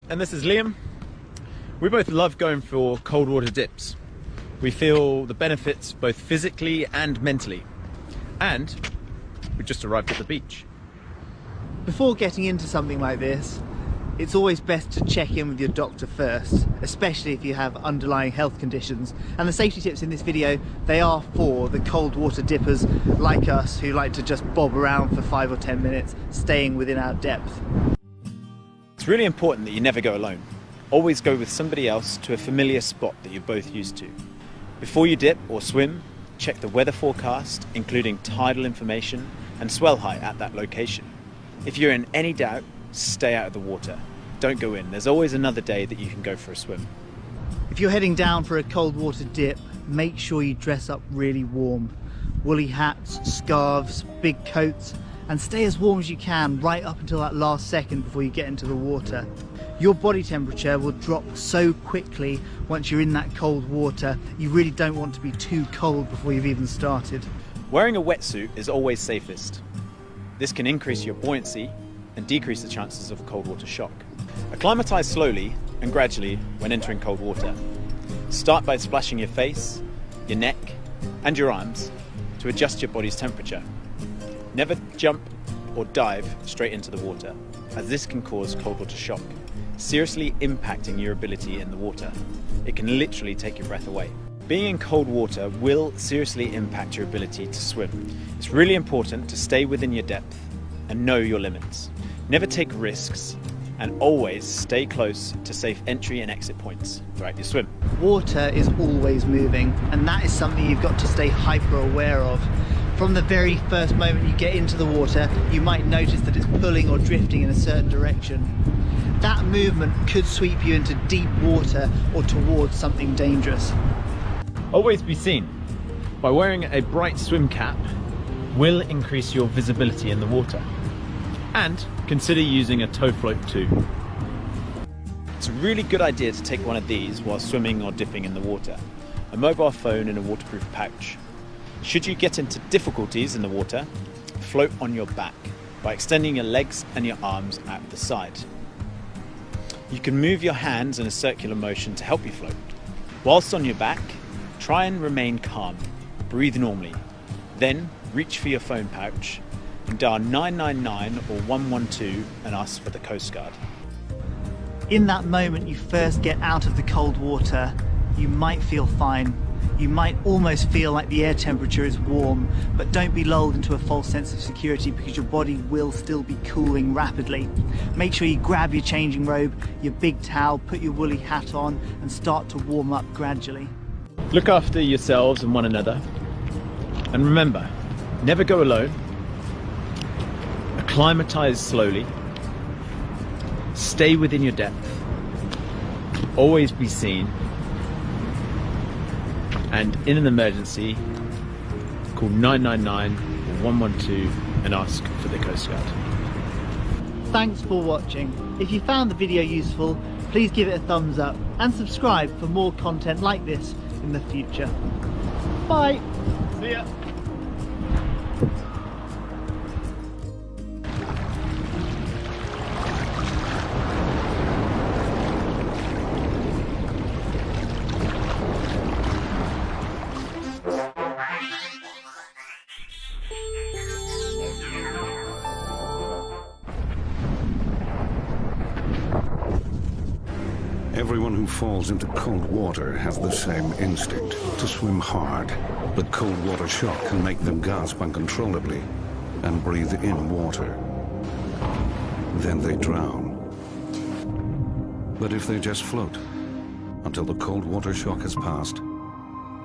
and this is Liam. We both love going for cold water dips. We feel the benefits both physically and mentally. And we just arrived at the beach. Before getting into something like this, it's always best to check in with your doctor first, especially if you have underlying health conditions. And the safety tips in this video, they are for the cold water dippers like us who like to just bob around for 5 or 10 minutes, staying within our depth. It's really important that you never go alone. Always go with somebody else to a familiar spot that you're both used to. Before you dip or swim, check the weather forecast, including tidal information and swell height at that location. If you're in any doubt, stay out of the water. Don't go in. There's always another day that you can go for a swim. If you're heading down for a cold water dip, make sure you dress up really warm. Woolly hats, scarves, big coats, and stay as warm as you can right up until that last second before you get into the water. Your body temperature will drop so quickly once you're in that cold water, you really don't want to be too cold before you've even started. Wearing a wetsuit is always safest. This can increase your buoyancy and decrease the chances of a cold water shock. Acclimatise slowly and gradually when entering cold water. Start by splashing your face, your neck and your arms to adjust your body's temperature. Never jump or dive straight into the water, as this can cause cold water shock, seriously impacting your ability in the water. It can literally take your breath away. Being in cold water will seriously impact your ability to swim. It's really important to stay within your depth and know your limits. Never take risks and always stay close to safe entry and exit points throughout your swim. Water is always moving, and that is something you've got to stay hyper aware of. From the very first moment you get into the water, you might notice that it's pulling or drifting in a certain direction. That movement could sweep you into deep water or towards something dangerous. Always be seen. By wearing a bright swim cap will increase your visibility in the water. And consider using a tow float too. It's a really good idea to take one of these while swimming or dipping in the water. A mobile phone in a waterproof pouch. Should you get into difficulties in the water, float on your back by extending your legs and your arms out the side. You can move your hands in a circular motion to help you float. Whilst on your back, try and remain calm. Breathe normally. Then reach for your phone pouch and dial 999 or 112 and ask for the Coast Guard. In that moment you first get out of the cold water, you might feel fine. You might almost feel like the air temperature is warm, but don't be lulled into a false sense of security because your body will still be cooling rapidly. Make sure you grab your changing robe, your big towel, put your woolly hat on and start to warm up gradually. Look after yourselves and one another. And remember, never go alone. Acclimatise slowly. Stay within your depth. Always be seen. And in an emergency, call 999 or 112 and ask for the Coast Guard. Thanks for watching. If you found the video useful, please give it a thumbs up and subscribe for more content like this in the future. Bye! See ya! Everyone who falls into cold water has the same instinct, to swim hard. But cold water shock can make them gasp uncontrollably and breathe in water. Then they drown. But if they just float until the cold water shock has passed,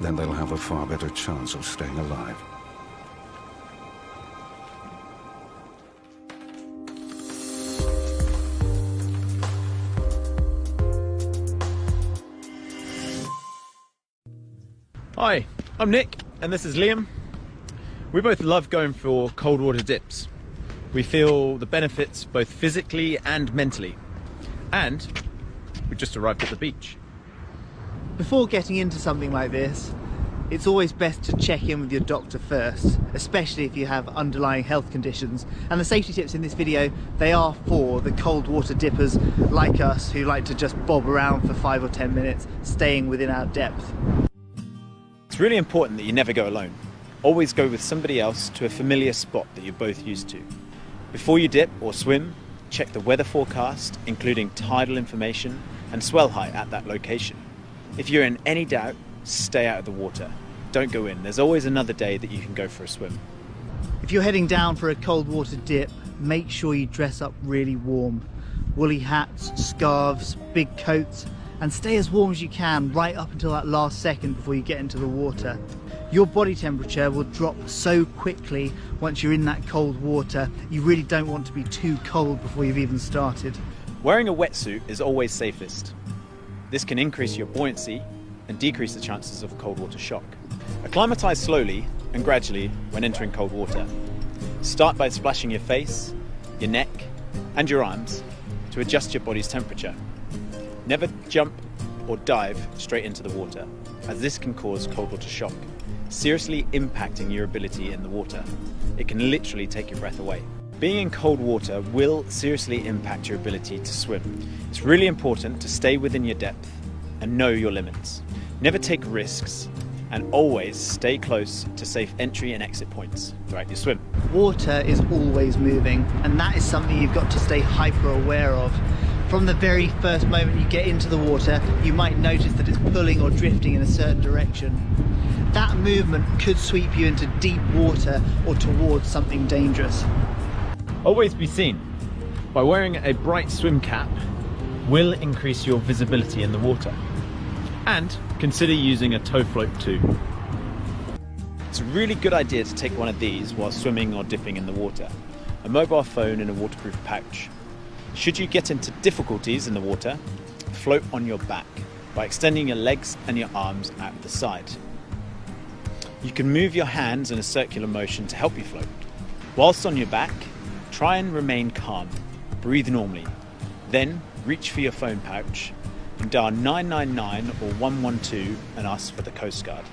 then they'll have a far better chance of staying alive. Hi, I'm Nick and this is Liam. We both love going for cold water dips. We feel the benefits both physically and mentally. And we just arrived at the beach. Before getting into something like this, It's always best to check in with your doctor first, especially if you have underlying health conditions. And the safety tips in this video, they are for the cold water dippers like us who like to just bob around for 5 or 10 minutes, staying within our depth. It's really important that you never go alone. Always go with somebody else to a familiar spot that you're both used to. Before you dip or swim, check the weather forecast, including tidal information and swell height at that location. If you're in any doubt, stay out of the water. Don't go in. There's always another day that you can go for a swim. If you're heading down for a cold water dip, make sure you dress up really warm. Woolly hats, scarves, big coats, and stay as warm as you can right up until that last second before you get into the water. Your body temperature will drop so quickly once you're in that cold water, you really don't want to be too cold before you've even started. Wearing a wetsuit is always safest. This can increase your buoyancy and decrease the chances of a cold water shock. Acclimatise slowly and gradually when entering cold water. Start by splashing your face, your neck and your arms to adjust your body's temperature. Never jump or dive straight into the water, as this can cause cold water shock, seriously impacting your ability in the water. It can literally take your breath away. Being in cold water will seriously impact your ability to swim. It's really important to stay within your depth and know your limits. Never take risks and always stay close to safe entry and exit points throughout your swim. Water is always moving, and that is something you've got to stay hyper aware of. From the very first moment you get into the water, you might notice that it's pulling or drifting in a certain direction. That movement could sweep you into deep water or towards something dangerous. Always be seen. By wearing a bright swim cap will increase your visibility in the water. And consider using a tow float too. It's a really good idea to take one of these while swimming or dipping in the water. A mobile phone in a waterproof pouch. Should you get into difficulties in the water, float on your back by extending your legs and your arms out the side. You can move your hands in a circular motion to help you float. Whilst on your back, try and remain calm. Breathe normally. Then reach for your phone pouch and dial 999 or 112 and ask for the Coast Guard.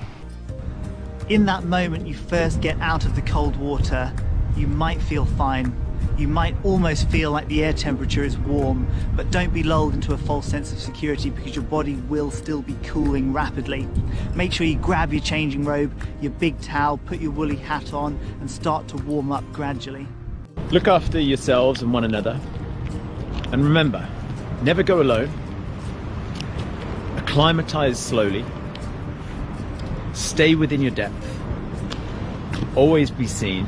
In that moment you first get out of the cold water, you might feel fine. You might almost feel like the air temperature is warm, but don't be lulled into a false sense of security because your body will still be cooling rapidly. Make sure you grab your changing robe, your big towel, put your woolly hat on and start to warm up gradually. Look after yourselves and one another. And remember, never go alone. Acclimatise slowly. Stay within your depth. Always be seen.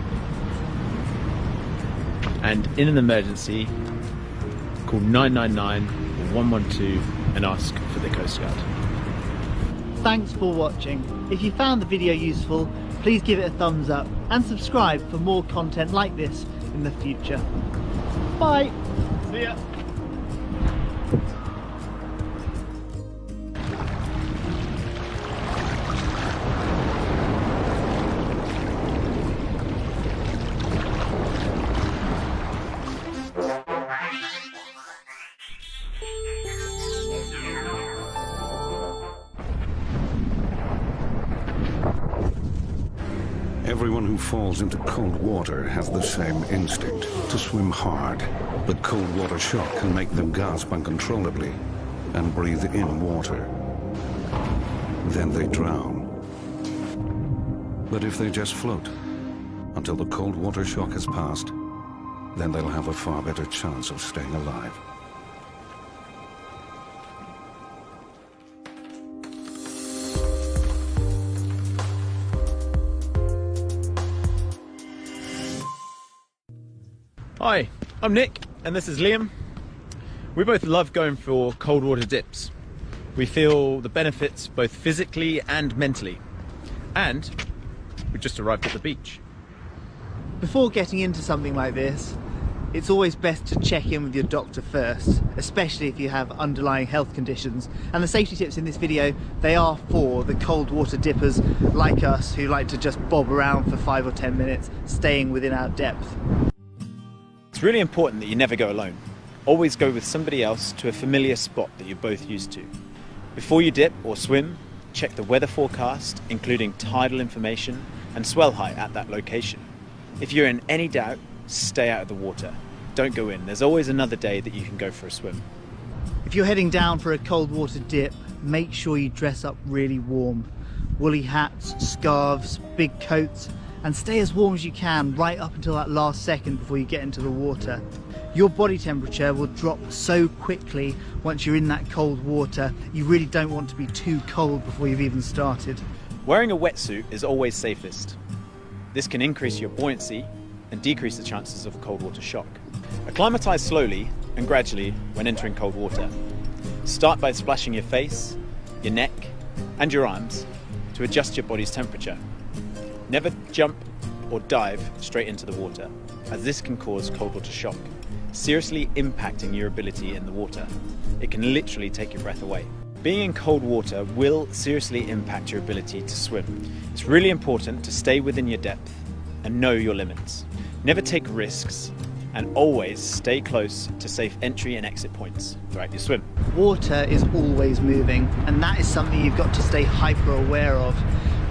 And in an emergency, call 999 or 112 and ask for the Coast Guard. Thanks for watching. If you found the video useful, please give it a thumbs up and subscribe for more content like this in the future. Bye! See ya! Everyone who falls into cold water has the same instinct, to swim hard. But cold water shock can make them gasp uncontrollably and breathe in water. Then they drown. But if they just float until the cold water shock has passed, then they'll have a far better chance of staying alive. Hi, I'm Nick and this is Liam. We both love going for cold water dips. We feel the benefits both physically and mentally. And we just arrived at the beach. Before getting into something like this, it's always best to check in with your doctor first, especially if you have underlying health conditions. And the safety tips in this video, they are for the cold water dippers like us who like to just bob around for 5 or 10 minutes, staying within our depth. It's really important that you never go alone. Always go with somebody else to a familiar spot that you're both used to. Before you dip or swim, check the weather forecast, including tidal information and swell height at that location. If you're in any doubt, stay out of the water. Don't go in. There's always another day that you can go for a swim. If you're heading down for a cold water dip, make sure you dress up really warm. Woolly hats, scarves, big coats, and stay as warm as you can right up until that last second before you get into the water. Your body temperature will drop so quickly once you're in that cold water, you really don't want to be too cold before you've even started. Wearing a wetsuit is always safest. This can increase your buoyancy and decrease the chances of a cold water shock. Acclimatise slowly and gradually when entering cold water. Start by splashing your face, your neck and your arms to adjust your body's temperature. Never jump or dive straight into the water, as this can cause cold water shock, seriously impacting your ability in the water. It can literally take your breath away. Being in cold water will seriously impact your ability to swim. It's really important to stay within your depth and know your limits. Never take risks and always stay close to safe entry and exit points throughout your swim. Water is always moving, and that is something you've got to stay hyper aware of.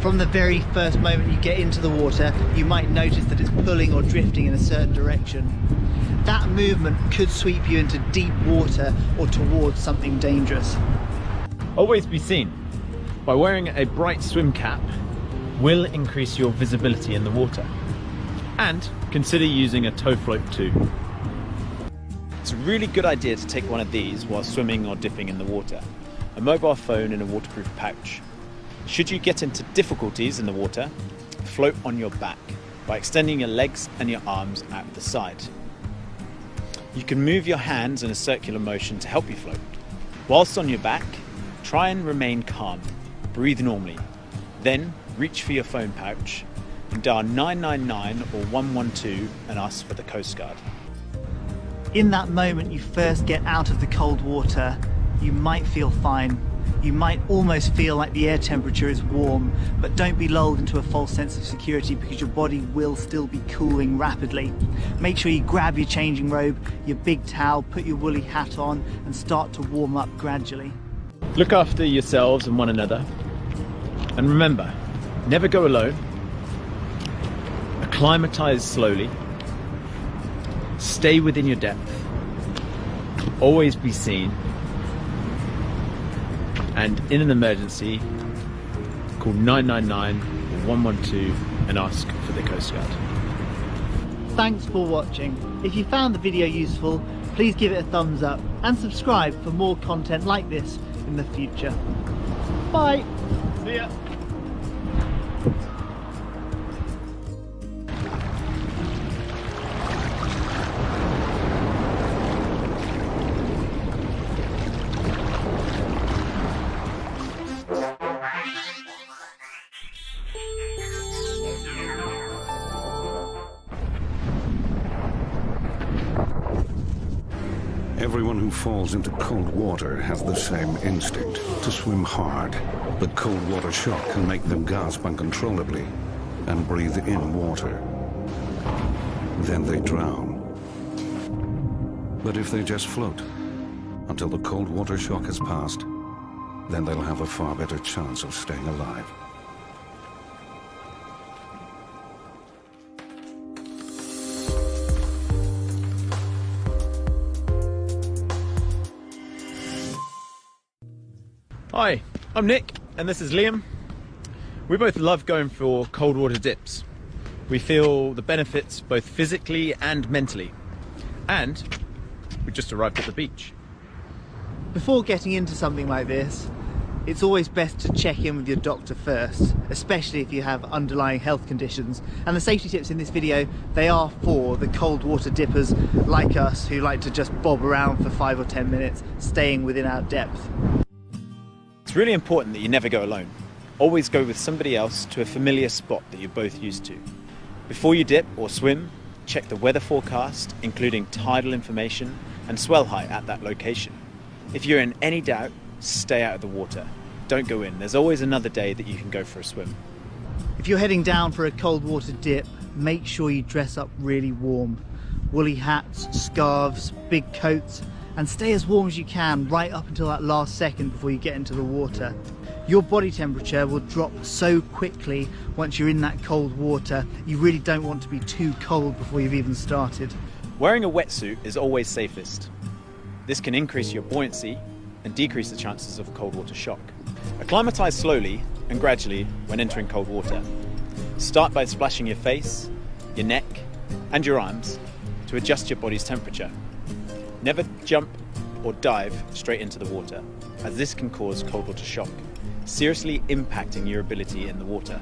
From the very first moment you get into the water, you might notice that it's pulling or drifting in a certain direction. That movement could sweep you into deep water or towards something dangerous. Always be seen. By wearing a bright swim cap will increase your visibility in the water. And consider using a tow float too. It's a really good idea to take one of these while swimming or dipping in the water. A mobile phone in a waterproof pouch. Should you get into difficulties in the water, float on your back by extending your legs and your arms out the side. You can move your hands in a circular motion to help you float. Whilst on your back, try and remain calm. Breathe normally. Then reach for your phone pouch and dial 999 or 112 and ask for the Coast Guard. In that moment you first get out of the cold water, you might feel fine. You might almost feel like the air temperature is warm, but don't be lulled into a false sense of security because your body will still be cooling rapidly. Make sure you grab your changing robe, your big towel, put your woolly hat on and start to warm up gradually. Look after yourselves and one another. And remember, never go alone. Acclimatise slowly. Stay within your depth. Always be seen. And in an emergency, call 999 or 112 and ask for the Coast Guard. Thanks for watching. If you found the video useful, please give it a thumbs up and subscribe for more content like this in the future. Bye! See ya! Everyone who falls into cold water has the same instinct, to swim hard. But cold water shock can make them gasp uncontrollably and breathe in water. Then they drown. But if they just float until the cold water shock has passed, then they'll have a far better chance of staying alive. Hi, I'm Nick and this is Liam. We both love going for cold water dips. We feel the benefits both physically and mentally. And we just arrived at the beach. Before getting into something like this, it's always best to check in with your doctor first, especially if you have underlying health conditions. And the safety tips in this video, they are for the cold water dippers like us who like to just bob around for 5 or 10 minutes, staying within our depth. It's really important that you never go alone. Always go with somebody else to a familiar spot that you're both used to. Before you dip or swim, check the weather forecast, including tidal information and swell height at that location. If you're in any doubt, stay out of the water. Don't go in. There's always another day that you can go for a swim. If you're heading down for a cold water dip, make sure you dress up really warm. Woolly hats, scarves, big coats, and stay as warm as you can right up until that last second before you get into the water. Your body temperature will drop so quickly once you're in that cold water. You really don't want to be too cold before you've even started. Wearing a wetsuit is always safest. This can increase your buoyancy and decrease the chances of cold water shock. Acclimatise slowly and gradually when entering cold water. Start by splashing your face, your neck and your arms to adjust your body's temperature. Never jump or dive straight into the water, as this can cause cold water shock, seriously impacting your ability in the water.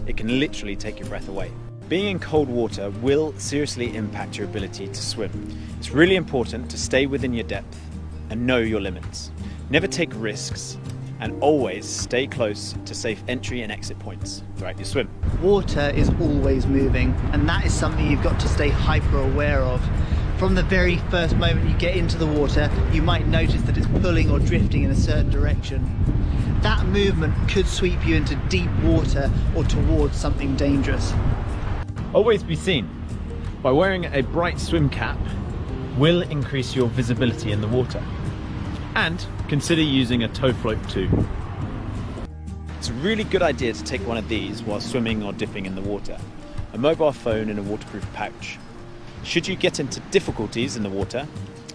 It can literally take your breath away. Being in cold water will seriously impact your ability to swim. It's really important to stay within your depth and know your limits. Never take risks and always stay close to safe entry and exit points throughout your swim. Water is always moving, and that is something you've got to stay hyper aware of. From the very first moment you get into the water, you might notice that it's pulling or drifting in a certain direction. That movement could sweep you into deep water or towards something dangerous. Always be seen. By wearing a bright swim cap will increase your visibility in the water. And consider using a tow float too. It's a really good idea to take one of these while swimming or dipping in the water. A mobile phone in a waterproof pouch. Should you get into difficulties in the water,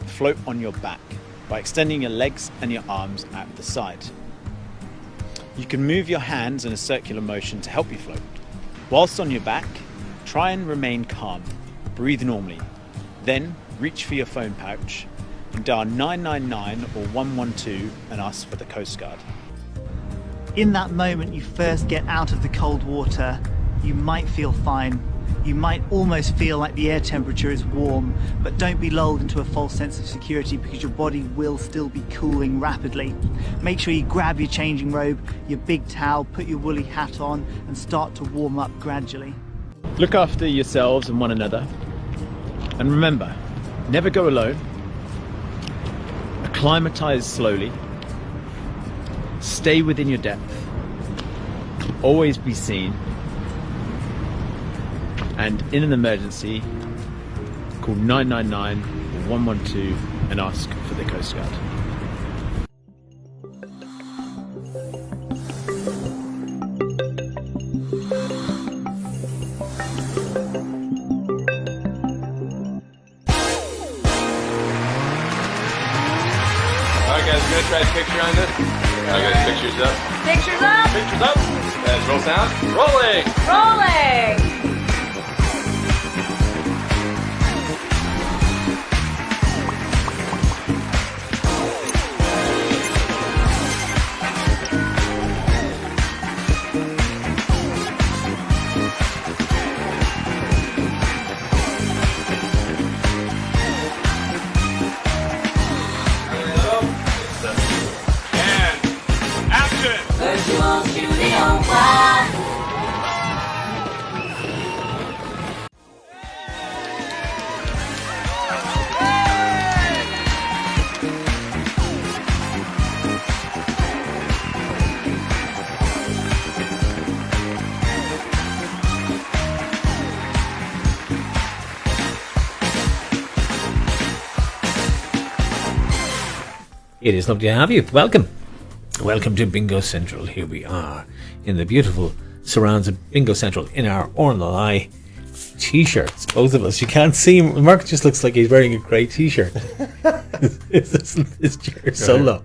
float on your back by extending your legs and your arms at the side. You can move your hands in a circular motion to help you float. Whilst on your back, try and remain calm. Breathe normally. Then reach for your phone pouch and dial 999 or 112 and ask for the Coast Guard. In that moment you first get out of the cold water, you might feel fine. You might almost feel like the air temperature is warm, but don't be lulled into a false sense of security, because your body will still be cooling rapidly. Make sure you grab your changing robe, your big towel, put your woolly hat on and start to warm up gradually. Look after yourselves and one another. And remember, never go alone. Acclimatise slowly. Stay within your depth. Always be seen. And in an emergency, call 999 or 112 and ask for the Coast Guard. Alright guys, we're gonna try a picture on this. Alright guys, pictures up. Pictures up. Pictures up. Let's roll sound. Rolling. Rolling. It is lovely to have you. Welcome. Welcome to Bingo Central. Here we are in the beautiful surrounds of Bingo Central in our RNLI t-shirts. Both of us. You can't see him. Mark just looks like he's wearing a grey t-shirt. His chair is so low.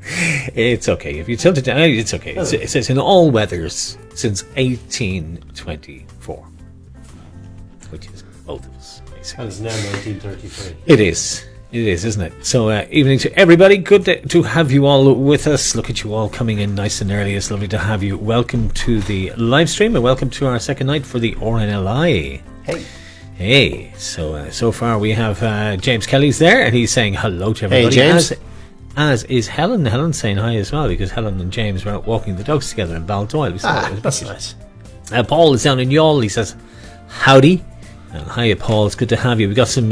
It's okay. If you tilt it down, it's okay. It says in all weathers since 1824. Which is both of us, basically. And it's now 1933. It is. It is, isn't it? So, evening to everybody. Good to have you all with us. Look at you all coming in nice and early. It's lovely to have you. Welcome to the live stream and welcome to our second night for the RNLI. Hey. Hey. So far we have James Kelly's there and he's saying hello to everybody. Hey, James. As is Helen. Helen's saying hi as well because Helen and James were out walking the dogs together in Baldoyle. That's nice. Paul is down in Youghal. He says, howdy. And hiya, Paul. It's good to have you. We got some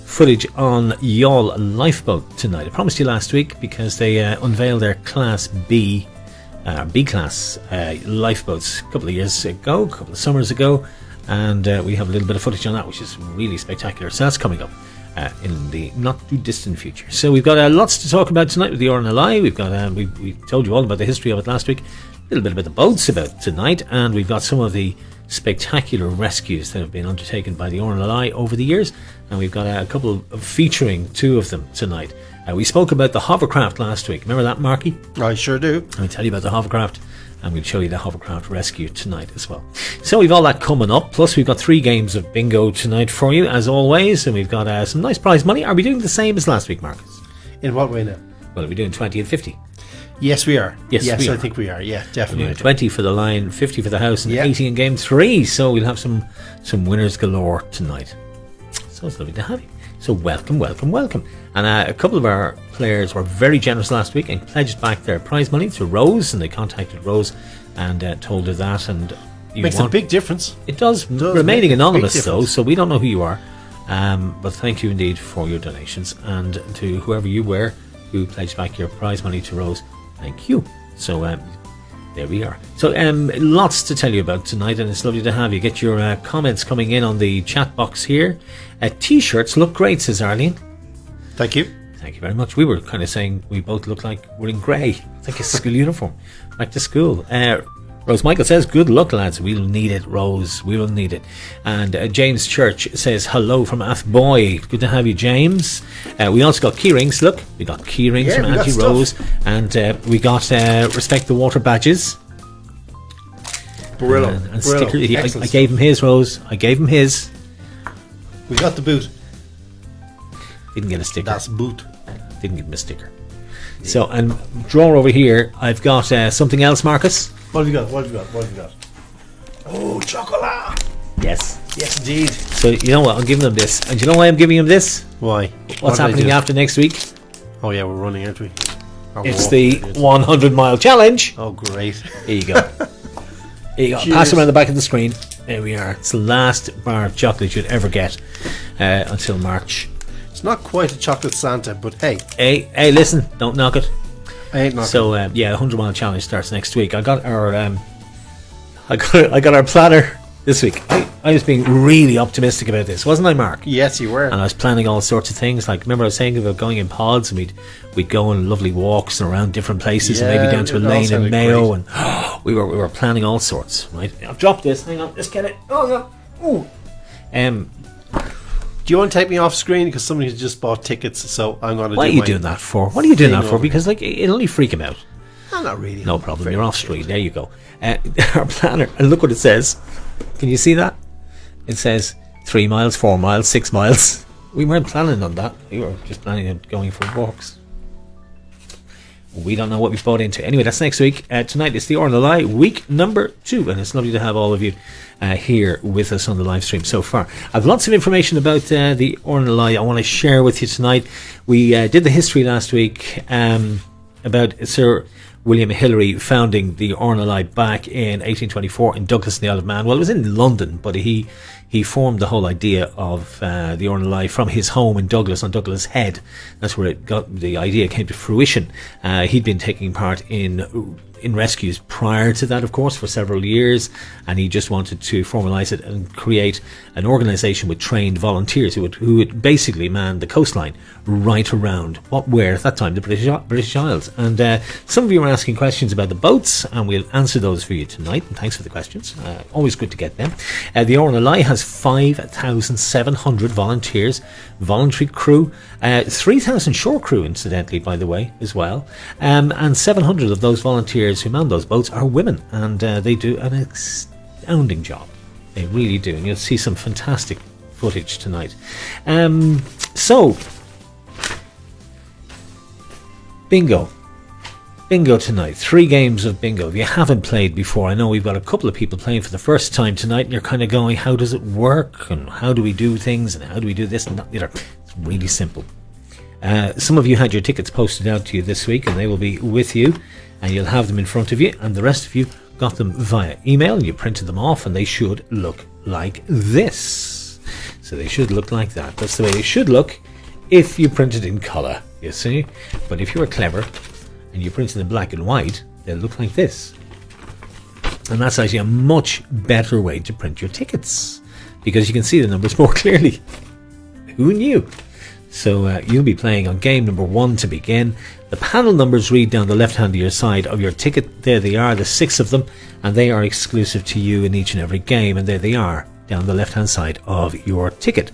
footage on Youghal Lifeboat tonight. I promised you last week because they unveiled their Class B, B-Class lifeboats a couple of summers ago. And we have a little bit of footage on that, which is really spectacular. So that's coming up in the not too distant future. So we've got lots to talk about tonight with the RNLI. We've got we told you all about the history of it last week. little bit about the boats about tonight, and we've got some of the spectacular rescues that have been undertaken by the RNLI over the years, and we've got a couple of featuring two of them tonight. We spoke about the hovercraft last week. Remember that, Marky? I sure do. I'll tell you about the hovercraft, and we'll show you the hovercraft rescue tonight as well. So we've all that coming up, plus we've got 3 games of bingo tonight for you, as always, and we've got some nice prize money. Are we doing the same as last week, Marcus? In what way now? Well, are we doing 20 and 50? Yes, we are. Yes, we I are. think we are. Yeah, We're definitely. doing 20 for the line, 50 for the house, and Yeah. 80 in game 3. So we'll have some winners galore tonight. So it's lovely to have you. So welcome. And a couple of our players were very generous last week and pledged back their prize money to Rose, and they contacted Rose and told her that. And Makes a big difference. It does, does make remaining a big anonymous though, difference. so we don't know who you are. But thank you indeed for your donations, and to whoever you were who pledged back your prize money to Rose, thank you. So there we are. So lots to tell you about tonight, and it's lovely to have you. Get your comments coming in on the chat box here. T-shirts look great, says Arlene. Thank you. Thank you very much. We were kind of saying we both look like we're in grey. It's like a school uniform. Back to school. Rose Michael says, good luck, lads. We'll need it, Rose. We will need it. And James Church says, hello from Athboy. Good to have you, James. We also got key rings. Look, we got key rings from we got Auntie Rose. And we got Respect the Water badges. Brillo. And Brillo. stickers. I gave him his, Rose. I gave him his. We got the boot. Didn't get a sticker. That's boot. Didn't give him a sticker. So, and drawer over here, I've got something else, Marcus. What have you got? What have you got? Oh, chocolate. Yes. Yes, indeed. So, you know what? I'm giving them this. And you know why I'm giving them this? Why? What's What did I happening do? after next week? Oh, yeah, we're running, aren't we? Oh, It's we're the walking. 100-mile challenge. Oh, great. Here you go. Here you go. Cheers. Pass it around the back of the screen. There we are. It's the last bar of chocolate you'd ever get until March. It's not quite a chocolate Santa, but hey, Hey, listen. Don't knock it. I ain't knocking. So, yeah, 100-mile challenge starts next week. I got our I got our planner this week. I was being really optimistic about this, wasn't I, Mark? Yes, you were. And I was planning all sorts of things. Like, remember I was saying about going in pods, and we'd go on lovely walks and around different places, and maybe Yeah, down to a it all lane in sounded Mayo, great. and we were planning all sorts. Right? I've dropped this. Hang on, let's get it. Oh no. Ooh. Do you want to take me off screen because somebody has just bought tickets? So I'm going to. What are do you my doing that for? What are you doing thing that for? over Because like it'll only freak him out. Oh, not really. No problem. You're off screen. There you go. Our planner, and look what it says. Can you see that? It says 3 miles, 4 miles, 6 miles. We weren't planning on that. We were just planning on going for walks. We don't know what we've bought into. Anyway, that's next week. Tonight is the RNLI week number 2, and it's lovely to have all of you here with us on the live stream so far. I've lots of information about the RNLI I want to share with you tonight. We did the history last week about Sir William Hillary founding the RNLI back in 1824 in Douglas in the Isle of Man. Well, it was in London, but he formed the whole idea of the RNLI from his home in Douglas, on Douglas Head. That's where the idea came to fruition. He'd been taking part in rescues prior to that, of course, for several years, and he just wanted to formalise it and create an organisation with trained volunteers who would basically man the coastline right around what were at that time the British Isles. And some of you are asking questions about the boats, and we'll answer those for you tonight, and thanks for the questions. Always good to get them. The RNLI has 5,700 volunteers, voluntary crew, 3,000 shore crew, incidentally, by the way, as well, and 700 of those volunteers who man those boats are women, and they do an astounding job. They really do, and you'll see some fantastic footage tonight. So, bingo tonight. 3 games of bingo. If you haven't played before, I know we've got a couple of people playing for the first time tonight, and you're kind of going, how does it work, and how do we do things, and how do we do this and that? It's really simple. Some of you had your tickets posted out to you this week, and they will be with you, and you'll have them in front of you, and the rest of you got them via email, and you printed them off, and they should look like this. So they should look like that. That's the way they should look if you printed in colour, you see. But if you were clever and you printed in black and white, they'll look like this. And that's actually a much better way to print your tickets, because you can see the numbers more clearly. Who knew? So you'll be playing on game number 1 to begin. The panel numbers read down the left hand of your side of your ticket. There they are, the 6 of them, and they are exclusive to you in each and every game, and there they are down the left hand side of your ticket.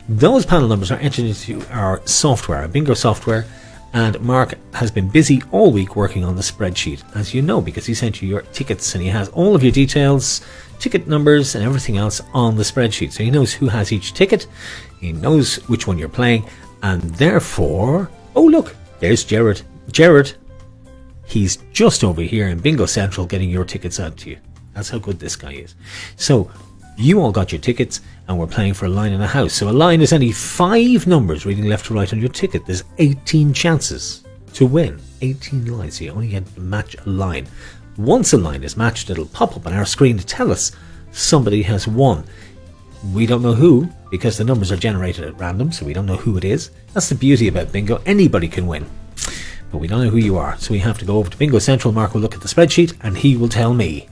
Those panel numbers are entered into our software, our bingo software, and Mark has been busy all week working on the spreadsheet, as you know, because he sent you your tickets and he has all of your details, ticket numbers and everything else on the spreadsheet. So he knows who has each ticket, he knows which one you're playing, and therefore, oh look, there's Jared. Jared, he's just over here in Bingo Central getting your tickets out to you. That's how good this guy is. So you all got your tickets and we're playing for a line in a house. So a line is any 5 numbers reading left to right on your ticket. There's 18 chances to win. 18 lines. So you only get to match a line. Once a line is matched, it'll pop up on our screen to tell us somebody has won. We don't know who, because the numbers are generated at random, so we don't know who it is. That's the beauty about bingo. Anybody can win, but we don't know who you are. So we have to go over to Bingo Central. Mark will look at the spreadsheet and he will tell me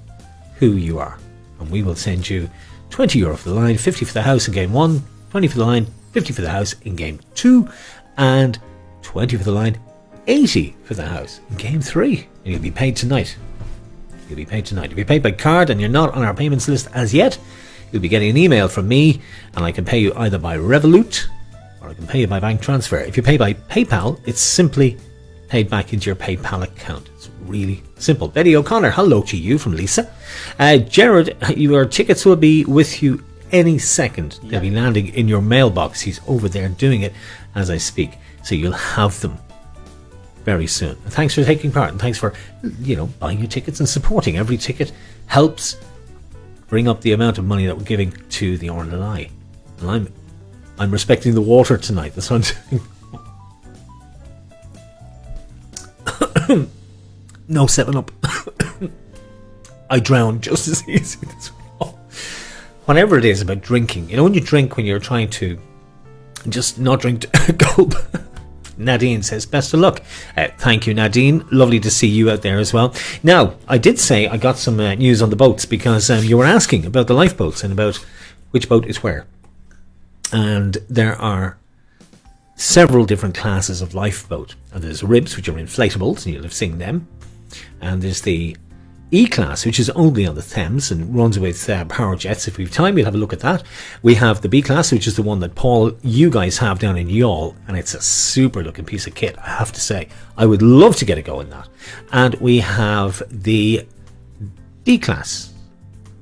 who you are. And we will send you €20 for the line, 50 for the house in game 1, 20 for the line, 50 for the house in game 2, and 20 for the line, 80 for the house in game 3. And you'll be paid tonight. You'll be paid tonight. If you're paid by card and you're not on our payments list as yet, you'll be getting an email from me, and I can pay you either by Revolut or I can pay you by bank transfer. If you pay by PayPal, it's simply paid back into your PayPal account. It's really simple. Betty O'Connor, hello to you from Lisa. Jared, your tickets will be with you any second. They'll be landing in your mailbox. He's over there doing it as I speak. So you'll have them very soon. And thanks for taking part, and thanks for, buying your tickets and supporting. Every ticket helps bring up the amount of money that we're giving to the RNLI. And I'm respecting the water tonight. That's what I'm doing. No 7-Up. I drown just as easy as well. Whatever it is about drinking, when you drink when you're trying to just not drink a gulp. Nadine says, best of luck. Thank you, Nadine. Lovely to see you out there as well. Now, I did say I got some news on the boats, because you were asking about the lifeboats and about which boat is where. And there are several different classes of lifeboat. And there's ribs, which are inflatables, and you'll have seen them. And there's the E-class, which is only on the Thames and runs with power jets. If we have time, we'll have a look at that. We have the B-class, which is the one that Paul, you guys have down in Youghal, and it's a super looking piece of kit, I have to say. I would love to get a go in that. And we have the D-class,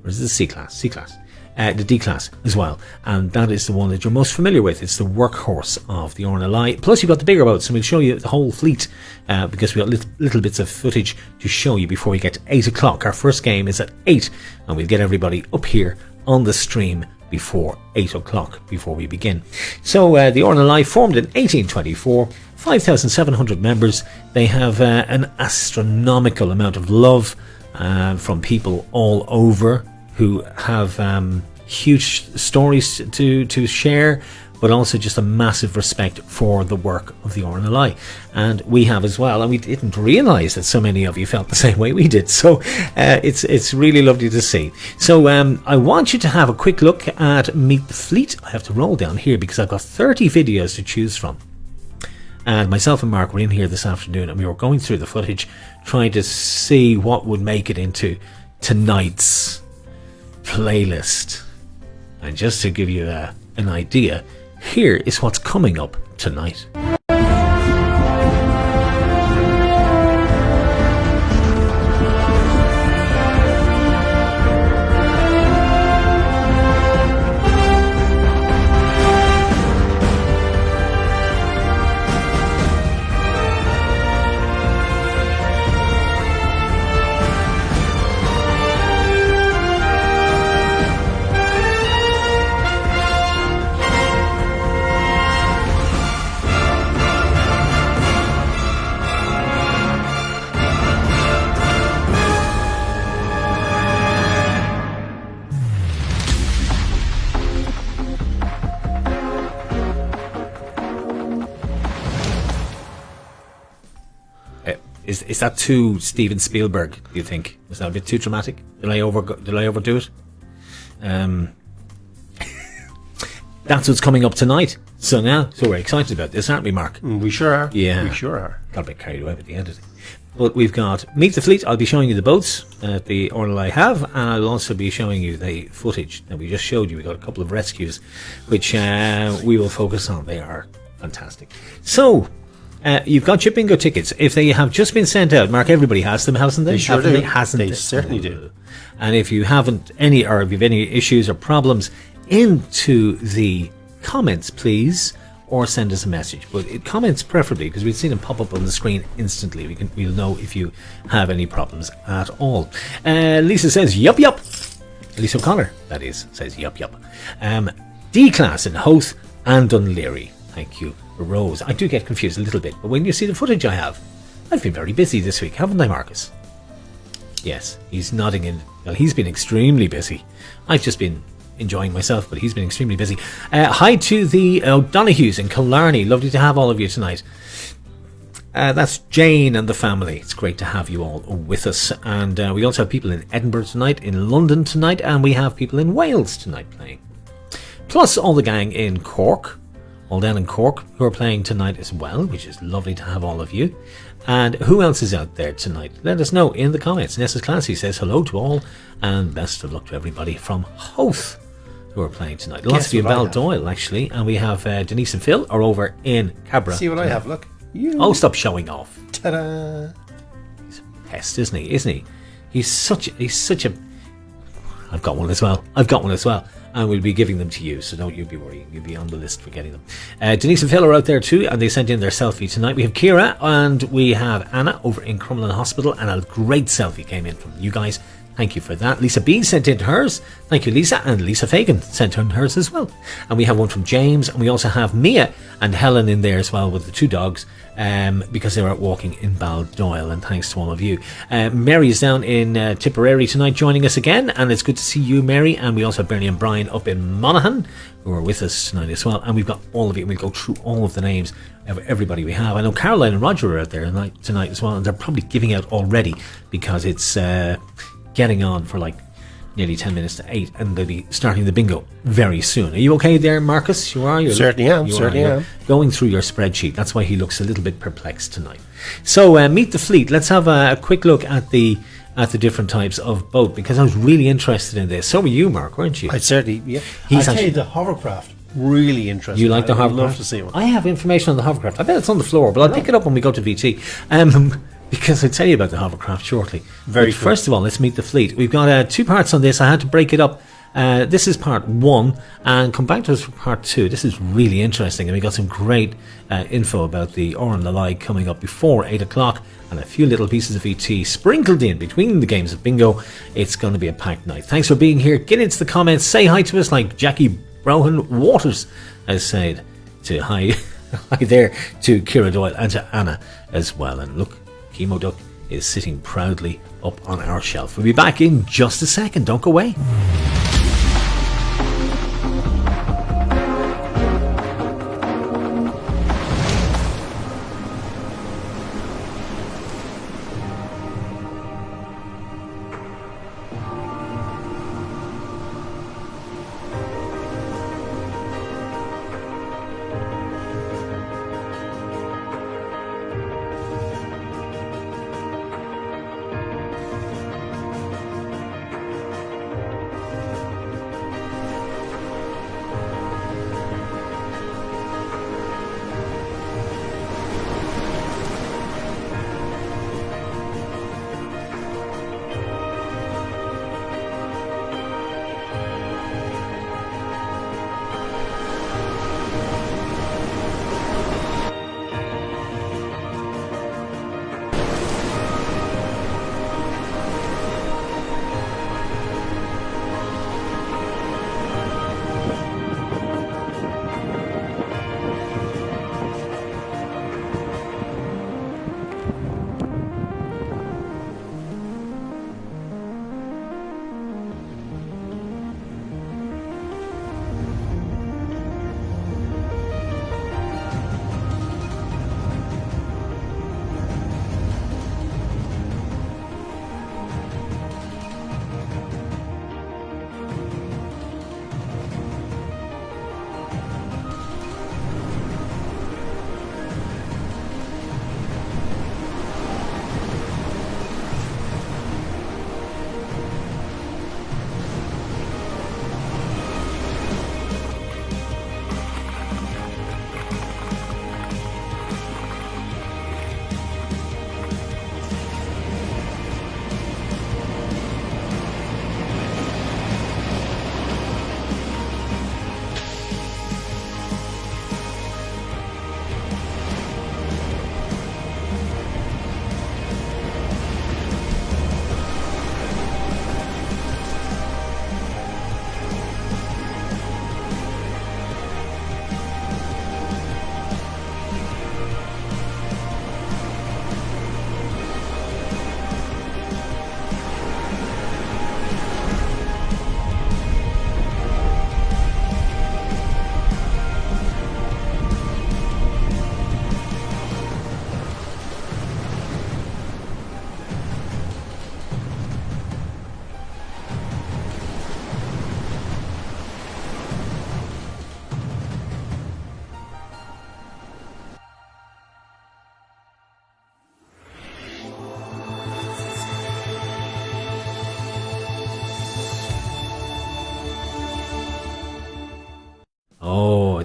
or is it the C-class? C-class. The D-class as well, and that is the one that you're most familiar with. It's the workhorse of the RNLI. Plus you've got the bigger boats, and we'll show you the whole fleet, because we've got little bits of footage to show you before we get to 8 o'clock. Our first game is at 8, and we'll get everybody up here on the stream before 8 o'clock, before we begin. So the RNLI formed in 1824, 5,700 members. They have an astronomical amount of love from people all over, who have huge stories to share, but also just a massive respect for the work of the RNLI. And we have as well, and we didn't realise that so many of you felt the same way we did. So it's really lovely to see. So I want you to have a quick look at Meet the Fleet. I have to roll down here because I've got 30 videos to choose from. And myself and Mark were in here this afternoon, and we were going through the footage, trying to see what would make it into tonight's playlist. And just to give you an idea, here is what's coming up tonight. Is that too Steven Spielberg, do you think? Was that a bit too dramatic? Did I overdo it? that's what's coming up tonight. So we're excited about this, aren't we, Mark? We sure are. Yeah. We sure are. Got a bit carried away with the editing. But we've got Meet the Fleet. I'll be showing you the boats that the RNLI have, and I'll also be showing you the footage that we just showed you. We got a couple of rescues, which we will focus on. They are fantastic. So, you've got your bingo tickets. If they have just been sent out, Mark, everybody has them, hasn't they? They sure do. Hasn't they certainly do. And if you haven't any, or if you have any issues or problems, into the comments, please, or send us a message. But comments preferably, because we'll see them pop up on the screen instantly. We'll know if you have any problems at all. Lisa says, yup, yup. Lisa O'Connor, that is, says, yup, yup. D-Class in Hoth and Dunleary. Thank you, Rose. I do get confused a little bit, but when you see the footage I've been very busy this week, haven't I, Marcus? Yes, he's nodding in. Well, he's been extremely busy. I've just been enjoying myself, but he's been extremely busy. Hi to the O'Donohues in Killarney. Lovely to have all of you tonight. That's Jane and the family. It's great to have you all with us. And we also have people in Edinburgh tonight, in London tonight, and we have people in Wales tonight playing. Plus all the gang in Cork, all down in Cork, who are playing tonight as well, which is lovely to have all of you. And who else is out there tonight? Let us know in the comments. Nessa's Clancy says hello to all, and best of luck to everybody from Hoth, who are playing tonight. Lots of you in Baldoyle, actually. And we have Denise and Phil are over in Cabra. See what I have, look. Oh, stop showing off. Ta-da. He's a pest, isn't he? He's such a... I've got one as well. And we'll be giving them to you, so don't you be worrying. You'll be on the list for getting them. Denise and Phil are out there too, and they sent in their selfie tonight. We have Kira and we have Anna over in Crumlin Hospital, and a great selfie came in from you guys. Thank you for that. Lisa B sent in hers. Thank you, Lisa. And Lisa Fagan sent in hers as well. And we have one from James, and we also have Mia and Helen in there as well with the two dogs, because they were out walking in Baldoyle, and thanks to all of you. Mary is down in Tipperary tonight joining us again, and it's good to see you, Mary. And we also have Bernie and Brian up in Monaghan, who are with us tonight as well. And we've got all of you, and we'll go through all of the names of everybody we have. I know Caroline and Roger are out there tonight as well, and they're probably giving out already, because it's getting on for like nearly 10 minutes to 8, and they'll be starting the bingo very soon. Are you okay there, Marcus? You are? Certainly am. Going through your spreadsheet. That's why he looks a little bit perplexed tonight. So, Meet the Fleet. Let's have a quick look at the different types of boat, because I was really interested in this. So were you, Mark, weren't you? I certainly, yeah. I'll tell you, the hovercraft, really interesting. You like the hovercraft? I'd love to see one. I have information on the hovercraft. I bet it's on the floor, but I'll pick it up when we go to VT. Because I'll tell you about the hovercraft shortly. But first of all, let's meet the fleet. We've got 2 parts on this. I had to break it up. This is part 1, and come back to us for part 2. This is really interesting, and we got some great info about the RNLI coming up before 8 o'clock, and a few little pieces of ET sprinkled in between the games of bingo. It's going to be a packed night. Thanks for being here. Get into the comments. Say hi to us like Jackie Brohan Waters has said. Hi there to Kira Doyle and to Anna as well. And look, Chemo Duck is sitting proudly up on our shelf. We'll be back in just a second. Don't go away.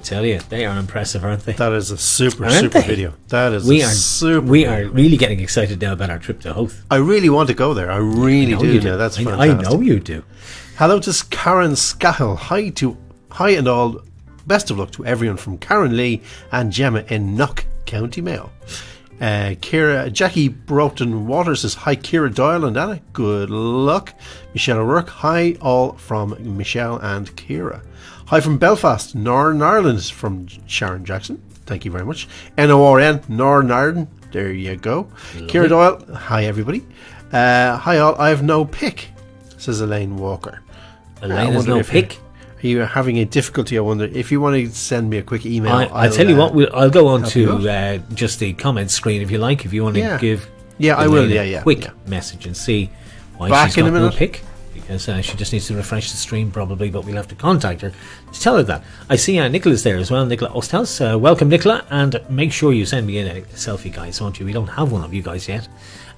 tell you, they are impressive, aren't they? That is a super Aren't they? video. That is We a are super we video. are really getting excited now about our trip to Hoth. I really want to go there. I really I know do. you Now. That's I fantastic. know you do. Hello to Karen Scahill. Hi and all. Best of luck to everyone from Karen Lee and Gemma in Knock, County Mayo. Jackie Broughton Waters says, hi Kira Doyle and Anna, good luck. Michelle O'Rourke, hi all from Michelle and Kira. Hi from Belfast, Northern Ireland, from Sharon Jackson, thank you very much. NORN, Northern Ireland, there you go. Kira Doyle, hi everybody. Hi all, I have no pick, says Elaine Walker. Elaine has no pick. Are you having a difficulty? I wonder if you want to send me a quick email. I'll tell you what. I'll go on help you to just the comments screen if you like. If you want to give, I will. Elaine a quick message and see why Back she's in got a no minute. pick. Because she just needs to refresh the stream probably, but we'll have to contact her to tell her that. I see Nicola's there as well, Nicola Ostels. Welcome, Nicola, and make sure you send me in a selfie, guys, won't you? We don't have one of you guys yet.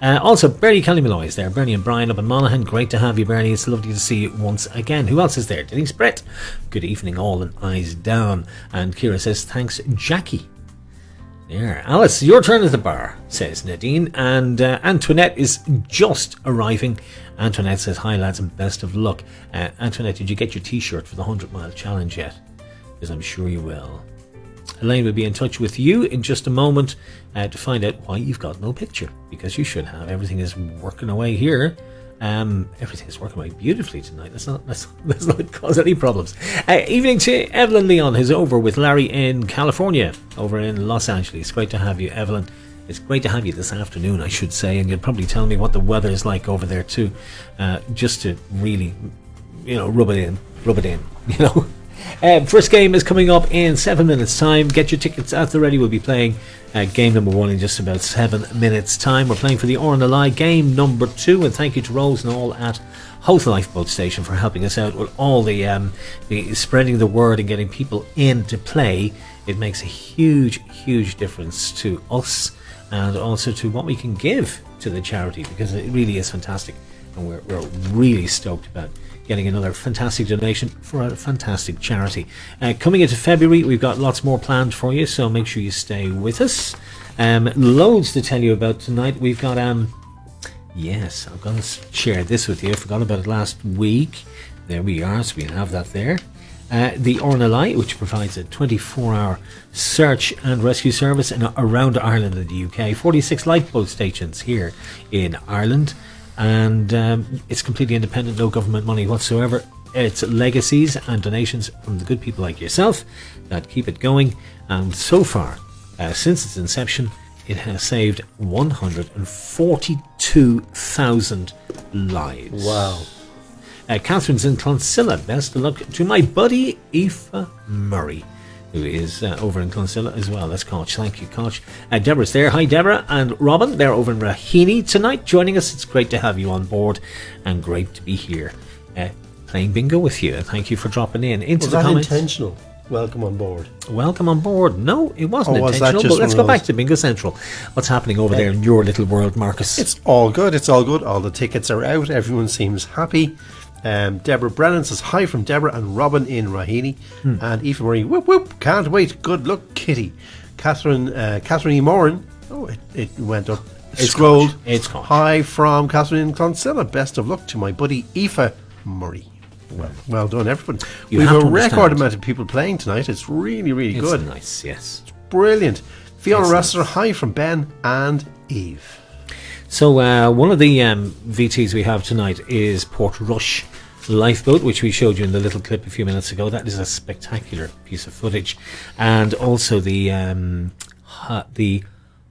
Also, Bernie Kelly Malloy is there. Bernie and Brian up in Monaghan. Great to have you, Bernie. It's lovely to see you once again. Who else is there? Denise Brett. Good evening, all, and eyes down. And Kira says, thanks, Jackie. There. Alice, your turn at the bar, says Nadine. And Antoinette is just arriving. Antoinette says, hi, lads, and best of luck. Antoinette, did you get your T-shirt for the 100-mile challenge yet? Because I'm sure you will. Elaine will be in touch with you in just a moment to find out why you've got no picture, because you should have. Everything is working away here. Everything is working away beautifully tonight. Let's not cause any problems. Evening to Evelyn Leon, who's over with Larry in California, over in Los Angeles. Great to have you, Evelyn. It's great to have you this afternoon, I should say, and you'll probably tell me what the weather is like over there too, just to really, rub it in. First game is coming up in 7 minutes time. Get your tickets at the ready. We'll be playing game number 1 in just about 7 minutes time. We're playing for the RNLI game number 2, and thank you to Rose and all at Hoth Lifeboat Station for helping us out with all the spreading the word and getting people in to play. It makes a huge difference to us and also to what we can give to the charity, because it really is fantastic, and we're really stoked about getting another fantastic donation for a fantastic charity. Coming into February, we've got lots more planned for you, so make sure you stay with us. Loads to tell you about tonight. We've got yes, I'm going to share this with you. I forgot about it last week. There we are, so we have that there. The RNLI, which provides a 24-hour search and rescue service around Ireland and the UK. 46 lifeboat stations here in Ireland. And it's completely independent, no government money whatsoever. It's legacies and donations from the good people like yourself that keep it going. And so far, since its inception, it has saved 142,000 lives. Wow. Catherine's in Clonsilla. Best of luck to my buddy Aoife Murray, who is over in Clonsilla as well. That's Koch. Thank you, Koch. Deborah's there. Hi, Deborah. And Robin, they're over in Raheny tonight joining us. It's great to have you on board and great to be here playing bingo with you. Thank you for dropping in. Into Was the that comments. intentional? Welcome on board. Welcome on board. No, it wasn't Was that intentional, just but let's one of go back those- to Bingo Central. What's happening over there in your little world, Marcus? It's all good. It's all good. All the tickets are out. Everyone seems happy. Deborah Brennan says hi from Deborah and Robin in Raheny. And Aoife Marie, whoop whoop, can't wait. Good luck, Kitty. Catherine E. Moran. Oh, it went up. It's Scrolled. Koch. It's Koch. Hi from Catherine in Clonsilla. Best of luck to my buddy Aoife Murray. Well done, everyone. You We've have a to record understand. amount of people playing tonight. It's really, really It's good. nice, yes. Brilliant. Fiona Excellent. Ressler, hi from Ben and Eve. So one of the VTs we have tonight is Port Rush Lifeboat, which we showed you in the little clip a few minutes ago. That is a spectacular piece of footage. And also the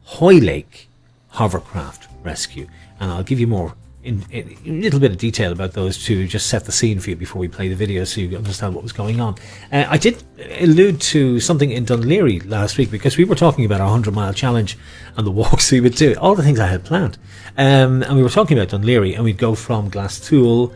Hoylake Hovercraft Rescue. And I'll give you more in a little bit of detail about those two, just set the scene for you before we play the video so you understand what was going on. I did allude to something in Dunleary last week because we were talking about our 100-mile challenge and the walks we would do, all the things I had planned. And we were talking about Dunleary, and we'd go from Glastool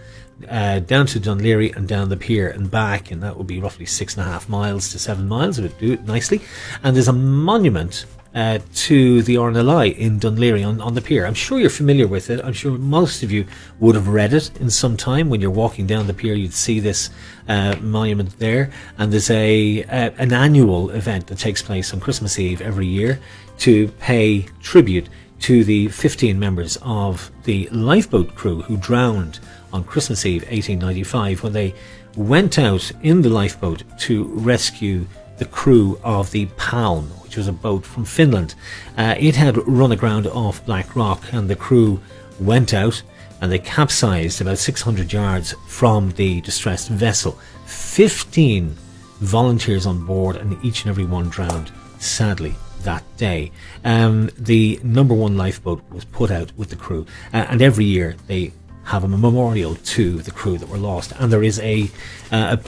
down to Dunleary and down the pier and back, and that would be roughly 6.5 miles to 7 miles. It would do it nicely. And there's a monument to the RNLI in Dunleary on the pier. I'm sure you're familiar with it. I'm sure most of you would have read it in some time. When you're walking down the pier, you'd see this monument there. And there's an annual event that takes place on Christmas Eve every year to pay tribute to the 15 members of the lifeboat crew who drowned on Christmas Eve 1895 when they went out in the lifeboat to rescue the crew of the Palm, which was a boat from Finland. It had run aground off Black Rock, and the crew went out and they capsized about 600 yards from the distressed vessel. 15 volunteers on board, and each and every one drowned, sadly, that day. The number one lifeboat was put out with the crew, and every year they have a memorial to the crew that were lost, and there is a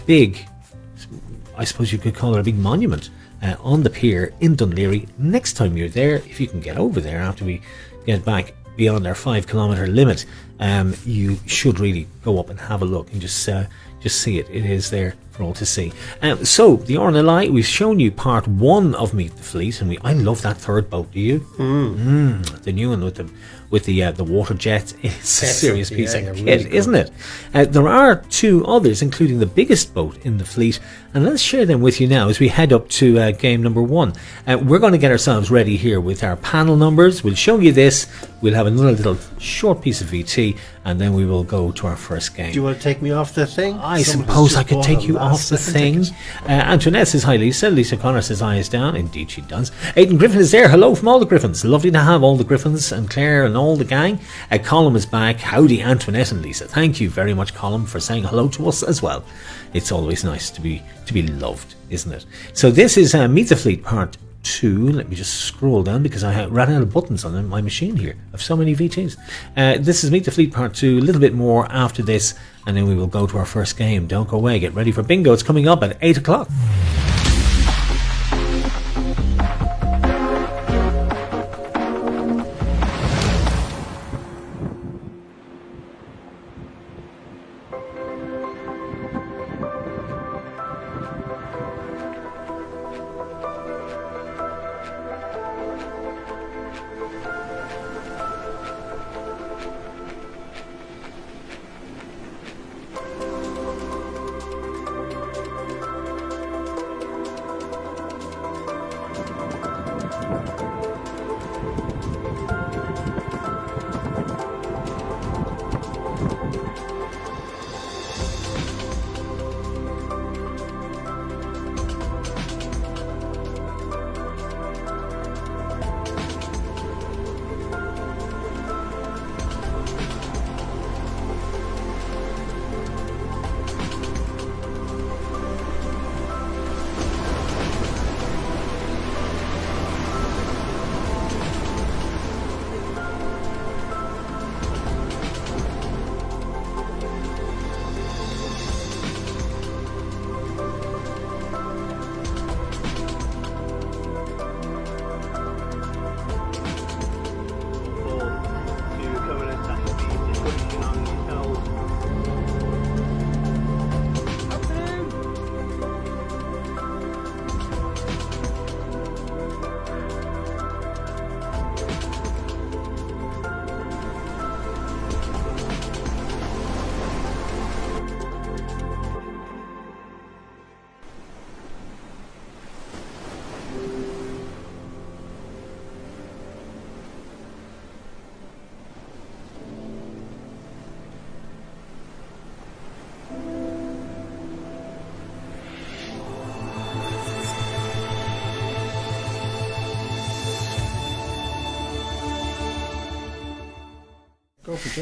big, I suppose you could call it a big monument on the pier in Dunleary. Next time you're there, if you can get over there after we get back beyond our 5 kilometre limit, you should really go up and have a look and just see it. It is there for all to see. So the RNLI, we've shown you part 1 of Meet the Fleet, and I love that third boat. Do you? The new one with the water jets. It's a serious piece of kit, really, isn't it? There are 2 others, including the biggest boat in the fleet, and let's share them with you now as we head up to game number 1. We're going to get ourselves ready here with our panel numbers. We'll show you this. We'll have another little short piece of VT, and then we will go to our first game. Do you want to take me off the thing? I suppose I could take you off the thing. Antoinette says hi, Lisa. Lisa Connor says hi is down. Indeed she does. Aidan Griffin is there. Hello from all the Griffins. Lovely to have all the Griffins and Claire and all the gang. Colin is back. Howdy, Antoinette and Lisa. Thank you very much, Colin, for saying hello to us as well. It's always nice to be loved, isn't it? So this is Meet the Fleet Part 2. Let me just scroll down because I ran out of buttons on my machine here. I have so many VTs. This is Meet the Fleet Part 2. A little bit more after this, and then we will go to our first game. Don't go away. Get ready for bingo. It's coming up at 8 o'clock.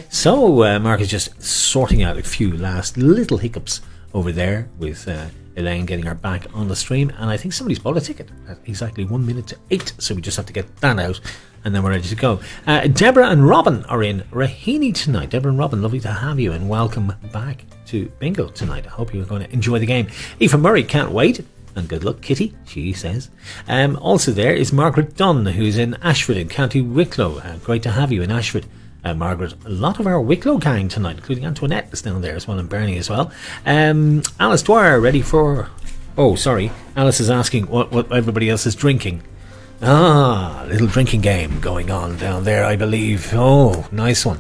So Mark is just sorting out a few last little hiccups over there with Elaine getting her back on the stream, and I think somebody's bought a ticket at exactly 1 minute to 8, so we just have to get that out and then we're ready to go. Deborah and Robin are in Raheny tonight. Deborah and Robin, lovely to have you and welcome back to Bingo tonight. I hope you're going to enjoy the game. Aoife Murray, can't wait. And good luck, Kitty, she says. Also there is Margaret Dunn, who's in Ashford in County Wicklow. Great to have you in Ashford, Margaret. A lot of our Wicklow gang tonight, including Antoinette is down there as well, and Bernie as well. Alice Dwyer, ready for... Oh, sorry. Alice is asking what everybody else is drinking. Ah, little drinking game going on down there, I believe. Oh, nice one.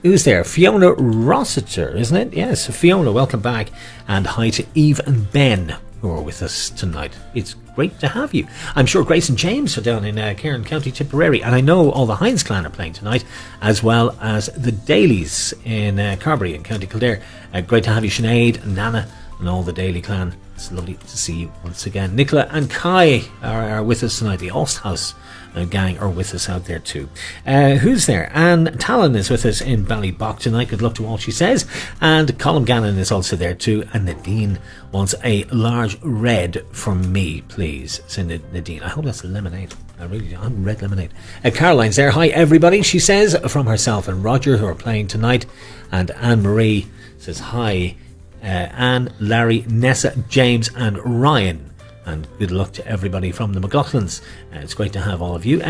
Who's there? Fiona Rossiter, isn't it? Yes, Fiona, welcome back. And hi to Eve and Ben, who are with us tonight. It's great to have you. I'm sure Grace and James are down in Cairn, County Tipperary, and I know all the Hines clan are playing tonight, as well as the Dailies in Carbery in County Kildare. Great to have you, Sinead and Nana and all the Daly clan. It's lovely to see you once again. Nicola and Kai are with us tonight. The Osthouse gang are with us out there too. Who's there? Anne Talon is with us in Ballybock tonight. Good luck to all, she says. And Colin Gannon is also there too. And Nadine wants a large red from me, please. Said Nadine. I hope that's lemonade. I really do. I'm red lemonade. Caroline's there. Hi everybody, she says, from herself and Roger, who are playing tonight. And Anne-Marie says hi. Anne, Larry, Nessa, James and Ryan. And good luck to everybody from the McLaughlins. It's great to have all of you.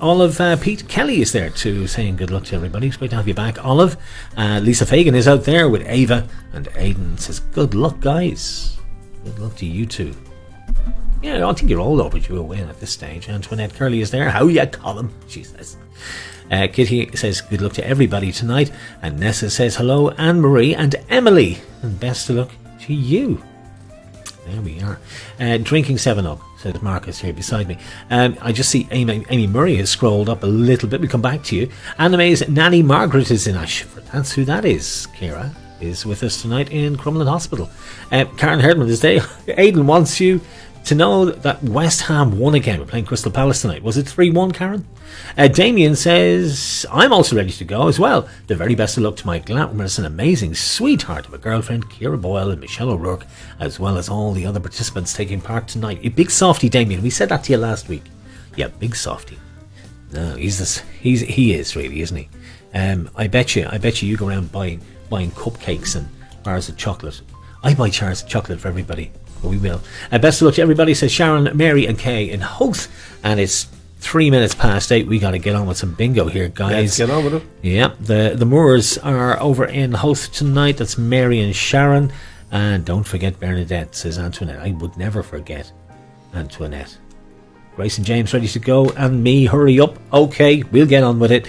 Olive Pete Kelly is there too, saying good luck to everybody. It's great to have you back, Olive. Lisa Fagan is out there with Ava, and Aidan says good luck, guys. Good luck to you too. Yeah, I think you're all overdue a win at this stage. Antoinette Curley is there. How ya, Colin? She says. Kitty says good luck to everybody tonight. And Nessa says hello, Anne-Marie and Emily. And best of luck to you. There we are. Drinking 7-Up, says Marcus here beside me. I just see Amy Murray has scrolled up a little bit. We'll come back to you. Anime's Nanny Margaret is in Ash. That's who that is. Kira is with us tonight in Crumlin Hospital. Karen Herdman is there. Aidan wants you to know that West Ham won again. We're playing Crystal Palace tonight. Was it 3-1, Karen? Damien says, I'm also ready to go as well. The very best of luck to my glamorous and amazing sweetheart of a girlfriend, Ciara Boyle and Michelle O'Rourke, as well as all the other participants taking part tonight. A big softy, Damien. We said that to you last week. Yeah, big softy. No, he is really, isn't he? I bet you go around buying cupcakes and bars of chocolate. I buy jars of chocolate for everybody. We will. Best of luck to everybody, says Sharon, Mary and Kay in Howth. And it's 3 minutes past 8. We got to get on with some bingo here, guys. Let's get on with it. Yeah, the Moors are over in Howth tonight. That's Mary and Sharon. And don't forget Bernadette, says Antoinette. I would never forget Antoinette. Grace and James ready to go, and me, hurry up. Okay, we'll get on with it.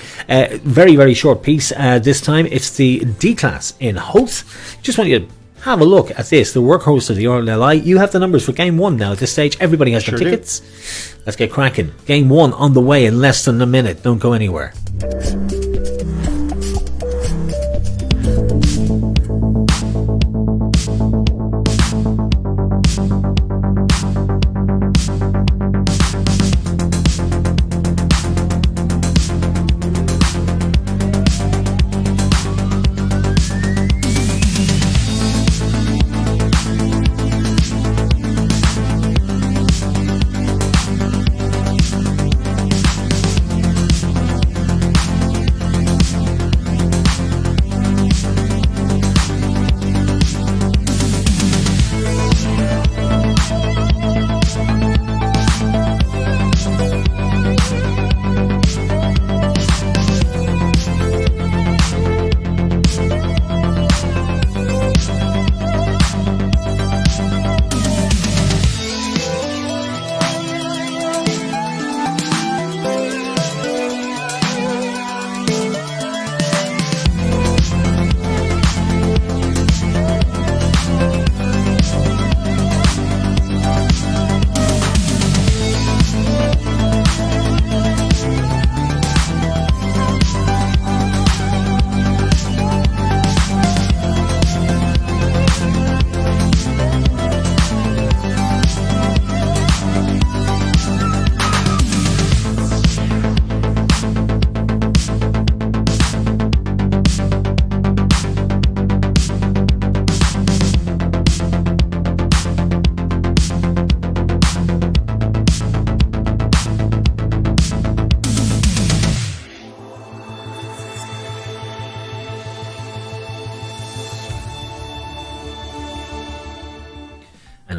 Very, very short piece this time. It's the D class in Howth. Just want you to have a look at this, the workhorse of the RNLI. You have the numbers for game 1 now at this stage. Everybody has their tickets. Let's get cracking. Game 1 on the way in less than a minute. Don't go anywhere.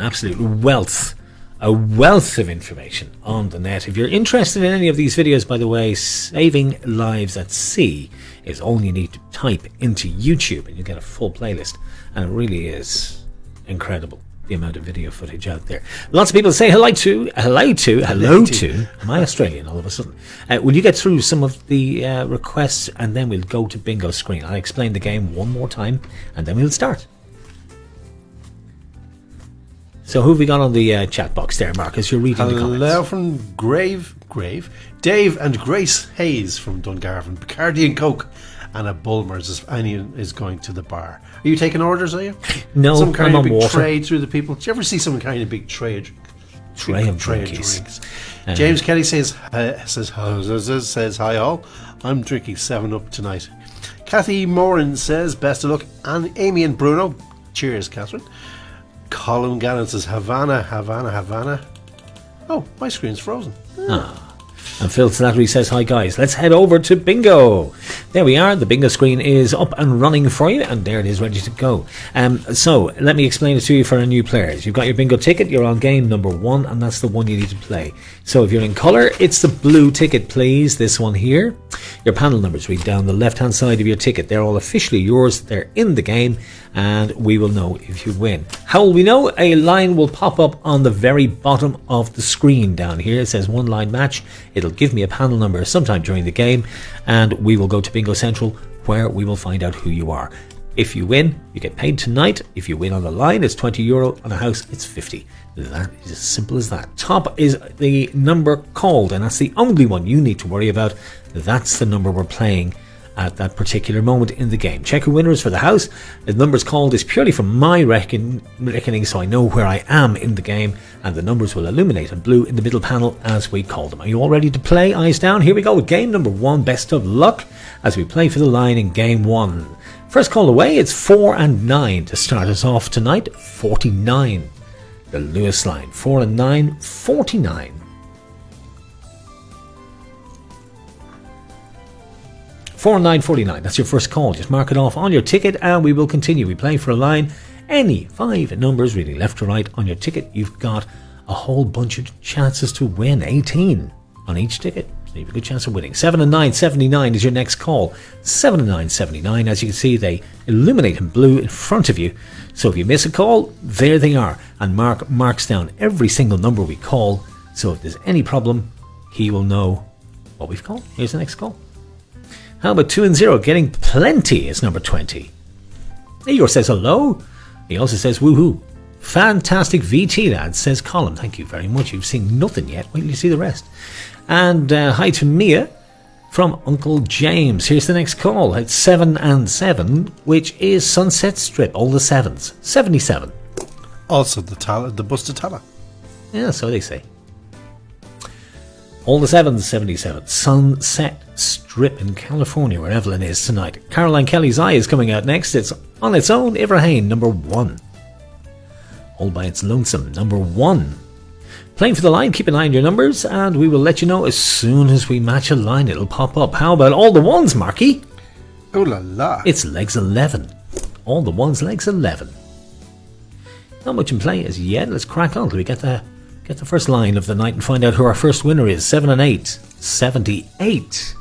Absolute wealth, a wealth of information on the net. If you're interested in any of these videos, by the way, Saving Lives at Sea is all you need to type into YouTube and you get a full playlist, and it really is incredible. the amount of video footage out there. Lots of people say hello to. Am I Australian all of a sudden? Will you get through some of the requests and then we'll go to bingo screen? I'll explain the game one more time and then we'll start. So who have we got on the chat box there, Marcus? You're reading the comments. Hello from Grave, Dave and Grace Hayes from Dungarvan, Bacardi and Coke, and a Bulmers if anyone is going to the bar. Are you taking orders, are you? No, some kind I'm of on big water. tray through the people. Do you ever see some kind of big tray of drinks? James Kelly says hi all. I'm drinking 7-Up tonight. Kathy Moran says best of luck, and Amy and Bruno. Cheers, Catherine. Colin Gannon says Havana. Oh, my screen's frozen. And Phil Slattery says, hi guys, let's head over to bingo. There we are, the bingo screen is up and running for you, and there it is, ready to go. So let me explain it to you for our new players. You've got your bingo ticket, you're on game number 1, and that's the one you need to play. So if you're in colour, it's the blue ticket, please, this one here. Your panel numbers read down the left hand side of your ticket. They're all officially yours, they're in the game, and we will know if you win. How will we know? A line will pop up on the very bottom of the screen down here. It says one line match. It'll give me a panel number sometime during the game, and we will go to Bingo Central where we will find out who you are. If you win, you get paid tonight. If you win on the line, it's €20. On a house, it's 50. That is as simple as that. Top is the number called, and that's the only one you need to worry about. That's the number we're playing at that particular moment in the game. Check your winners for the house. The numbers called is purely from my reckoning, so I know where I am in the game, and the numbers will illuminate in blue in the middle panel as we call them. Are you all ready to play? Eyes down. Here we go with game number 1. Best of luck as we play for the line in game 1. First call away, it's 4 and 9 to start us off tonight. 49. The Lewis line. 4 and 9, 49. 4 and 9, 49. That's your first call. Just mark it off on your ticket and we will continue. We play for a line. Any 5 numbers reading left to right on your ticket, you've got a whole bunch of chances to win. 18 on each ticket. So you have a good chance of winning. 7 and 9, 79 is your next call. 7 and 9, 79. As you can see, they illuminate in blue in front of you. So if you miss a call, there they are. And Mark marks down every single number we call. So if there's any problem, he will know what we've called. Here's the next call. How about 2 and 0? Getting plenty is number 20. Igor says hello. He also says woohoo. Fantastic VT lad, says Colin. Thank you very much. You've seen nothing yet. Wait till you see the rest. And hi to Mia from Uncle James. Here's the next call. It's 7 and 7, which is Sunset Strip. All the 7s. 77. Also the bus to Tala. Yeah, so they say. All the 7s, 77. Sunset Strip in California, where Evelyn is tonight. Caroline Kelly's Eye is coming out next. It's on its own. Ibrahim, number 1. All by its lonesome, number 1. Playing for the line, keep an eye on your numbers, and we will let you know as soon as we match a line. It'll pop up. How about all the 1s, Marky? Oh la la. It's legs 11. All the 1s, legs 11. Not much in play as yet. Let's crack on till we get the first line of the night and find out who our first winner is. 7 and 8. 78.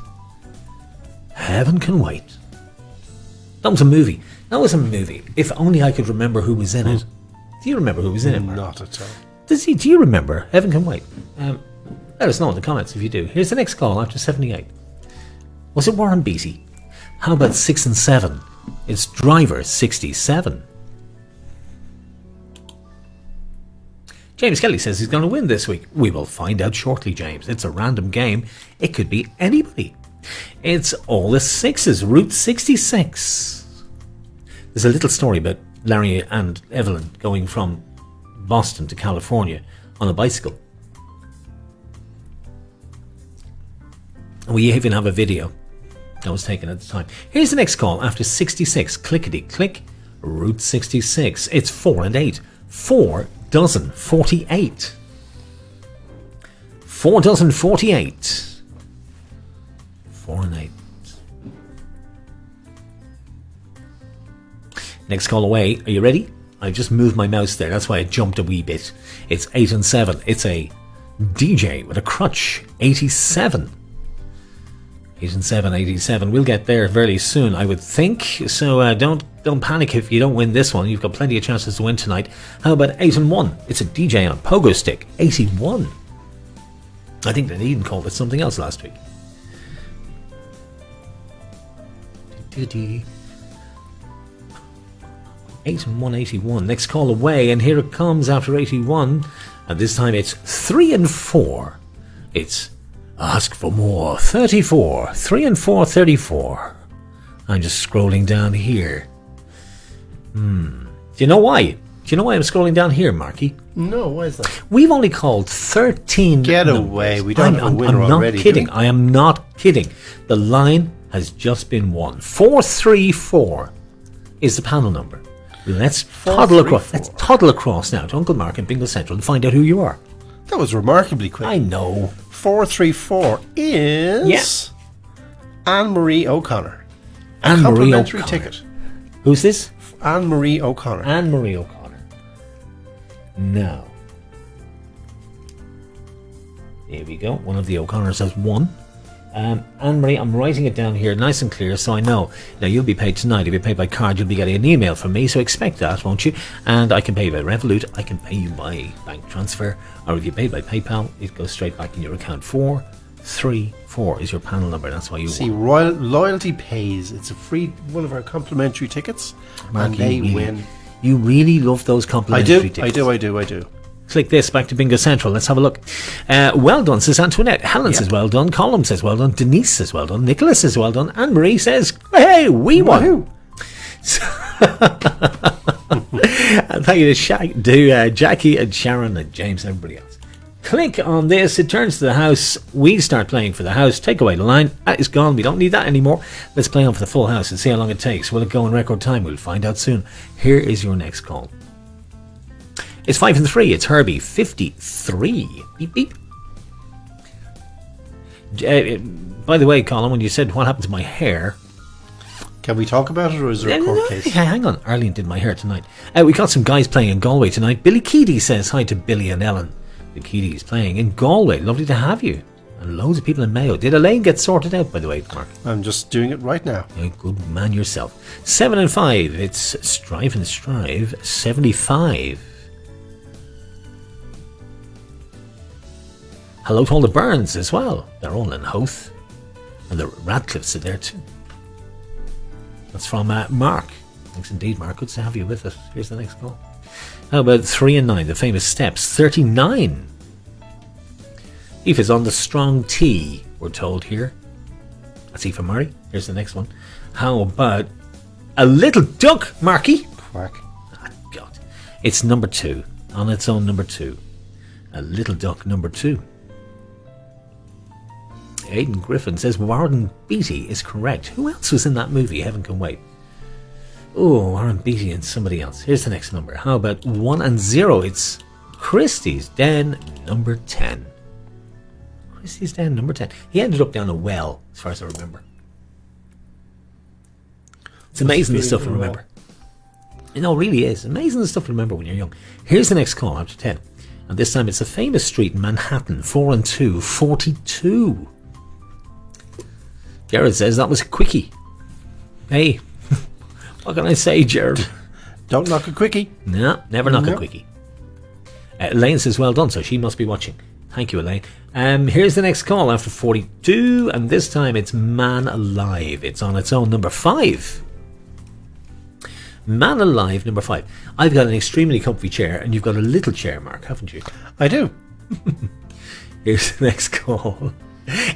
Heaven Can Wait. That was a movie. If only I could remember who was in it. Do you remember who was in it, Mark? Not at all. Do you remember? Heaven Can Wait. Let us know in the comments if you do. Here's the next call after 78. Was it Warren Beatty? How about 6 and 7? It's Driver 67. James Kelly says he's going to win this week. We will find out shortly, James. It's a random game. It could be anybody. It's all the 6s. Route 66. There's a little story about Larry and Evelyn going from Boston to California on a bicycle. And we even have a video that was taken at the time. Here's the next call after 66. Clickety click. Route 66. It's 4 and 8. 4 dozen 48. 4 dozen 48. 4 and 8. Next call away. Are you ready? I just moved my mouse there. That's why it jumped a wee bit. It's 8 and 7. It's a DJ with a crutch. 87. 8 and 7, 87. We'll get there very soon, I would think. So don't panic if you don't win this one. You've got plenty of chances to win tonight. How about 8 and 1? It's a DJ on pogo stick. 81. I think they even called it something else last week. 8 and 1, 81. Next call away, and here it comes after 81. And this time it's 3 and 4. It's ask for more. 34. 3 and 4, 34. I'm just scrolling down here. Do you know why? Do you know why I'm scrolling down here, Marky? No, why is that? We've only called 13 Get numbers. away. We don't have a winner I'm already. not kidding. I am not kidding. The line has just been won. 434 is the panel number. Let's toddle across. Let's toddle across now to Uncle Mark in Bingo Central and find out who you are. That was remarkably quick. I know. 434 is Anne-Marie O'Connor. Anne-Marie Complimentary O'Connor. ticket. Who's this? Anne-Marie O'Connor. Anne-Marie O'Connor. Now. Here we go. One of the O'Connors has won. Anne-Marie, I'm writing it down here nice and clear so I know. Now, you'll be paid tonight. If you pay by card, you'll be getting an email from me, so expect that, won't you? And I can pay you by Revolut, I can pay you by bank transfer, or if you pay by PayPal, it goes straight back in your account. 434 is your panel number. That's why you See, won. Loyalty Pays. It's a free one of our complimentary tickets, Mark, and they really, win. You really love those I complimentary do. tickets. I do. Click this, back to Bingo Central. Let's have a look. Well done, says Antoinette. Helen says well done. Colm says well done. Denise says well done. Nicholas says well done. Anne-Marie says, hey, we won. And thank you to Jackie and Sharon and James and everybody else. Click on this. It turns to the house. We start playing for the house. Take away the line. That is gone. We don't need that anymore. Let's play on for the full house and see how long it takes. Will it go in record time? We'll find out soon. Here is your next call. It's 5 and 3. It's Herbie. 53. Beep, beep. By the way, Colin, when you said what happened to my hair... Can we talk about it, or is there a court case? Hang on. Arlene did my hair tonight. We got some guys playing in Galway tonight. Billy Keady says hi to Billy and Ellen. Billy Keady is playing in Galway. Lovely to have you. And loads of people in Mayo. Did Elaine get sorted out, by the way, Mark? I'm just doing it right now. A good man yourself. 7 and 5. It's Strive and Strive. 75. Hello to all the Burns as well. They're all in Howth. And the Radcliffes are there too. That's from Mark. Thanks indeed, Mark. Good to have you with us. Here's the next call. How about 3 and 9, the famous steps? 39. Eve is on the strong T, we're told here. That's Eve from Murray. Here's the next one. How about a little duck, Marky? Quack. Ah, God. It's number 2. On its own, number 2. A little duck, number 2. Aidan Griffin says Warren Beatty is correct. Who else was in that movie? Heaven Can Wait. Oh, Warren Beatty and somebody else. Here's the next number. How about 1 and 0? It's Christie's Den, number 10. Christie's Den, number 10. He ended up down a well, as far as I remember. It's amazing the stuff you remember. It really is. Amazing the stuff you remember when you're young. Here's the next call after 10. And this time it's a famous street in Manhattan. 4 and 2, 42. Jared says that was a quickie. Hey, what can I say, Jared? Don't knock a quickie. No, never knock a quickie. Elaine says well done, so she must be watching. Thank you, Elaine. Here's the next call after 42, and this time it's Man Alive. It's on its own, number 5. Man Alive, number 5. I've got an extremely comfy chair, and you've got a little chair, Mark, haven't you? I do. Here's the next call.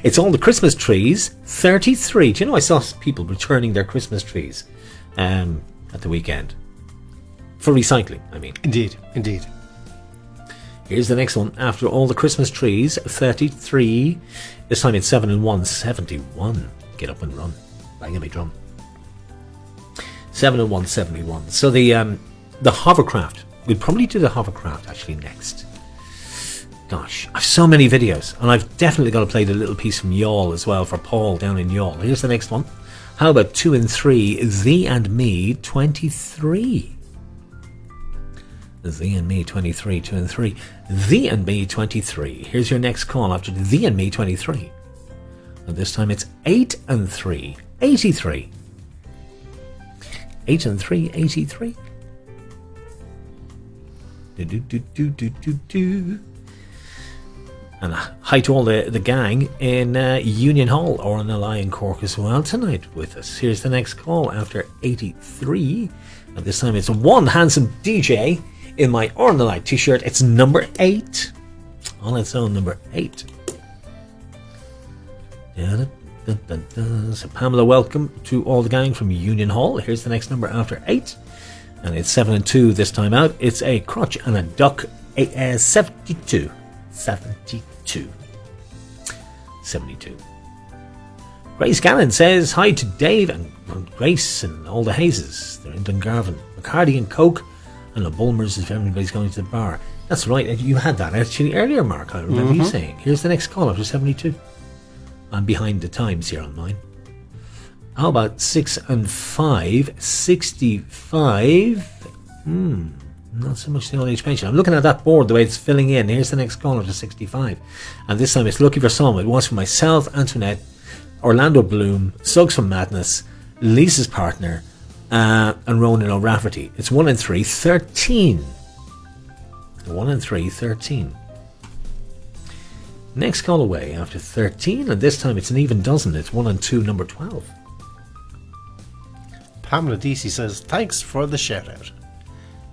It's all the Christmas trees. 33. Do you know I saw people returning their Christmas trees at the weekend? For recycling, I mean. Indeed. Here's the next one. After all the Christmas trees, 33. This time it's 7 and 1, 71. Get up and run. Bang on my drum. 7 and 1, 71. So the hovercraft. We'll probably do the hovercraft actually next. Gosh, I've so many videos, and I've definitely got to play the little piece from Youghal as well for Paul down in Youghal. Here's the next one. How about 2 and 3? Thee and Me, 23. Thee and Me, 23. 2 and 3. Thee and Me, 23. Here's your next call after Thee and Me, 23. And this time it's 8 and 3, 83. 8 and 3, 83. Do. And hi to all the gang in Union Hall, RNLI in Cork as well tonight with us. Here's the next call after 83. And this time it's one handsome DJ in my RNLI t-shirt. It's number 8. On its own, number 8. So Pamela, welcome to all the gang from Union Hall. Here's the next number after 8. And it's 7 and 2 this time out. It's a crotch and a duck. 72. 72. Grace Gannon says hi to Dave and Grace and all the Hazes. They're in Dungarvan. McCarty and Coke and the Bulmers if everybody's going to the bar. That's right, you had that actually earlier, Mark. I remember you saying. Here's the next call after 72. I'm behind the times here on mine. How about 6 and 5? 65. Not so much the old age pension. I'm looking at that board, the way it's filling in. Here's the next caller to 65. And this time it's lucky for some. It was for myself, Antoinette, Orlando Bloom, Suggs from Madness, Lisa's partner, and Ronan O'Rafferty. It's 1 and 3, 13. 1 and 3, 13. Next call away after 13, and this time it's an even dozen. It's 1 and 2, number 12. Pamela Deasy says, thanks for the shout out.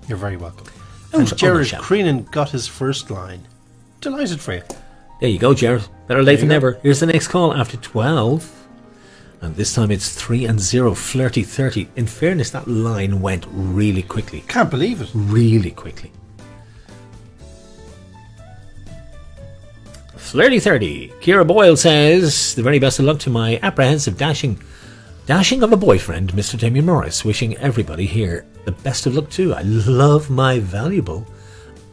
You're very welcome. Oh, And Jared shout. Creenan got his first line. Delighted for you. There you go, Jared. Better late than never. Here's the next call after 12. And this time it's 3 and 0, flirty 30. In fairness, that line went really quickly. Can't believe it. Really quickly. Flirty 30. Kira Boyle says, the very best of luck to my apprehensive dashing of a boyfriend, Mr. Damien Morris. Wishing everybody here the best of luck too. I love my valuable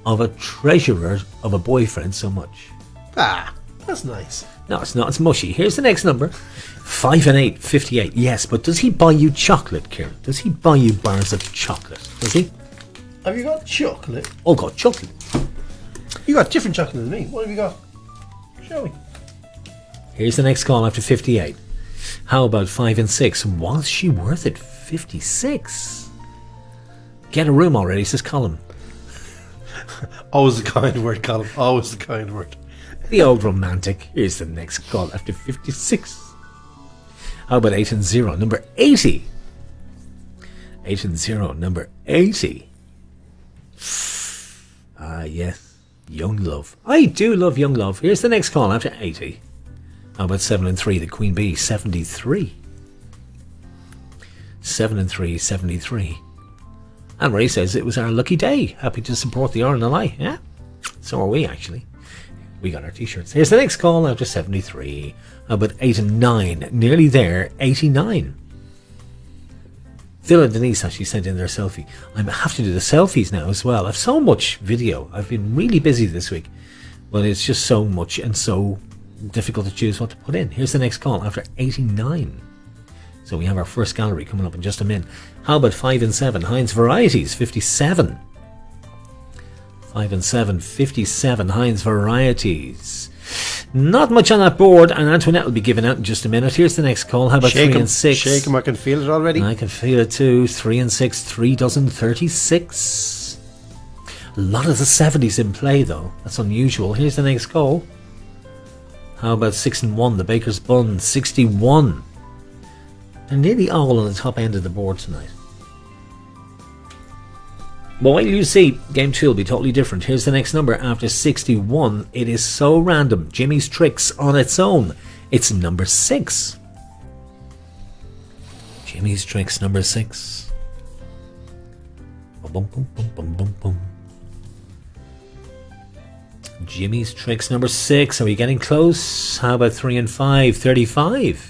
of a treasurer of a boyfriend so much. Ah, that's nice. No, it's not. It's mushy. Here's the next number. 5 and 8, 58. Yes, but does he buy you chocolate, Kieran? Does he buy you bars of chocolate? Does he? Have you got chocolate? Oh, got chocolate. You got different chocolate than me. What have you got? Show me. Here's the next call after 58. How about 5 and 6? Was she worth it? 56. Get a room already, says Colin. Always the kind word, Colin. Always the kind word. The old romantic. Here's the next call after 56. How about 8 and 0? Number 80. 8 and 0, number 80. Ah, yes. Young Love. I do love Young Love. Here's the next call after 80. How about 7 and 3? The Queen Bee, 73. 7 and 3, 73. And Ray says it was our lucky day. Happy to support the RNLI. Yeah, so are we actually. We got our t-shirts. Here's the next call after 73. How about 8 and 9? Nearly there, 89. Phil and Denise actually sent in their selfie. I have to do the selfies now as well. I have so much video. I've been really busy this week. But it's just so much and so difficult to choose what to put in. Here's the next call after 89. So we have our first gallery coming up in just a minute. How about 5 and 7? Heinz Varieties, 57. 5 and 7, 57. Heinz Varieties. Not much on that board, and Antoinette will be giving out in just a minute. Here's the next call. How about 3 and 6? Shake 'em, I can feel it already. I can feel it too. 3 and 6, 3 dozen, 36. A lot of the 70s in play though. That's unusual. Here's the next call. How about 6 and 1? The Baker's Bun, 61. They're nearly all on the top end of the board tonight. But wait till you see, game 2 will be totally different. Here's the next number after 61. It is so random. Jimmy's Tricks on its own. It's number 6. Jimmy's Tricks, number 6. Bum, bum, bum, bum, bum, bum. Jimmy's Tricks, number 6. Are we getting close? How about 3 and 5? 35.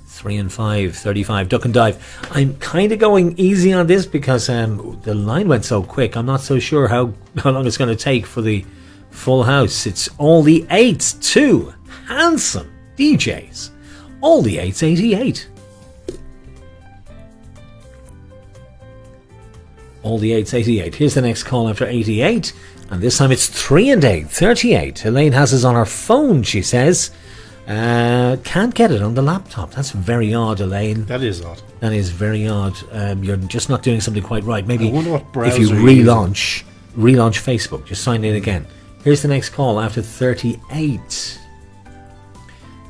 3 and 5, 35. Duck and dive. I'm kind of going easy on this because the line went so quick. I'm not so sure how long it's going to take for the full house. It's all the 8s too. Handsome DJs. All the 8s, 88. All the 8s, 88. Here's the next call after 88. And this time it's 3 and 8, 38. Elaine has us on her phone, she says. Can't get it on the laptop. That's very odd, Elaine. That is odd. That is very odd. You're just not doing something quite right. Maybe I wonder what if you browser you're relaunch Facebook, just sign in again. Here's the next call after 38.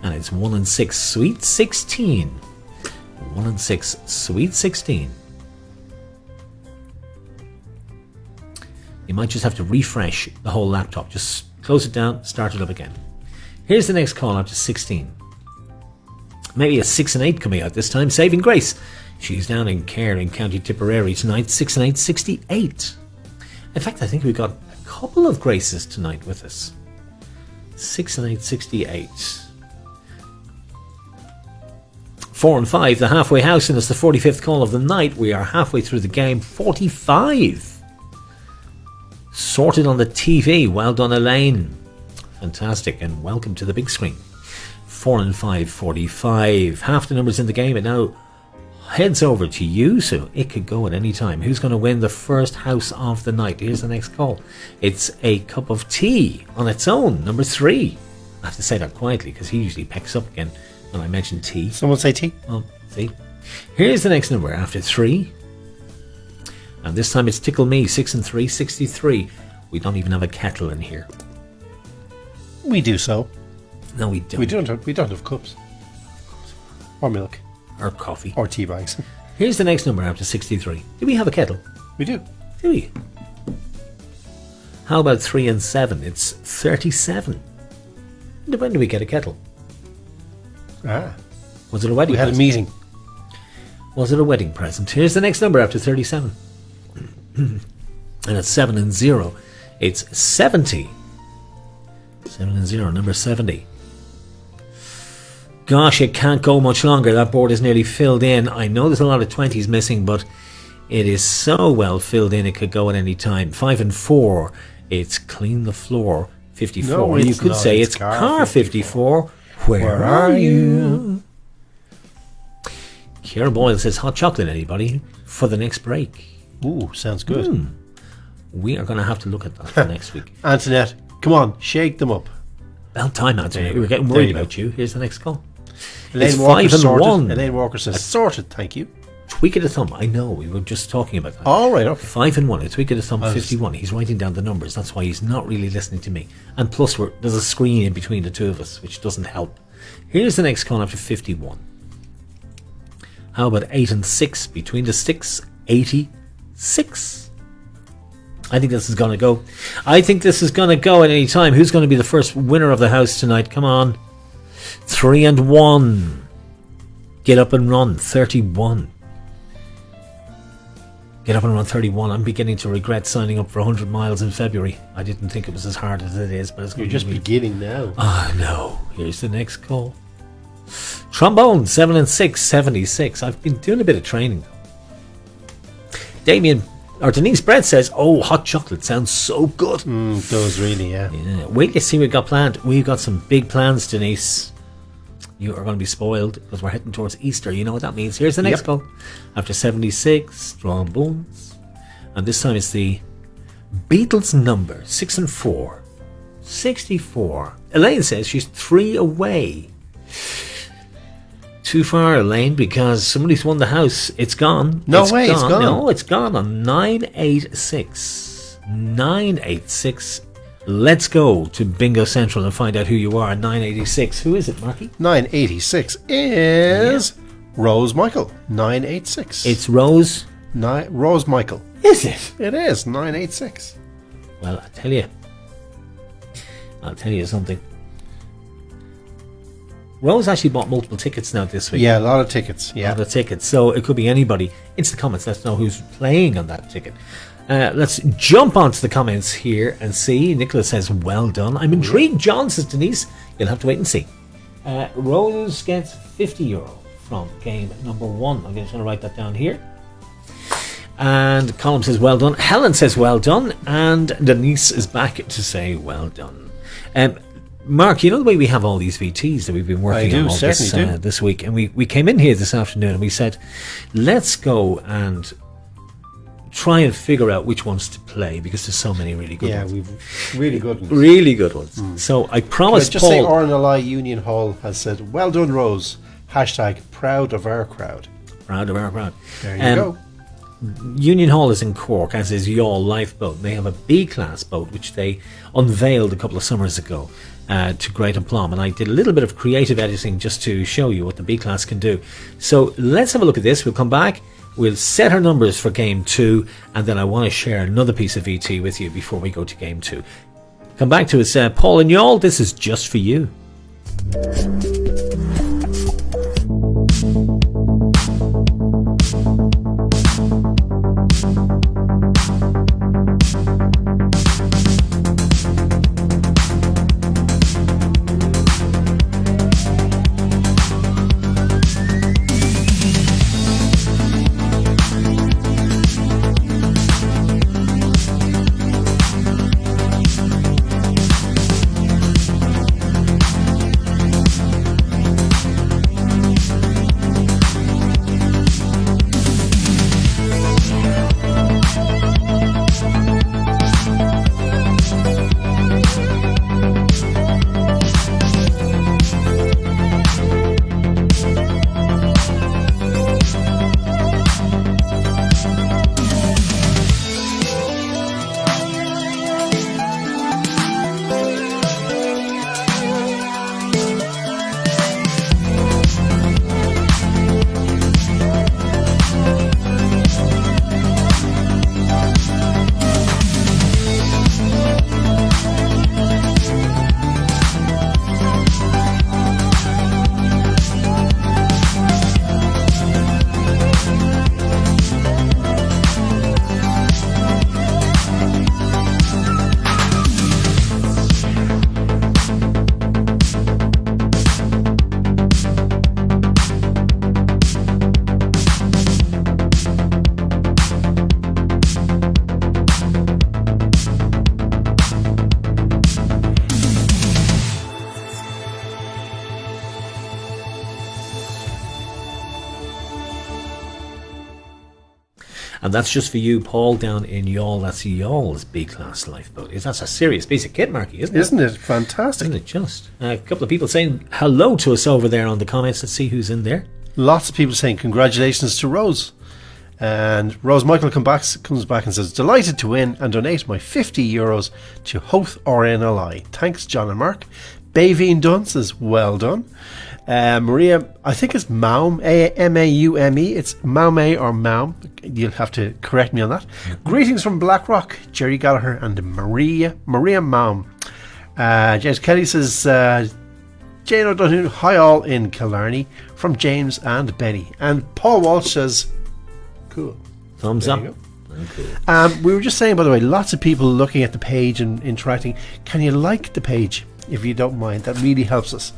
And it's 1 and 6, sweet 16. 1 and 6, sweet 16. You might just have to refresh the whole laptop. Just close it down, start it up again. Here's the next call after 16. Maybe a 6 and 8 coming out this time. Saving Grace. She's down in Care in County Tipperary tonight. 6 and 8, 68. In fact, I think we've got a couple of Graces tonight with us. 6 and 8, 68. 4 and 5, the halfway house, and it's the 45th call of the night. We are halfway through the game. 45. Sorted on the TV. Well done, Elaine. Fantastic, and welcome to the big screen. 4 and 5, 45. Half the numbers in the game. It now heads over to you, so it could go at any time. Who's going to win the first house of the night? Here's the next call. It's a cup of tea on its own, number 3. I have to say that quietly because he usually picks up again when I mention tea. Someone say tea? Oh, see. Here's the next number after 3. And this time it's Tickle Me, 6 and 3, 63. We don't even have a kettle in here. We do so. No, we don't. We don't have cups. Or milk. Or coffee. Or tea bags. Here's the next number after 63. Do we have a kettle? We do. Do we? How about 3 and 7? It's 37. When do we get a kettle? Ah. Was it a wedding We had present? a meeting. Was it a wedding present? Here's the next number after 37. And it's 7 and 0. It's 70. 7 and 0, number 70. Gosh, it can't go much longer. That board is nearly filled in. I know there's a lot of 20s missing, but it is so well filled in it could go at any time. 5 and 4. It's Clean the Floor, 54. No, you it's could not. say It's it's Car 54. Where are you? Ciara Boyle says, hot chocolate, anybody? For the next break. Ooh, sounds good. We are going to have to look at that for next week. Antoinette, come on, shake them up. About time, Anthony. There We were getting there worried you go. about you. Here's the next call. Elaine It's Walker 5 and sorted. 1. Elaine Walker says, sorted, thank you. Tweak of the thumb. I know, we were just talking about that. All right, okay. 5 and 1. A tweak of the thumb, was- 51. He's writing down the numbers. That's why he's not really listening to me. And plus, there's a screen in between the two of us, which doesn't help. Here's the next call after 51. How about 8 and 6? Between the sticks, 86. I think this is going to go. I think this is going to go at any time. Who's going to be the first winner of the house tonight? Come on. 3 and 1. Get up and run. 31. Get up and run 31. I'm beginning to regret signing up for 100 miles in February. I didn't think it was as hard as it is, but it's You're going just to be. beginning now. Oh, no. Here's the next call. Trombone, 7 and 6, 76. I've been doing a bit of training. Denise Brett says, oh, hot chocolate sounds so good. Does really, yeah. Yeah. Wait till you see what we've got planned. We've got some big plans, Denise. You are going to be spoiled because we're heading towards Easter. You know what that means. Here's the next call. After 76, trombones. And this time it's the Beatles number, 6 and 4. 64. Elaine says she's 3 away. Too far, Elaine, because somebody's won the house. It's gone. No way, it's gone. No, it's gone on 986. 986. Let's go to Bingo Central and find out who you are. 986. Who is it, Marky? 986 is Rose Michael. 986. It's Rose. Rose Michael. Is it? It is 986. Well, I'll tell you something. Rose actually bought multiple tickets now this week. Yeah, a lot of tickets. A Yeah. lot of tickets. So it could be anybody. Into the comments, let's know who's playing on that ticket. Let's jump onto the comments here and see. Nicholas says, well done. I'm intrigued. John says, Denise, you'll have to wait and see. Rose gets €50 from game number 1. I'm just going to write that down here. And Colin says, well done. Helen says, well done. And Denise is back to say, well done. Mark, you know the way we have all these VTs that we've been working on all this week, and we came in here this afternoon and we said, let's go and try and figure out which ones to play because there's so many really good ones. we've really good ones. Really good ones. So I promise, Just Paul. say RNLI Union Hall has said, "Well done, Rose." Hashtag proud of our crowd. Proud of our crowd. There you go. Union Hall is in Cork, as is Youghal Lifeboat. They have a B-class boat which they unveiled a couple of summers ago to great aplomb, and I did a little bit of creative editing just to show you what the B-class can do. So let's have a look at this. We'll come back, we'll set our numbers for Game 2, and then I want to share another piece of VT with you before we go to Game 2. Come back to us, Paul and Youghal. This is just for you. And that's just for you, Paul, down in Youghal. That's Youghall's B-class lifeboat. That's a serious piece of kit, Marky, isn't it? Isn't it fantastic? Isn't it just? A couple of people saying hello to us over there on the comments. Let's see who's in there. Lots of people saying congratulations to Rose. And Rose Michael comes back and says, delighted to win and donate my €50 to Hoth RNLI. Thanks, John and Mark. Baveen Dunn says, well done. Maria, I think it's Maum, M-A-U-M-E. It's Maume or Maum. You'll have to correct me on that. Greetings from Blackrock, Jerry Gallagher and Maria Maum. James Kelly says, Jane O'Donoghue, hi all in Killarney, from James and Benny. And Paul Walsh says, cool. Thumbs there up. Cool. We were just saying, by the way, lots of people looking at the page and interacting. Can you like the page, if you don't mind? That really helps us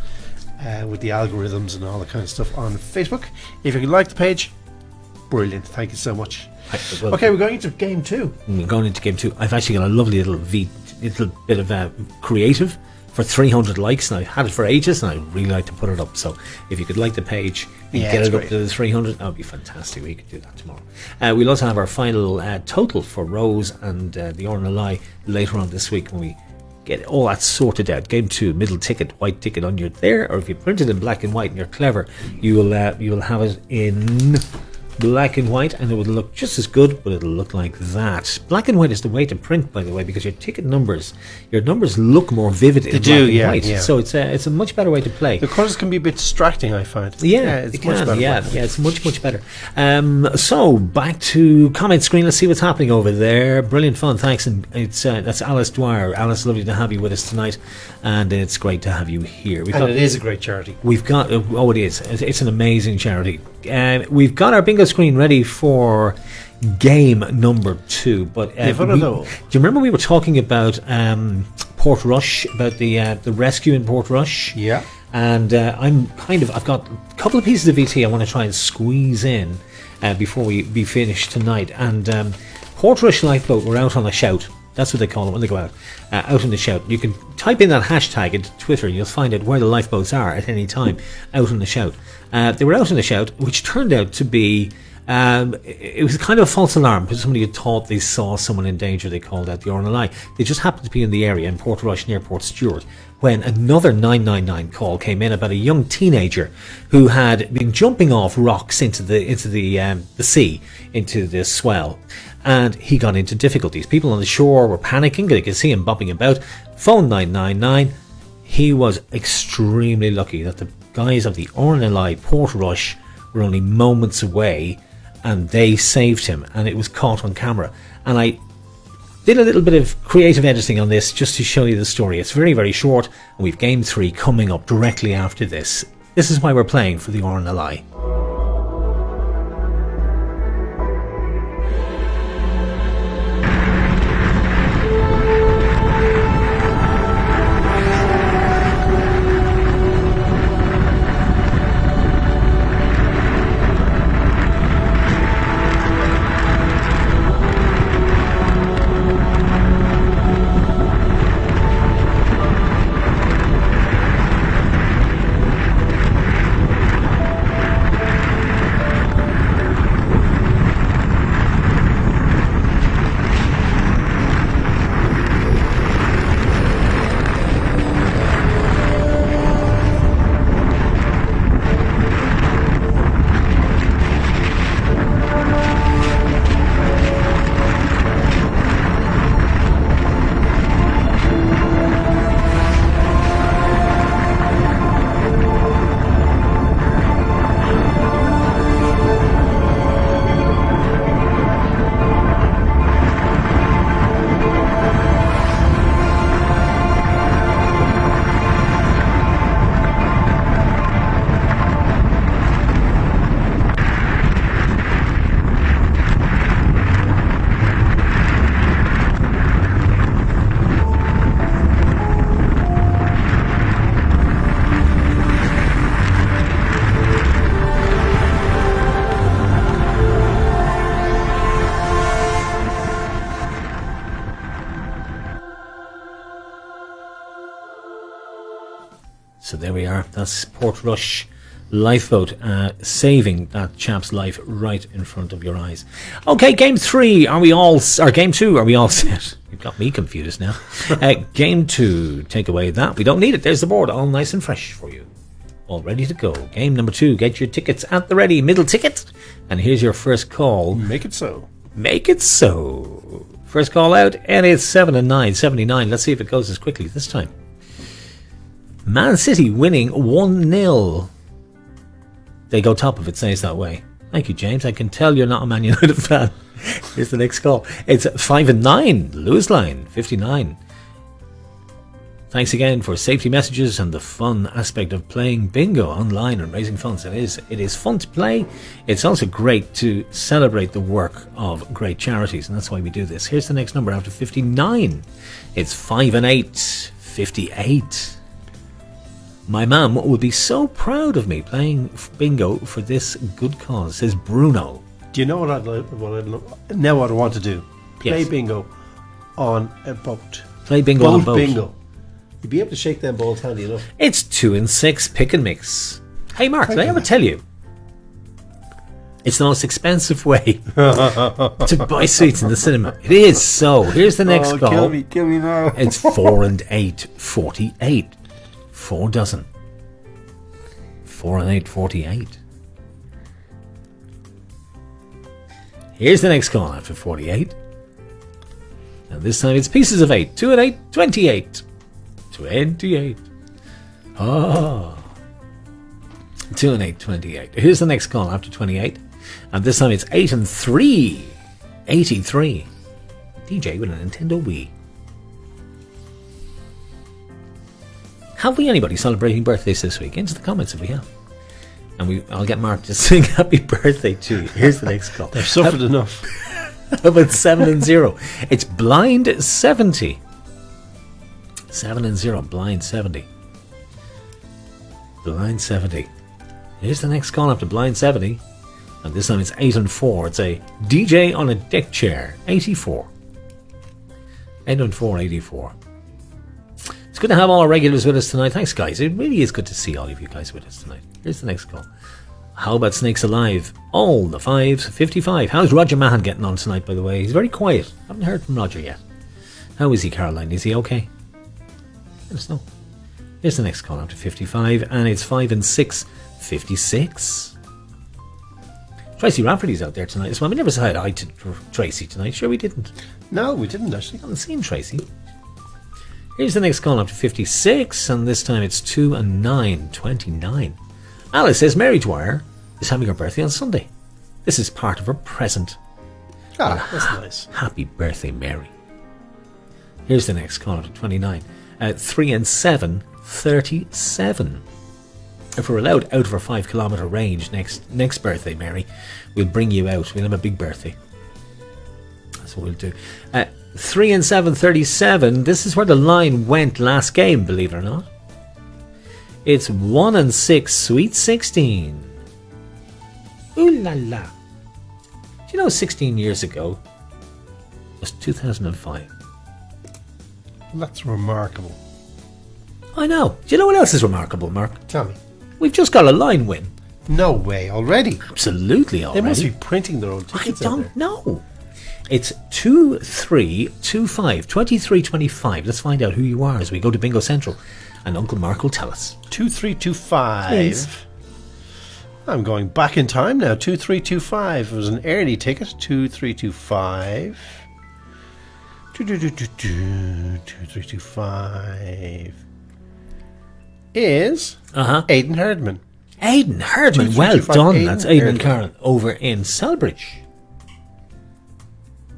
with the algorithms and all that kind of stuff on Facebook. If you can like the page, brilliant. Thank you so much. Okay, we're going into game 2. We're going into game 2. I've actually got a lovely little bit of creative for 300 likes, and I've had it for ages, and I'd really like to put it up. So if you could like the page and get it up to the 300, that would be fantastic. We could do that tomorrow. We'll also have our final total for Rose and the RNLI later on this week when we get all that sorted out. Game 2, middle ticket, white ticket on your there, or if you print it in black and white and you're clever, you will have it in black and white, and it will look just as good, but it'll look like that. Black and white is the way to print, by the way, because your numbers look more vivid in black and white. Yeah. So it's a much better way to play. The colours can be a bit distracting, I find. It's much better. It's much better. So back to comment screen. Let's see what's happening over there. Brilliant fun, thanks. And that's Alice Dwyer. Alice, lovely to have you with us tonight, and it's great to have you here. It is a great charity. We've got it is. It's an amazing charity. We've got our bingo screen ready for game number 2. But do you remember we were talking about Portrush, about the rescue in Portrush? Yeah. And I've got a couple of pieces of VT I want to try and squeeze in before we be finished tonight. And Portrush Lifeboat, we're out on a shout. That's what they call it when they go out. Out in the shout. You can type in that hashtag into Twitter and you'll find out where the lifeboats are at any time. Out in the shout. They were out in the shout, which turned out to be It was kind of a false alarm because somebody had thought they saw someone in danger. They called out the RNLI. They just happened to be in the area in Portrush near Port Stewart when another 999 call came in about a young teenager who had been jumping off rocks into the sea, into the swell, and he got into difficulties. People on the shore were panicking. They could see him bobbing about. Phone 999. He was extremely lucky that the guys of the RNLI Portrush were only moments away, and they saved him, and it was caught on camera. And I did a little bit of creative editing on this just to show you the story. It's very, very short, and we've game 3 coming up directly after this. This is why we're playing for the RNLI. So there we are. That's Portrush lifeboat saving that chap's life right in front of your eyes. Okay, game 3. Are we all... Or game 2, are we all set? You've got me confused now. Game 2. Take away that. We don't need it. There's the board. All nice and fresh for you. All ready to go. Game number 2. Get your tickets at the ready. Middle ticket. And here's your first call. Make it so. Make it so. First call out. And it's 7 and 9. 79. Let's see if it goes as quickly this time. Man City winning 1-0. They go top if it stays that way. Thank you, James. I can tell you're not a Man United fan. Here's the next call. It's 5 and 9. Lewis line 59. Thanks again for safety messages and the fun aspect of playing bingo online and raising funds. It is fun to play. It's also great to celebrate the work of great charities, and that's why we do this. Here's the next number after 59. It's 5 and 8. 58. My mum would be so proud of me playing bingo for this good cause, says Bruno. Do you know what I want to do? Play Yes. bingo on a boat. Play bingo on a boat. Bingo. You'd be able to shake them balls handy enough. It's 2 and 6, pick and mix. Hey Mark, did I ever tell you? It's the most expensive way to buy seats in the cinema. It is so. Here's the next call. Kill me now. It's 4 and 8, 48. 4 dozen. 4 and 8, 48. Here's the next call after 48. And this time it's pieces of 8. 2 and 8, 28. 28. Oh. 2 and 8, 28. Here's the next call after 28. And this time it's 8 and 3. 83. DJ with a Nintendo Wii. Have we anybody celebrating birthdays this week? Into the comments if we have. And I'll get Mark to sing happy birthday to you. Here's the next call. They've suffered enough. How about 7 and 0? It's blind 70. 7 and 0, blind 70. Blind 70. Here's the next call after blind 70. And this time it's 8 and 4. It's a DJ on a deck chair. 84. 8 and 4, 84. It's good to have all our regulars with us tonight. Thanks, guys. It really is good to see all of you guys with us tonight. Here's the next call. How about Snakes Alive? All the fives, 55. How's Roger Mahan getting on tonight, by the way? He's very quiet. Haven't heard from Roger yet. How is he, Caroline? Is he okay? Let us know. Here's the next call after 55, and it's 5 and 6, 56. Tracy Rafferty's out there tonight as well. We never said hi to Tracy tonight. Sure we didn't. No, we didn't actually. Haven't seen Tracy. Here's the next call up to 56, and this time it's 2 and 9, 29. Alice says Mary Dwyer is having her birthday on Sunday. This is part of her present. Ah, that's nice. Happy birthday, Mary. Here's the next call up to 29. 3 and 7, 37. If we're allowed out of our 5 kilometre range next birthday, Mary, we'll bring you out. We'll have a big birthday. That's what we'll do. 3 and 7, 37. This is where the line went last game, believe it or not. It's 1 and 6, sweet 16. Ooh la la. Do you know 16 years ago was 2005? That's remarkable. I know. Do you know what else is remarkable, Mark? Tell me. We've just got a line win. No way, already? Absolutely already. They must be printing their own I tickets. don't know. It's 2325, 2325. Let's find out who you are as we go to Bingo Central. And Uncle Mark will tell us. 2325. Please. I'm going back in time now. 2325. It was an early ticket. 2325. 2325 is Aidan Herdman. Aidan Herdman, well 2325, done. Aidan That's Aidan Herdman. Karen over in Selbridge.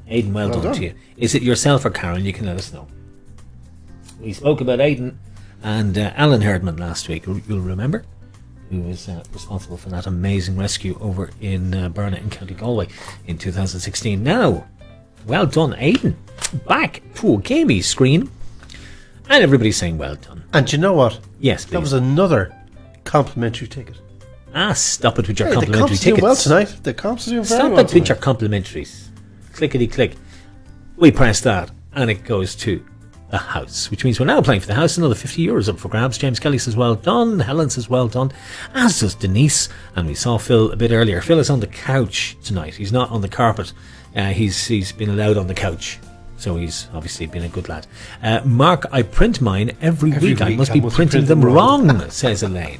Aidan, well done to you. Is it yourself or Karen? You can let us know. We spoke about Aidan and Alan Herdman last week. You'll remember, who was responsible for that amazing rescue over in Burnet in County Galway in 2016. Now, well done, Aidan. Back to a gamey screen, and everybody's saying well done. And you know what? Yes, please. That was another complimentary ticket. Stop it with your Hey, complimentary the comps are doing tickets. well tonight. The comps are doing very Stop well it with tonight. your complimentaries. Clickety click. We press that, and it goes to the house, which means we're now playing for the house. Another €50 up for grabs. James Kelly says well done. Helen says well done, as does Denise. And we saw Phil a bit earlier. Phil is on the couch tonight. He's not on the carpet. He's been allowed on the couch. So he's obviously been a good lad. Mark, I print mine every week. I must be printing them wrong, says Elaine.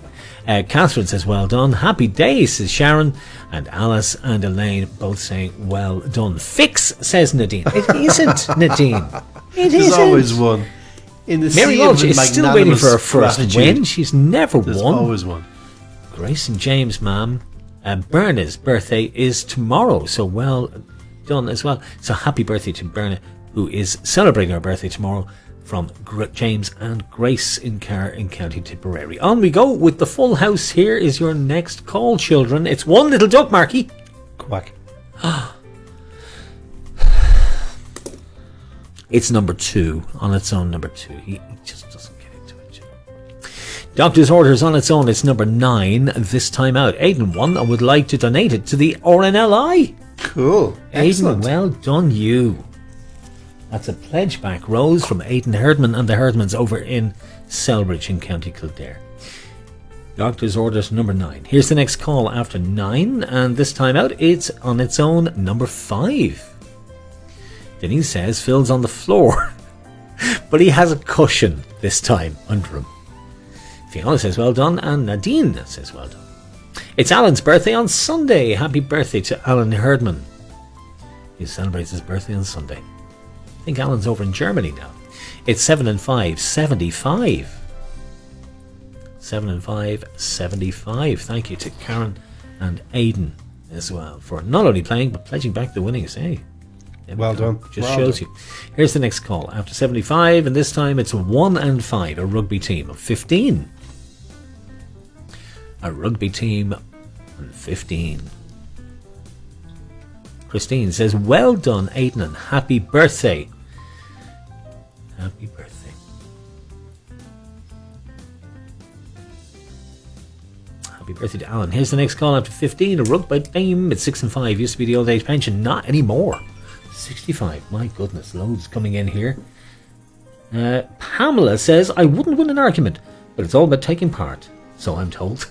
Catherine says well done. Happy day, says Sharon. And Alice and Elaine both saying well done. Fix, says Nadine. It isn't, Nadine. It There's isn't. always one. In the Mary sea of Walsh is still waiting for her first gratitude, win. She's never There's won. always one. Grace and James, ma'am. Berna's birthday is tomorrow, so well done as well. So happy birthday to Berna, who is celebrating her birthday tomorrow, from James and Grace in County Tipperary. On we go with the full house. Here is your next call, children. It's one little duck, Marky. Quack. It's number 2 on its own. Number 2. He just doesn't get into it. Doctor's orders on its own. It's number 9 this time out. Aidan won and would like to donate it to the RNLI. Cool. Aidan, Excellent. well done you. That's a pledge back rose from Aidan Herdman and the Herdmans over in Selbridge in County Kildare. Doctor's orders number 9. Here's the next call after 9, and this time out it's on its own number 5. Denise says Phil's on the floor, but he has a cushion this time under him. Fiona says well done, and Nadine says well done. It's Alan's birthday on Sunday. Happy birthday to Alan Herdman. He celebrates his birthday on Sunday. I think Alan's over in Germany now. It's 7 and 5, 75. 7 and 5, 75. Thank you to Karen and Aidan as well for not only playing but pledging back the winnings. Hey, there we Well go. done. Just Well shows done. you. Here's the next call after 75, and this time it's 1 and 5, a rugby team of 15. A rugby team of 15. Christine says, well done, Aidan, and happy birthday. Happy birthday. Happy birthday to Alan. Here's the next call after 15. A rugby team at 6 and 5. Used to be the old age pension. Not anymore. 65. My goodness. Loads coming in here. Pamela says, I wouldn't win an argument, but it's all about taking part. So I'm told.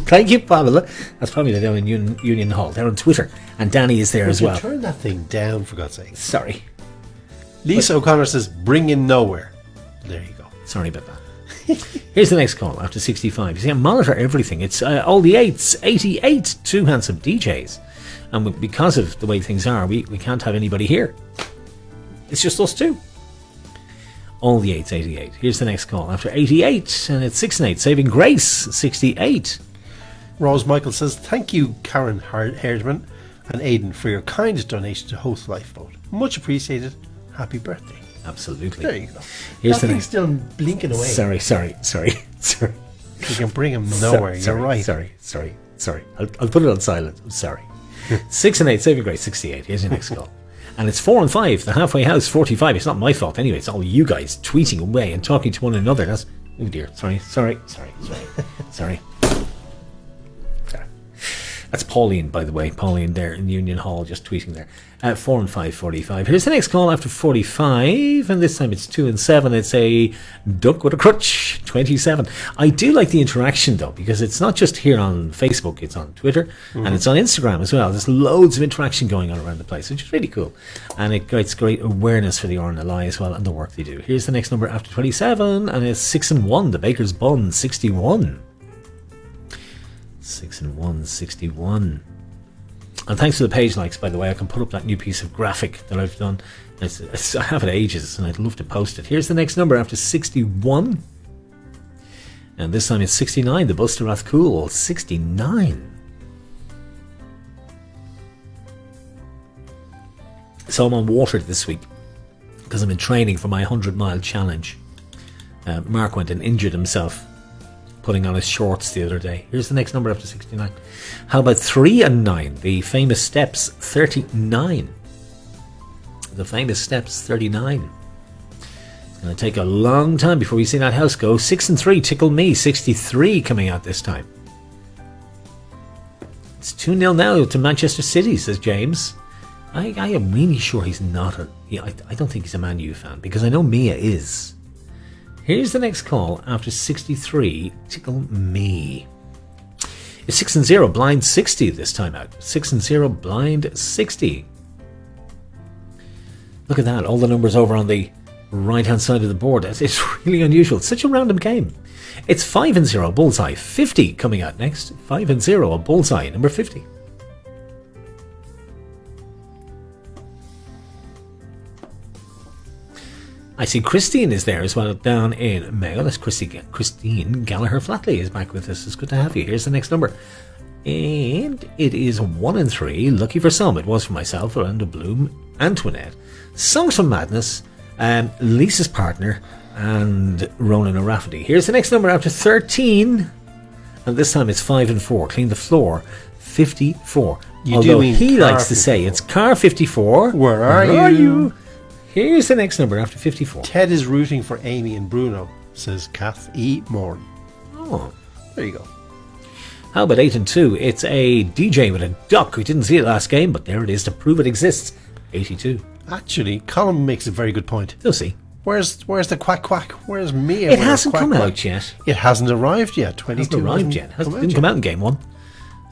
Thank you, Pamela. That's probably down in Union Hall. They're on Twitter. And Danny is there as well. Turn that thing down, for God's sake. Sorry. Lisa O'Connor says, bring in nowhere. There you go. Sorry about that. Here's the next call after 65. You see, I monitor everything. It's all the 8s, 88, two handsome DJs. And because of the way things are, we can't have anybody here. It's just us two. All the 8s, 88. Here's the next call after 88, and it's 6 and 8. Saving Grace, 68. Rose Michael says, thank you, Karen Herdman and Aidan, for your kind donation to Host Lifeboat. Much appreciated. Happy birthday. Absolutely. There you go. Here's that the thing's still blinking away. Sorry. You can bring him nowhere. You're right. Sorry. I'll put it on silent. I'm sorry. 6 and 8, saving Grace, 68. Here's your next call. And it's 4 and 5, the halfway house, 45. It's not my fault anyway. It's all you guys tweeting away and talking to one another. That's, oh dear. Sorry. That's Pauline, by the way. Pauline there in Union Hall, just tweeting there. 4 and 5, 45. Here's the next call after 45, and this time it's 2 and 7. It's a duck with a crutch, 27. I do like the interaction, though, because it's not just here on Facebook. It's on Twitter, and it's on Instagram as well. There's loads of interaction going on around the place, which is really cool. And it creates great awareness for the RNLI as well and the work they do. Here's the next number after 27, and it's 6 and 1. The Baker's Bun, 61. 6 and 1, 61. And thanks to the page likes, by the way, I can put up that new piece of graphic that I've done. I have it ages, and I'd love to post it. Here's the next number after 61. And this time it's 69. The Buster Rath Cool, 69. So I'm on water this week because I'm in training for my 100-mile challenge. Mark went and injured himself putting on his shorts the other day. Here's the next number after 69. How about 3 and 9? The famous steps, 39. The famous steps, 39. It's going to take a long time before we see that house go. 6 and 3, Tickle Me, 63 coming out this time. It's 2-0 now to Manchester City, says James. I am really sure he's not I don't think he's a Man U fan, because I know Mia is. Here's the next call after 63, Tickle Me. It's 6 and 0, blind 60 this time out. 6 and 0, blind 60. Look at that, all the numbers over on the right-hand side of the board. It's really unusual. It's such a random game. It's 5 and 0, bullseye. 50 coming out next. 5 and 0, a bullseye, number 50. I see Christine is there as well down in Mayo. That's Christine Gallagher Flatley is back with us. It's good to have you. Here's the next number. And it is 1 and 3. Lucky for some. It was for myself, Orlando Bloom, Antoinette. Songs from Madness, Lisa's partner, and Ronan O'Rafferty. Here's the next number after 13. And this time it's 5 and 4. Clean the floor. 54. Although he likes to say it's car 54. Where are you? Here's the next number after 54. Ted is rooting for Amy and Bruno, says Kath E. Moore. Oh, there you go. How about 8 and 2? It's a DJ with a duck. We didn't see it last game, but there it is to prove it exists. 82. Actually, Colin makes a very good point. You'll see. Where's the quack quack? Where's Mia? It hasn't come out yet. It hasn't arrived yet. 22 hasn't arrived yet. It didn't come out in game 1.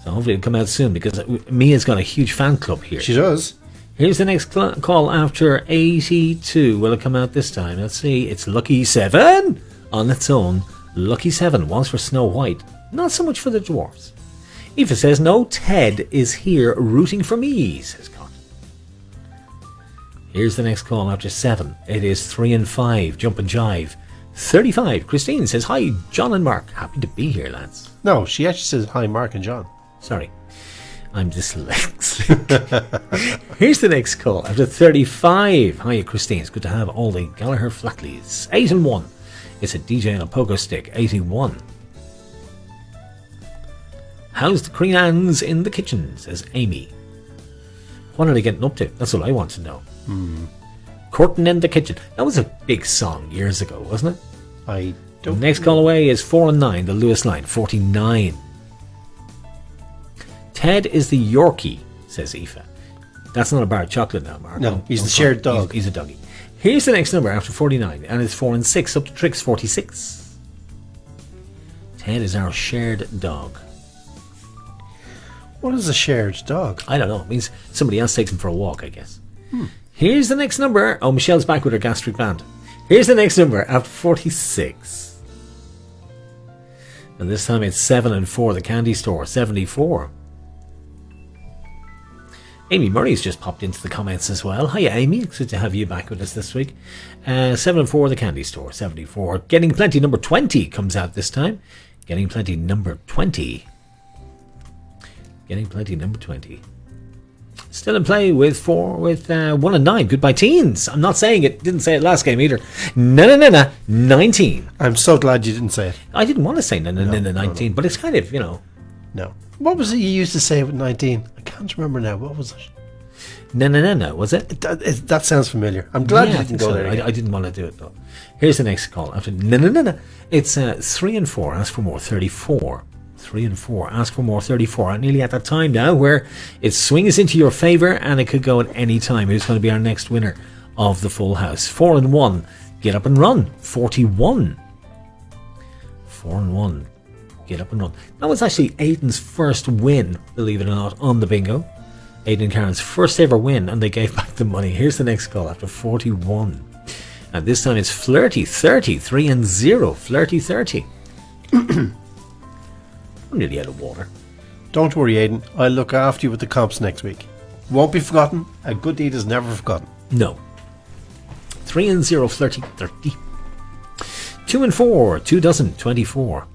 So hopefully it'll come out soon, because Mia's got a huge fan club here. She does. Here's the next call after 82. Will it come out this time? Let's see. It's Lucky 7 on its own. Lucky 7 was for Snow White. Not so much for the dwarfs. Eva says, no, Ted is here rooting for me, says Con. Here's the next call after 7. It is 3 and 5. Jump and jive. 35. Christine says, hi, John and Mark. Happy to be here, lads. No, she actually says, hi, Mark and John. Sorry. I'm dyslexic. Here's the next call after 35. Hiya, Christine. It's good to have all the Gallagher Flatleys. 8 and 1. It's a DJ on a pogo stick. 81. How's the Queen Anne's in the kitchen? Says Amy. What are they getting up to? That's what I want to know. Curtain in the kitchen. That was a big song years ago, wasn't it? I don't. The next call away is 4 and 9. The Lewis line. 49. Ted is the Yorkie, says Aoife. That's not a bar of chocolate now, Mark. No, he's the shared dog. He's a doggy. Here's the next number after 49, and it's 4 and 6. Up to tricks, 46. Ted is our shared dog. What is a shared dog? I don't know. It means somebody else takes him for a walk, I guess. Here's the next number. Oh, Michelle's back with her gastric band. Here's the next number after 46. And this time it's 7 and 4, the candy store, 74. Amy Murray's just popped into the comments as well. Hiya, Amy. It's good to have you back with us this week. 7 and 4, the candy store, 74. Getting Plenty number 20 comes out this time. Getting Plenty number 20. Getting Plenty number 20. Still in play with 1 and 9. Goodbye Teens. I'm not saying it. Didn't say it last game either. No. 19. I'm so glad you didn't say it. I didn't want to say no, 19, but it's kind of, No. What was it you used to say with 19? I can't remember now. What was it? No, was it? That sounds familiar. I'm glad you didn't go there. I didn't want to do it though. Here's the next call. After no. It's 3 and 4. Ask for more. 34. 3 and 4. Ask for more. 34. I'm nearly at that time now where it swings into your favour and it could go at any time. Who's going to be our next winner of the full house? 4 and 1. Get up and run. 41. 4 and 1. Get up and run. That was actually Aidan's first win, believe it or not, on the bingo. Aidan and Karen's first ever win, and they gave back the money. Here's the next call after 41. And this time it's Flirty 30, 3 and 0. Flirty 30. I'm nearly out of water. Don't worry, Aidan. I'll look after you with the comps next week. Won't be forgotten. A good deed is never forgotten. No. 3 and 0, Flirty 30. 2 and 4, 2 dozen, 24.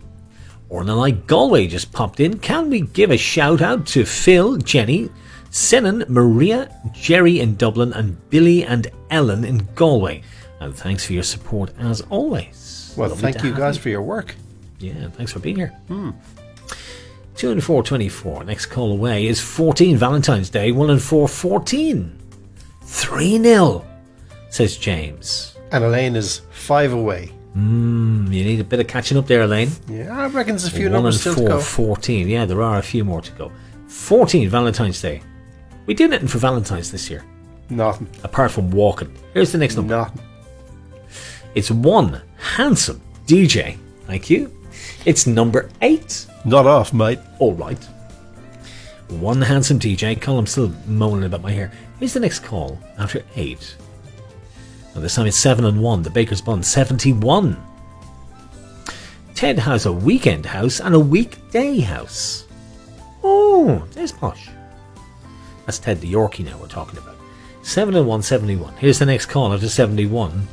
RNLI Galway just popped in. Can we give a shout out to Phil, Jenny, Senan, Maria, Jerry in Dublin, and Billy and Ellen in Galway? And thanks for your support as always. Well, Lovely thank to you have guys for your work. Yeah, thanks for being here. 2 and 4, 24. Next call away is 14, Valentine's Day. 1 and 4, 14. 3-0, says James. And Elaine is 5 away. You need a bit of catching up there, Elaine. Yeah, I reckon there's a few 1 numbers and still 4, to go. 14. Yeah, there are a few more to go. 14, Valentine's Day. We did nothing for Valentine's this year, Nothing. apart from walking. Here's the next number. Nothing. It's 1, handsome DJ. Thank you. It's number 8. Not off, mate. All right. 1 handsome DJ. Colin, I'm still moaning about my hair. Here's the next call after 8. And this time it's 7 and 1. The Baker's Bun, 71. Ted has a weekend house and a weekday house. Oh, there's posh. That's Ted the Yorkie now we're talking about. 7 and 1, 71. Here's the next call after 71.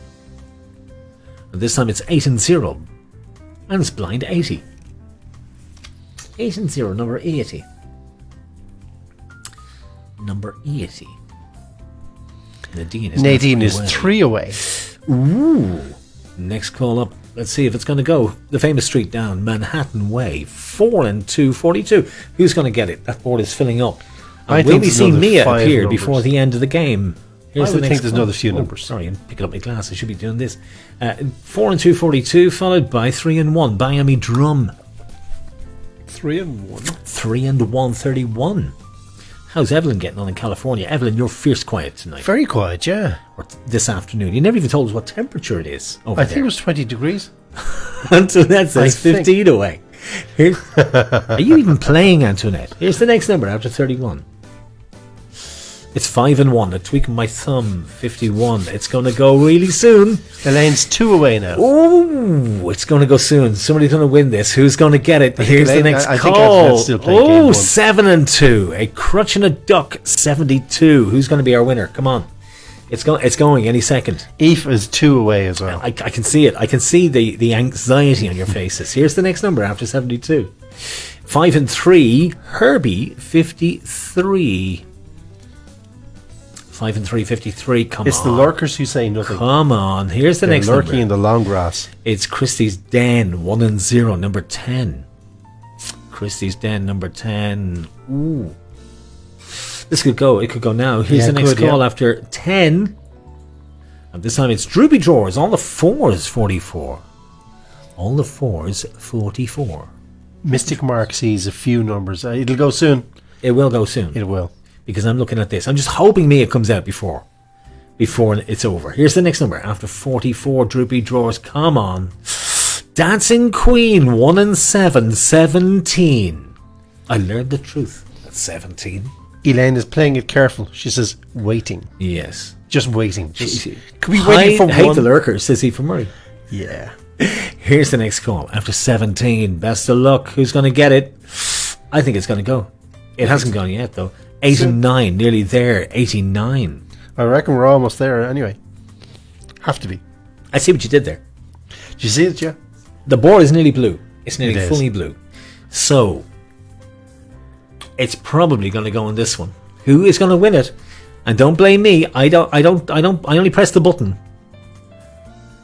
And this time it's 8 and 0. And it's blind 80. 8 and 0, number 80. Number 80. Nadine is 3 away. Ooh. Next call up. Let's see if it's going to go. The famous street down Manhattan Way. 4 and 2, 42. Who's going to get it? That board is filling up. I And will think we there's see another Mia 5 appear numbers. before the end of the game? Here's I the would next think there's call. another few Oh, numbers. sorry, I'm picking up my glass. I should be doing this. 4 and 2, 42, followed by 3 and 1. Miami Drum. 3 and 1. 3 and 1, 31. How's Evelyn getting on in California? Evelyn, you're fierce quiet tonight. Very quiet, yeah. Or this afternoon. You never even told us what temperature it is over I there. think it was 20 degrees. Antoinette says I think- 15 away. Are you even playing, Antoinette? Here's the next number after 31. It's 5 and 1. I'm tweaking my thumb. 51. It's going to go really soon. Elaine's 2 away now. Oh, it's going to go soon. Somebody's going to win this. Who's going to get it? Here's the Elaine- next I think call. Antoinette's still playing game Oh, one. 7 and 2. A crutch and a duck. 72. Who's going to be our winner? Come on. It's going any second. Eve is 2 away as well. I can see it. I can see the anxiety on your faces. Here's the next number after 72. 5 and 3. Herbie, 53. 5 and 3, 53. Come It's on. the lurkers who say nothing. Come on. Here's the They're next lurking number. in the long grass. It's Christie's Den, 1 and 0, number 10. Christie's Den, number 10. Ooh. This could go. It could go now. Here's Yeah, the next it could, call yeah. after 10. And this time it's Droopy Drawers. All the 4s, 44. All the 4s, 44. Mystic Mark sees a few numbers. It'll go soon. It will go soon. It will. Because I'm looking at this. I'm just hoping Mia comes out before it's over. Here's the next number. After 44, Droopy Drawers. Come on. Dancing Queen 1 and 7, 17. I learned the truth at 17. Elaine is playing it careful. She says, waiting. Yes. Just waiting. Could be waiting for hate one. the lurkers, says he from Murray. Yeah. Here's the next call. After 17, best of luck. Who's going to get it? I think it's going to go. It hasn't gone yet, though. 8 and 9, nearly there. 89. I reckon we're almost there anyway. Have to be. I see what you did there. Did you see it, yeah? The board is nearly blue. It's nearly It is. fully blue. So, it's probably going to go on this one. Who is going to win it? And don't blame me. I only press the button.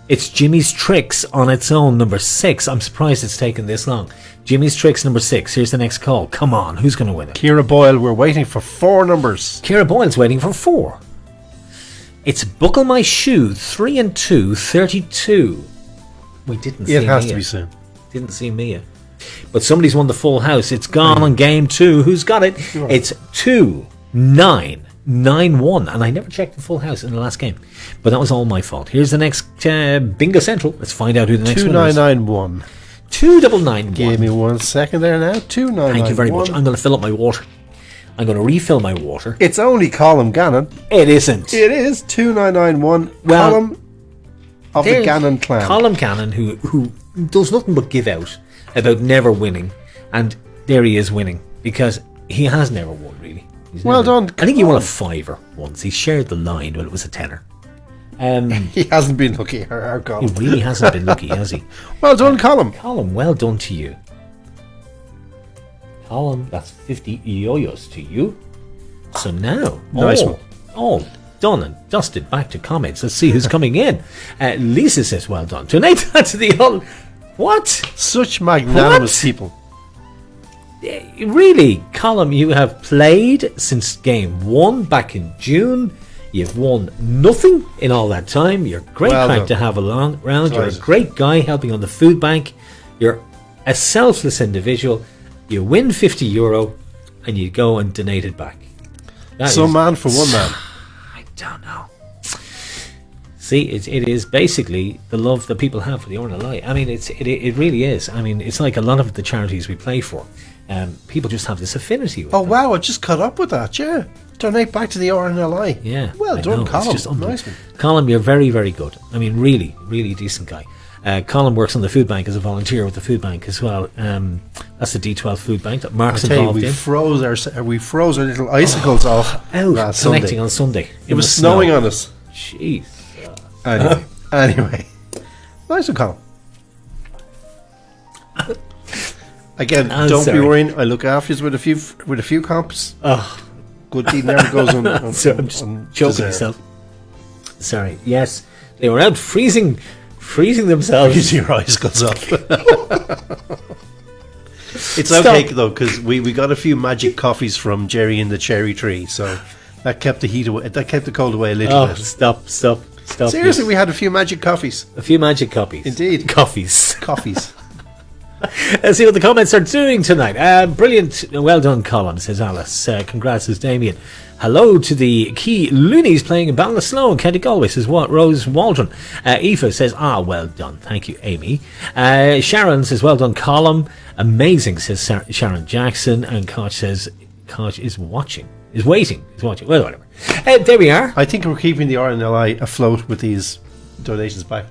It's Jimmy's Tricks on its own, number 6. I'm surprised it's taken this long. Jimmy's Tricks, number 6. Here's the next call. Come on, who's going to win it? Kira Boyle, we're waiting for 4 numbers. Kira Boyle's waiting for 4. It's Buckle My Shoe, 3 and 2, 32. We didn't see It has Mia. to be soon. Didn't see Mia. But somebody's won the full house. It's gone on game 2. Who's got it? It's 2, 9, 9, 1. And I never checked the full house in the last game. But that was all my fault. Here's the next Bingo Central. Let's find out who the next winner is. 2991. 2991. Give me 1 second there now. 2991. Thank you very much. I'm going to fill up my water. I'm going to refill my water. It's only Column Gannon. It isn't. It is 2991. Well, Column of the There's Gannon clan. Colin Cannon, who does nothing but give out about never winning, and there he is winning because he has never won really. He's Well never- done, I think he won a Colin. £5 once. He shared the line, but it was a tenner. He hasn't been lucky. Our He Column. really hasn't been lucky, has he? Well done, Column. Colin, well done to you. Colin, that's 50 yoyos to you. So now, Nice all, one. all done and dusted. Back to comments. Let's see who's coming in. Lisa says, well done. Donate that to the old... What? Such magnanimous What? people. Really, Colin, you have played since game 1 back in June. You've won nothing in all that time. You're a great Well crank done. to have around. You're a Pleasure. great guy helping on the food bank. You're a selfless individual. You win €50 and you go and donate it back. That Some is- man for one man. I don't know. See, it is basically the love that people have for the RNLI. I mean, it really is. I mean, it's like a lot of the charities we play for. People just have this affinity with Oh, them. wow. I just caught up with that. Yeah. Donate back to the RNLI. Yeah. Well I done, know, it's Colin. just unbelievable. Nice one. Colin, you're very, very good. I mean, really, really decent guy. Colin works on the food bank as a volunteer with the food bank as well. That's the D12 food bank that I Mark's tell you, involved we in. froze our little icicles off Out last collecting Sunday. on Sunday. It was snowing on us. Jeez. Anyway. Nice one, Colin. Again, I'm don't sorry. be worrying. I look after you with a few comps. Oh, Good deed never goes on. so I'm just joking myself. Sorry. Yes, they were out freezing themselves. Your icicles off. It's Stop. okay though, because we got a few magic coffees from Jerry in the cherry tree, so that kept the heat away. That kept the cold away a little Oh, bit. stop. Seriously, we had a few magic coffees. A few magic copies. Indeed. Coffees. Coffees. Let's see what the comments are doing tonight. Brilliant. Well done, Colin, says Alice. Congrats, says Damien. Hello to the Key Loonies playing in Ballinasloe in County Galway, says Rose Waldron. Aoife says, well done. Thank you, Amy. Sharon says, well done, Colin. Amazing, says Sharon Jackson. And Koch says, Koch is watching. Is waiting. Is watching. Well, whatever. There we are. I think we're keeping the RNLI afloat with these donations back.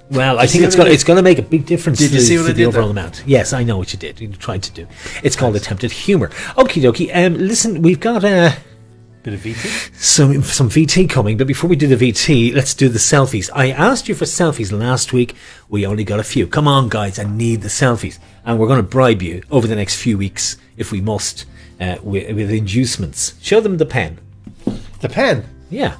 Well, I think see what I it's going to make a big difference Did you see what to I the did overall there? amount. Yes, I know what you did. You tried to do. It's called attempted humour. Okie dokie. Listen, we've got Bit of VT. some VT coming, but before we do the VT, let's do the selfies. I asked you for selfies last week. We only got a few. Come on, guys, I need the selfies. And we're going to bribe you over the next few weeks, if we must, with inducements. Show them the pen. The pen. Yeah.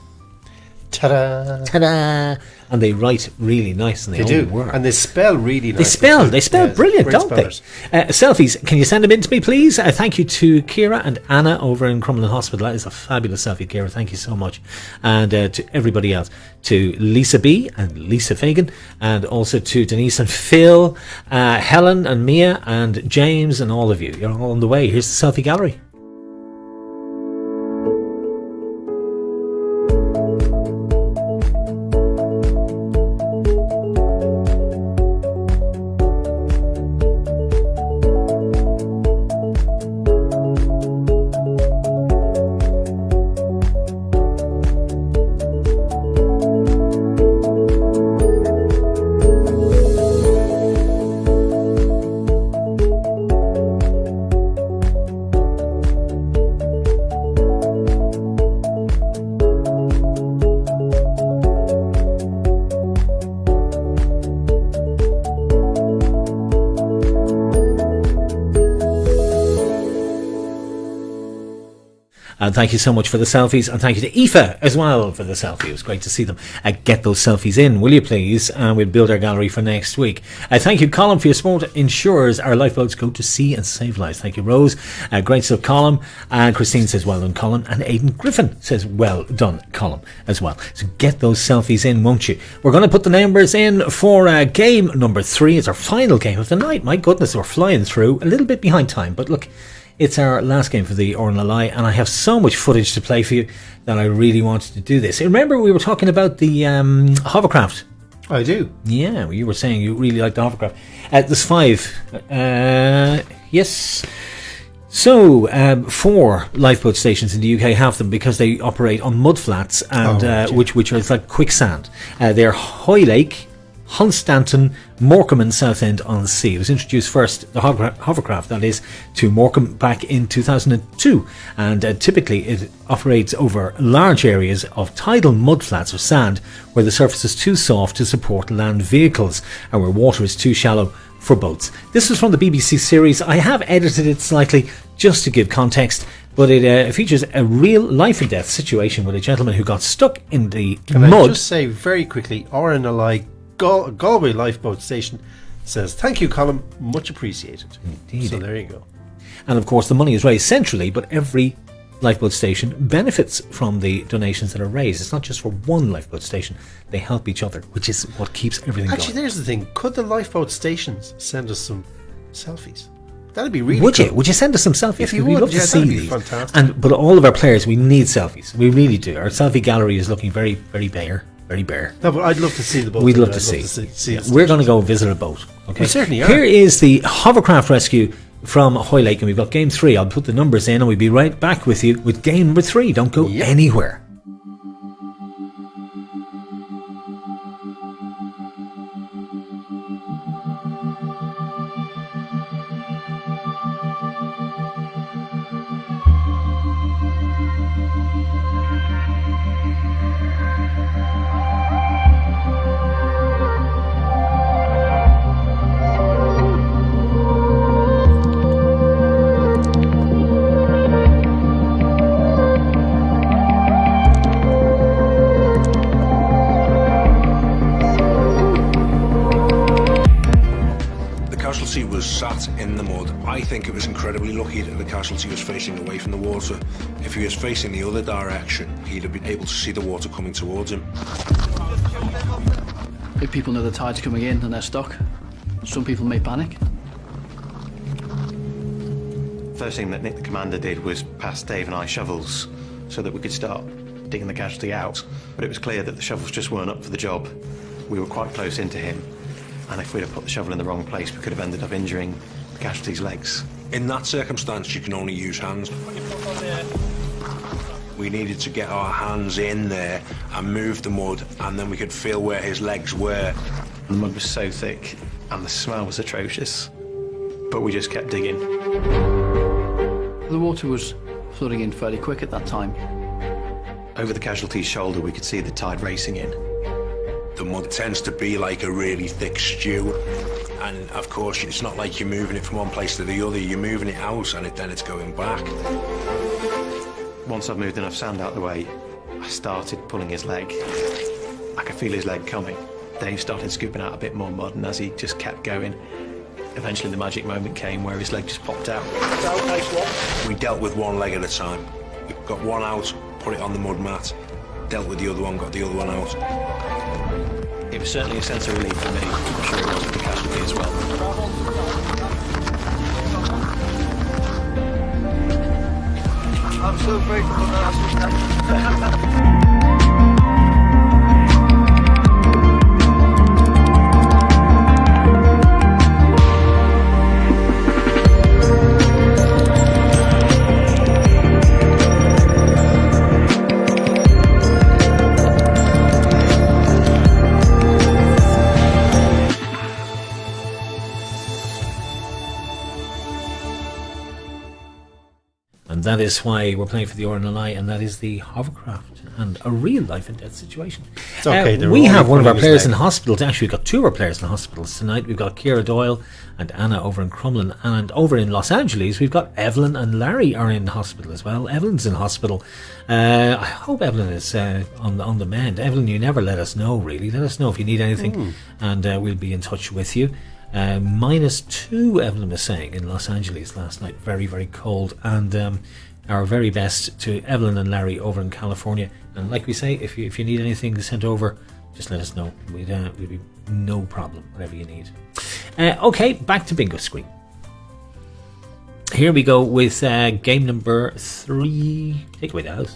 Ta-da. Ta-da! And they write really nice, and they, They do. only work. And they spell really nice. They spell brilliant, great don't spellers. they? Selfies, can you send them in to me, please? Thank you to Kira and Anna over in Crumlin Hospital. That is a fabulous selfie, Kira. Thank you so much. And to everybody else, to Lisa B and Lisa Fagan, and also to Denise and Phil, Helen and Mia and James and all of you. You're all on the way. Here's the selfie gallery. And thank you so much for the selfies. And thank you to Aoife as well for the selfie. It was great to see them. Get those selfies in, will you please? And we'll build our gallery for next week. Thank you, Colin, for your support. Ensures our lifeboats go to sea and save lives. Thank you, Rose. Great stuff, Colin. And Christine says, well done, Colin. And Aidan Griffin says, well done, Colin, as well. So get those selfies in, won't you? We're going to put the numbers in for game number 3. It's our final game of the night. My goodness, we're flying through. A little bit behind time, but look, it's our last game for the RNLI, and I have so much footage to play for you that I really wanted to do this. Remember, we were talking about the hovercraft. I do. Yeah, you were saying you really like the hovercraft. There's 5. Yes. So, 4 lifeboat stations in the UK have them because they operate on mud flats, and which are like quicksand. They're Hoylake, Hunstanton, Morecambe and Southend-on-Sea. It was introduced first, the hovercraft that is, to Morecambe back in 2002, and typically it operates over large areas of tidal mudflats or sand where the surface is too soft to support land vehicles and where water is too shallow for boats. This was from the BBC series. I have edited it slightly just to give context, but it features a real life and death situation with a gentleman who got stuck in the mud. I just say very quickly, RNLI Galway Lifeboat Station says, thank you, Colin, much appreciated. Indeed. So there you go. And of course the money is raised centrally, but every lifeboat station benefits from the donations that are raised. It's not just for one lifeboat station, they help each other, which is what keeps everything Actually, going. there's the thing, could the lifeboat stations send us some selfies? That'd be really Would cool. you? Would you send us some selfies? If you We'd would, love to see that'd be these. fantastic. But all of our players, we need selfies. We really do. Our selfie gallery is looking very, very bare. Very bare. No, but I'd love to see the boat. We'd love to see. it. We're going to go visit a boat. Okay. We certainly are. Here is the hovercraft rescue from Hoylake, and we've got game 3. I'll put the numbers in, and we'll be right back with you with game number 3. Don't go anywhere. Was sat in the mud. I think it was incredibly lucky that the casualty was facing away from the water. If he was facing the other direction, he'd have been able to see the water coming towards him. If people know the tide's coming in and they're stuck, some people may panic. First thing that Nick the commander did was pass Dave and I shovels so that we could start digging the casualty out. But it was clear that the shovels just weren't up for the job. We were quite close into him, and if we'd have put the shovel in the wrong place, we could have ended up injuring the casualty's legs. In that circumstance, you can only use hands. We needed to get our hands in there and move the mud, and then we could feel where his legs were. The mud was so thick, and the smell was atrocious, but we just kept digging. The water was flooding in fairly quick at that time. Over the casualty's shoulder, we could see the tide racing in. The mud tends to be like a really thick stew, and of course it's not like you're moving it from one place to the other, you're moving it out and then it's going back. Once I've moved enough sand out the way, I started pulling his leg. I could feel his leg coming. Dave started scooping out a bit more mud, and as he just kept going, eventually the magic moment came where his leg just popped out. We dealt with one leg at a time. We got one out, put it on the mud mat, dealt with the other one, got the other one out. It was certainly a sense of relief for me. I'm sure it was for the casualty as well. I'm so grateful that that is why we're playing for the RNLI, and that is the hovercraft and a real life and death situation. It's okay. We have one of our players in hospital. Actually, we've got two of our players in hospitals tonight. We've got Ciara Doyle and Anna over in Crumlin, and over in Los Angeles we've got Evelyn and Larry are in hospital as well. Evelyn's in hospital. I hope Evelyn is on the mend. Evelyn, you never let us know, really. Let us know if you need anything, and we'll be in touch with you. -2, Evelyn was saying, in Los Angeles last night. Very, very cold. And our very best to Evelyn and Larry over in California. And like we say, if you need anything sent over, just let us know. We'd be no problem, whatever you need. Okay, back to bingo screen. Here we go with game number 3. Take away the house.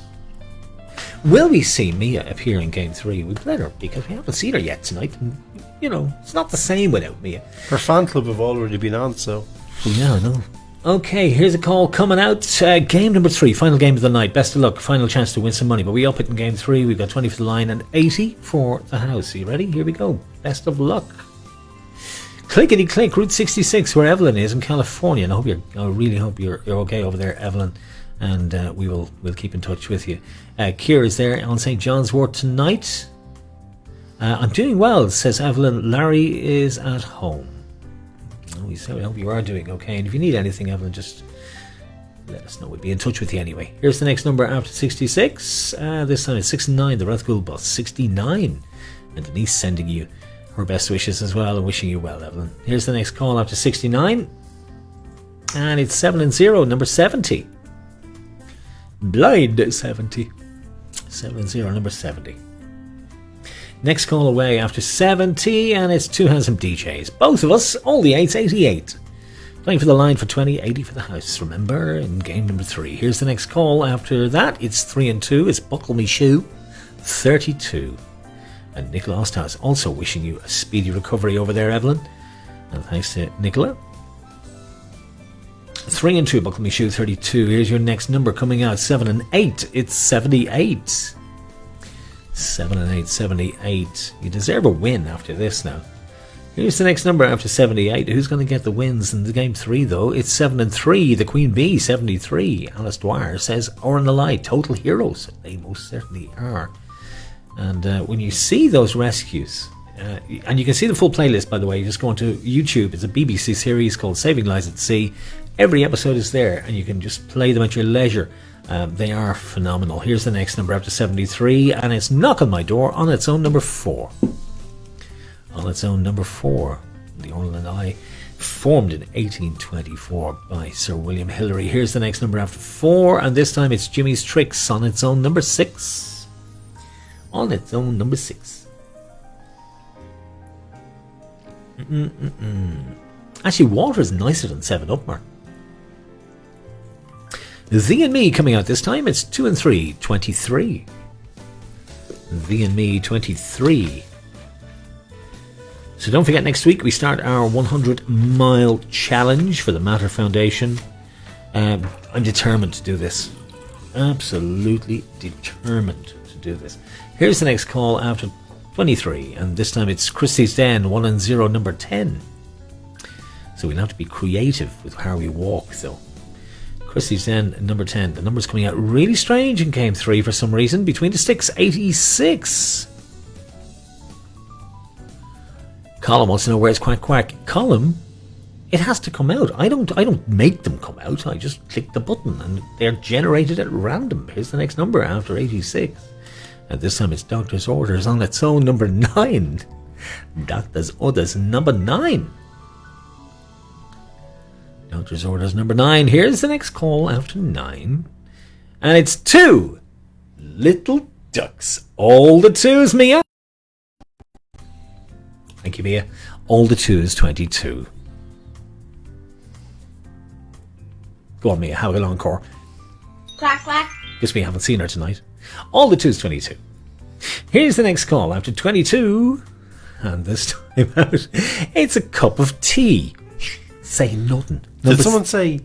Will we see Mia appear in game 3? We better, because we haven't seen her yet tonight. And, it's not the same without Mia. Her fan club have already been on, so... Yeah, I know. Okay, here's a call coming out. Game number 3, final game of the night. Best of luck, final chance to win some money. But we up it in game 3. We've got 20 for the line and 80 for the house. Are you ready? Here we go. Best of luck. Clickety click, Route 66, where Evelyn is in California. And I really hope you're okay over there, Evelyn. And we'll keep in touch with you. Ciara is there on St. John's Wort tonight. I'm doing well, says Evelyn. Larry is at home. We hope you are doing okay. And if you need anything, Evelyn, just let us know. We'll be in touch with you anyway. Here's the next number after 66. This time it's 69, the Rathcoole bus. 69. And Denise sending you her best wishes as well and wishing you well, Evelyn. Here's the next call after 69. And it's 7-0, number 70. Blind 70. 7-0, number 70. Next call away after 70, and it's two handsome DJs. Both of us, all the 8s, 88. Playing for the line for 20, 80 for the house. Remember, in game number 3. Here's the next call after that. It's 3-2. It's Buckle Me Shoe, 32. And Nicola Osthouse also wishing you a speedy recovery over there, Evelyn. And thanks to Nicola. 3-2, Buckle Me Shoe, 32. Here's your next number coming out, 7 and 8. It's 78. 7 and 8, 78. You deserve a win after this now. Here's the next number after 78. Who's going to get the wins in the game 3 though? It's 7 and 3. The Queen Bee, 73. Alice Dwyer says RNLI, total heroes. They most certainly are. And when you see those rescues, and you can see the full playlist, by the way, just go onto YouTube. It's a BBC series called Saving Lives at Sea. Every episode is there, and you can just play them at your leisure. They are phenomenal. Here's the next number after 73, and it's Knock on My Door on its own number 4. On its own number 4. The RNLI formed in 1824 by Sir William Hillary. Here's the next number after 4, and this time it's Jimmy's Tricks on its own number 6. On its own number 6. Actually, water is nicer than 7-Up, Mark. Thee and Me coming out this time. It's 2 and 3, 23. Thee and Me, 23. So don't forget, next week we start our 100-mile challenge for the Matter Foundation. I'm determined to do this. Absolutely determined to do this. Here's the next call after 23, and this time it's Christie's Den, 1 and 0, number 10. So we'll have to be creative with how we walk, though. Christie's Den, number 10. The number's coming out really strange in game 3 for some reason. Between the sticks, 86. Colin wants to know where it's quack quack. Colin, it has to come out. I don't make them come out. I just click the button and they're generated at random. Here's the next number after 86. And this time it's Doctor's Orders on its own number 9. Doctor's Orders number 9. Doctor's Orders number 9. Here's the next call after 9. And it's 2 little ducks. All the 2s, Mia. Thank you, Mia. All the 2s, 22. Go on, Mia. Have a long encore. Quack, quack. Guess we haven't seen her tonight. All the 2s, 22. Here's the next call after 22. And this time out, it's a cup of tea. Say nothing. Did someone say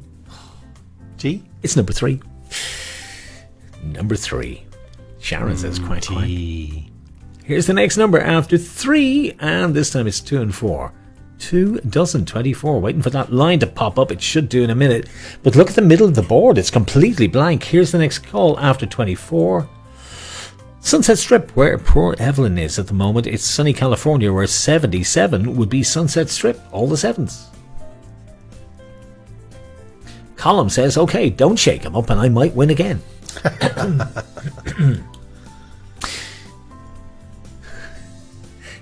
G? It's number 3. Number 3. Sharon says quack quack. Here's the next number after 3, and this time it's 2 and 4. 2 dozen, 24. Waiting for that line to pop up. It should do in a minute. But look at the middle of the board. It's completely blank. Here's the next call after 24. Sunset Strip, where poor Evelyn is at the moment. It's sunny California, where 77 would be Sunset Strip. All the sevens. Column says, okay, don't shake him up and I might win again.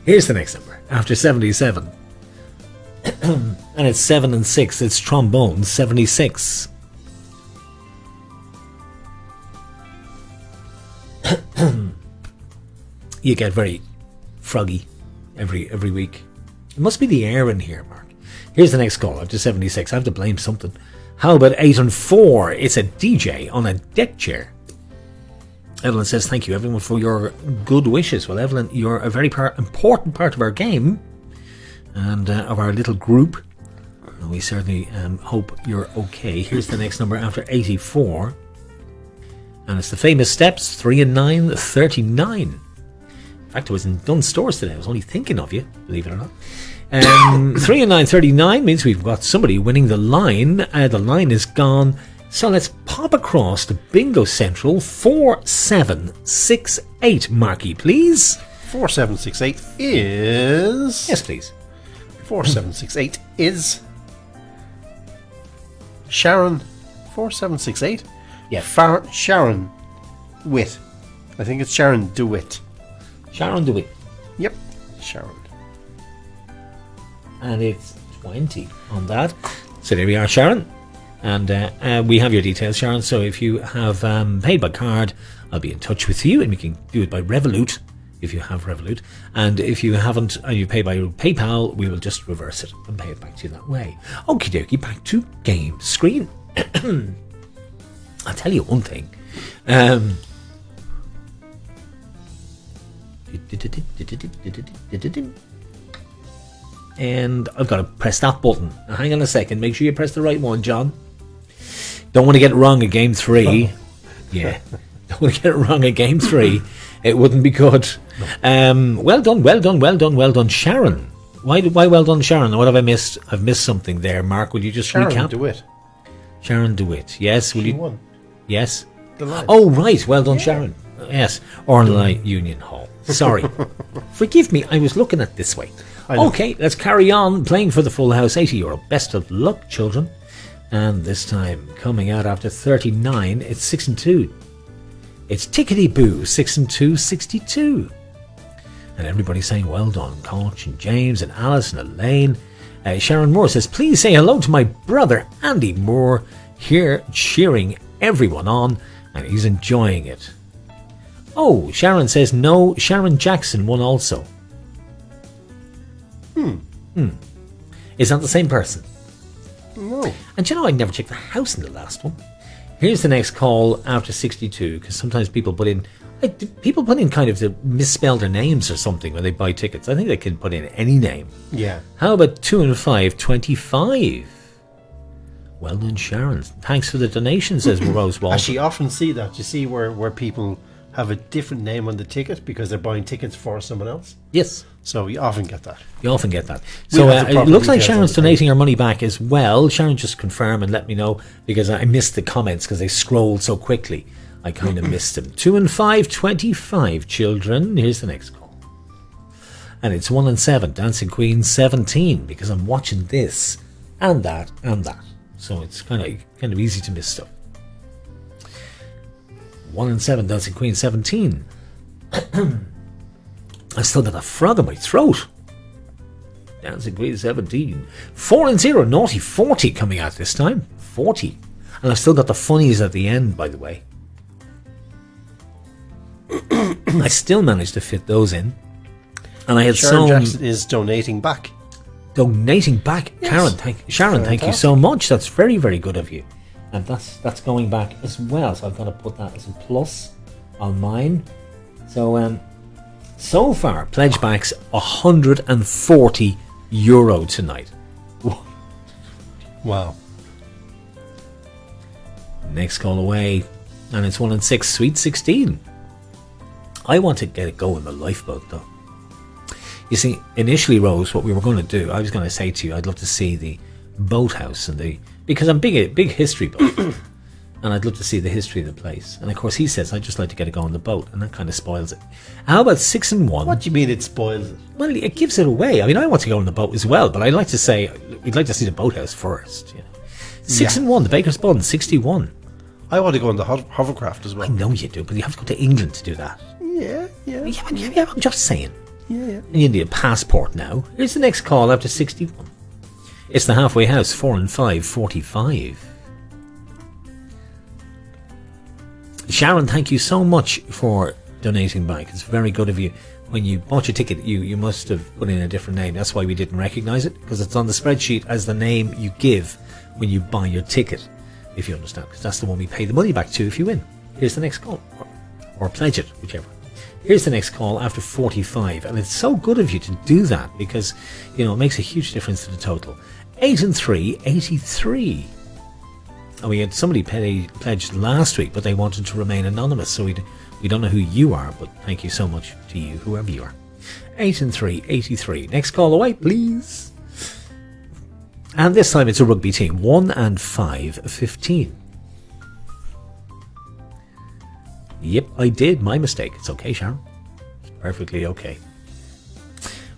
Here's the next number after 77. And it's 7 and 6. It's trombone 76. You get very froggy every week. It must be the air in here, Mark. Here's the next call after 76. I have to blame something. How about 8 and 4? It's a DJ on a deck chair. Evelyn says, thank you everyone for your good wishes. Well, Evelyn, you're a very important part of our game and of our little group. And we certainly hope you're okay. Here's the next number after 84. And it's the famous steps, 3 and 9, 39. In fact, I was in Dunn Stores today. I was only thinking of you, believe it or not. 3 and 9, 39 means we've got somebody winning the line. The line is gone. So let's pop across to Bingo Central 4768. Marky, please. 4768 is... Yes, please. 4768 is... Sharon 4768? Yeah. Sharon Witt. I think it's Sharon DeWitt. Sharon DeWitt. Yep, Sharon. And it's 20 on that. So there we are, Sharon. And we have your details, Sharon. So if you have paid by card, I'll be in touch with you. And we can do it by Revolut, if you have Revolut. And if you haven't, and you pay by PayPal, we will just reverse it and pay it back to you that way. Okie dokie, back to game screen. I'll tell you one thing. And I've got to press that button. Now, hang on a second. Make sure you press the right one, John. Don't want to get it wrong at game 3. Yeah. Don't want to get it wrong at game 3. It wouldn't be good. Well done, Sharon. Why well done, Sharon? What have I missed? I've missed something there. Mark, will you just recap? Sharon DeWitt. Sharon DeWitt. Yes. Will She you? won. Yes. The line. Oh, right. Well done, Sharon. Yes. RNLI Union Hall. Sorry. Forgive me. I was looking at it this way. Okay, let's carry on playing for the full house. €80. Best of luck, children. And this time, coming out after 39, it's 6 and 2. It's Tickety Boo, 6 and 2, 62. And everybody's saying, well done, Conch and James and Alice and Elaine. Sharon Moore says, please say hello to my brother, Andy Moore, here cheering everyone on, and he's enjoying it. Oh, Sharon says, no, Sharon Jackson won also. Is that the same person? No. And you know, I never checked the house in the last one. Here's the next call after 62, because sometimes people put in kind of to misspell their names or something when they buy tickets. I think they can put in any name. Yeah. How about 2 and 5, 25? Well done, Sharon. Thanks for the donation, says Rose Walton. I actually often see that. You see where people have a different name on the ticket because they're buying tickets for someone else. Yes. So you often get that. So it looks like Sharon's donating her money back as well. Sharon, just confirm and let me know, because I missed the comments because they scrolled so quickly. I kind of missed them. 2 and 5, 25, children. Here's the next call. And it's 1 and 7, Dancing Queen 17, because I'm watching this and that and that. So it's kind of easy to miss stuff. 1 and 7, Dancing Queen 17. I still got a frog in my throat. Dancing Queen 17. 4 and 0, Naughty 40 coming out this time. 40. And I've still got the funnies at the end, by the way. I still managed to fit those in. And I had Sharon Jackson is donating back. Donating back. Yes. Sharon, thank you so much. That's very, very good of you. And that's going back as well. So I've got to put that as a plus on mine. So far, pledge backs €140 tonight. Wow. Next call away, and it's 1 and 6, Sweet 16. I want to get it going, the lifeboat though. You see, initially, Rose, what we were going to do, I was going to say to you, I'd love to see the boathouse because I'm a big history buff, and I'd love to see the history of the place. And of course, he says, I'd just like to get to go on the boat, and that kind of spoils it. How about 6 and 1? What do you mean it spoils it? Well, it gives it away. I mean, I want to go on the boat as well, but I'd like to say we'd like to see the boathouse first. You know. 6 and 1, the Baker's Bun, 61. I want to go on the hovercraft as well. I know you do, but you have to go to England to do that. Yeah. I'm just saying. Yeah. You need a passport now. Here's the next call after 61. It's the Halfway House, 4 and 5, 45. Sharon, thank you so much for donating back. It's very good of you. When you bought your ticket, you must have put in a different name. That's why we didn't recognise it, because it's on the spreadsheet as the name you give when you buy your ticket, if you understand, because that's the one we pay the money back to if you win. Here's the next call, or pledge it, whichever. Here's the next call after 45, and it's so good of you to do that, because it makes a huge difference to the total. 8 and 3, 83. And we had somebody pledged last week, but they wanted to remain anonymous, so we don't know who you are, but thank you so much to you, whoever you are. 8 and 3, 83. Next call away, please. And this time it's a rugby team. 1 and 5, 15. Yep, I did. My mistake. It's okay, Sharon. It's perfectly okay.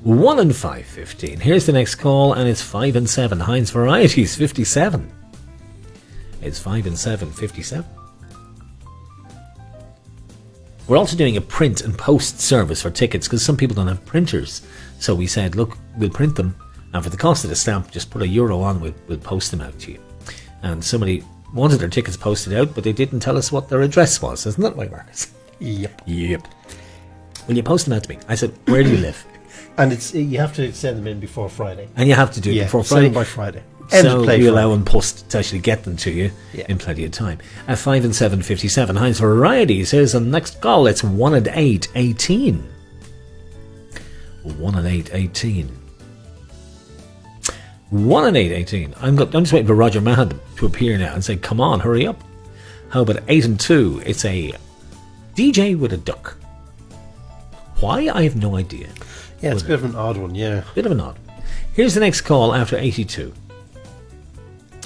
1 and 5, 15. Here's the next call, and it's 5 and 7. Heinz Varieties, 57. It's 5 and 7, 57. We're also doing a print and post service for tickets because some people don't have printers. So we said, look, we'll print them, and for the cost of the stamp, just put €1 on, we'll post them out to you. And somebody wanted their tickets posted out, but they didn't tell us what their address was. Isn't that right, Marcus? Yep. Will you post them out to me? I said, where do you live? And you have to send them in before Friday. And you have to do it before Friday. Send them by Friday. So we allow on post to actually get them to you in plenty of time. At 5 and 7, 57. Heinz Varieties is on the next call. It's 1 and 8, 18. 1 and 8, 18. 1 and 8, 18. I'm just waiting for Roger Mahon to appear now and say, come on, hurry up. How about 8 and 2? It's a DJ with a duck. Why? I have no idea. Yeah, it's a bit of an odd one, yeah. Bit of an odd. Here's the next call after 82.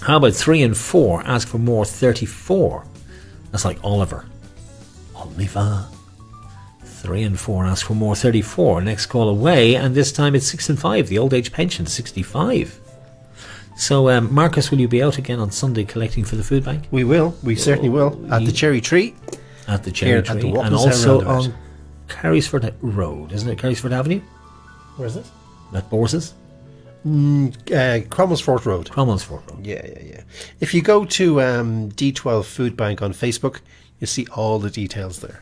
How about 3 and 4? Ask for more, 34. That's like Oliver. 3 and 4, ask for more, 34. Next call away, and this time it's 6 and 5. The old age pension, 65. So, Marcus, will you be out again on Sunday collecting for the food bank? We will. We certainly will. At the Cherry Tree. At the Cherry Tree. And also on Carysford Road, isn't it? Carysford Avenue? Where is it? At Borses? Cromwellsfort Road. Cromwellsfort Road. Yeah. If you go to D12 Food Bank on Facebook, you'll see all the details there.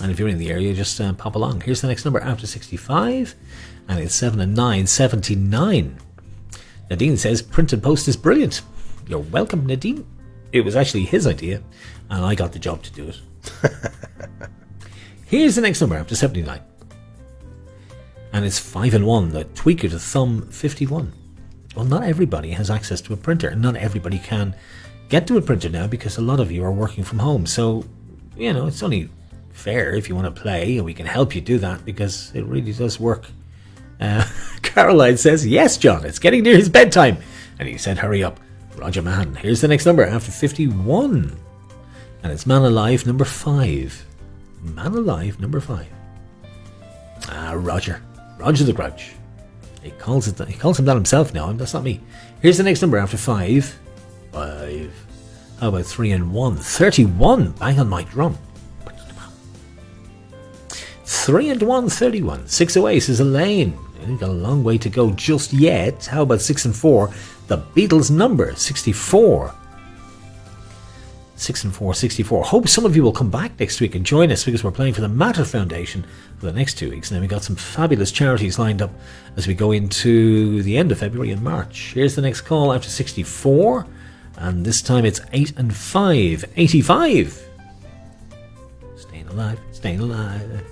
And if you're in the area, just pop along. Here's the next number after 65, and it's 7 and 9, 79. Nadine says, print and post is brilliant. You're welcome, Nadine. It was actually his idea, and I got the job to do it. Here's the next number after 79. And it's 5 and 1, the tweaker to thumb 51. Well, not everybody has access to a printer, and not everybody can get to a printer now because a lot of you are working from home. So, it's only fair if you want to play, and we can help you do that because it really does work. Caroline says, yes, John, it's getting near his bedtime. And he said, hurry up. Roger Mahon. Here's the next number after 51. And it's Man Alive number 5. Man Alive number 5. Roger. Roger the Grouch. He calls him that himself now. That's not me. Here's the next number after 5. 5. How about 3 and 1? 31. Bang on my drum. 3 and 1, 31. 6 away, says Elaine. You've got a long way to go just yet. How about 6 and 4? The Beatles number, 64. 6 and 4, 64. Hope some of you will come back next week and join us because we're playing for the Matter Foundation for the next 2 weeks. And then we've got some fabulous charities lined up as we go into the end of February and March. Here's the next call after 64. And this time it's 8 and 5, 85. Staying alive, staying alive.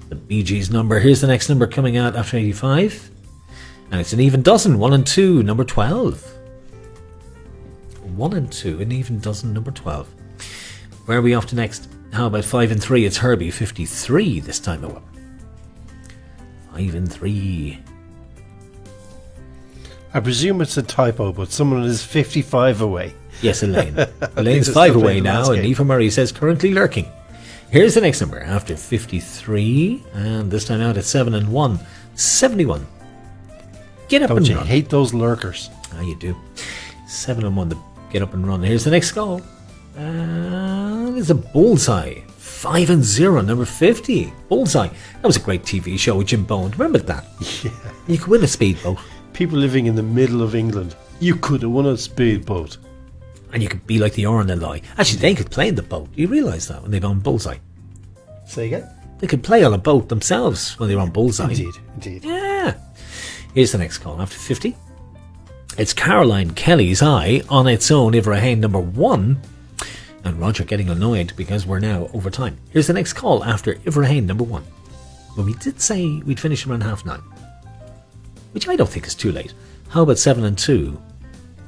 The Bee Gees number. Here's the next number coming out after 85. And it's an even dozen. 1 and 2, number 12. 1 and 2, an even dozen, number 12. Where are we off to next? How about 5 and 3? It's Herbie, 53 this time. 5 and 3. I presume it's a typo, but someone is 55 away. Yes, Elaine. Elaine's 5 away now, and Eva Murray says currently lurking. Here's the next number after 53, and this time out at 7 and 1. 71. Get up and you run. hate those lurkers? Ah, you do. 7 and 1 to get up and run. Here's the next call. It's a bullseye. 5 and 0, number 50. Bullseye. That was a great TV show with Jim Bowen. Remember that? Yeah. You could win a speedboat. People living in the middle of England. You could have won a speedboat. And you could be like the RNLI. Actually, they could play in the boat. You realise that when they've on Bullseye? Say again? They could play on a boat themselves when they're on Bullseye. Indeed. Yeah. Here's the next call after 50. It's Caroline Kelly's Eye on its own, Iverahane number 1. And Roger getting annoyed because we're now over time. Here's the next call after Iverahane number 1. Well, we did say we'd finish around 9:30. Which I don't think is too late. How about 7 and 2?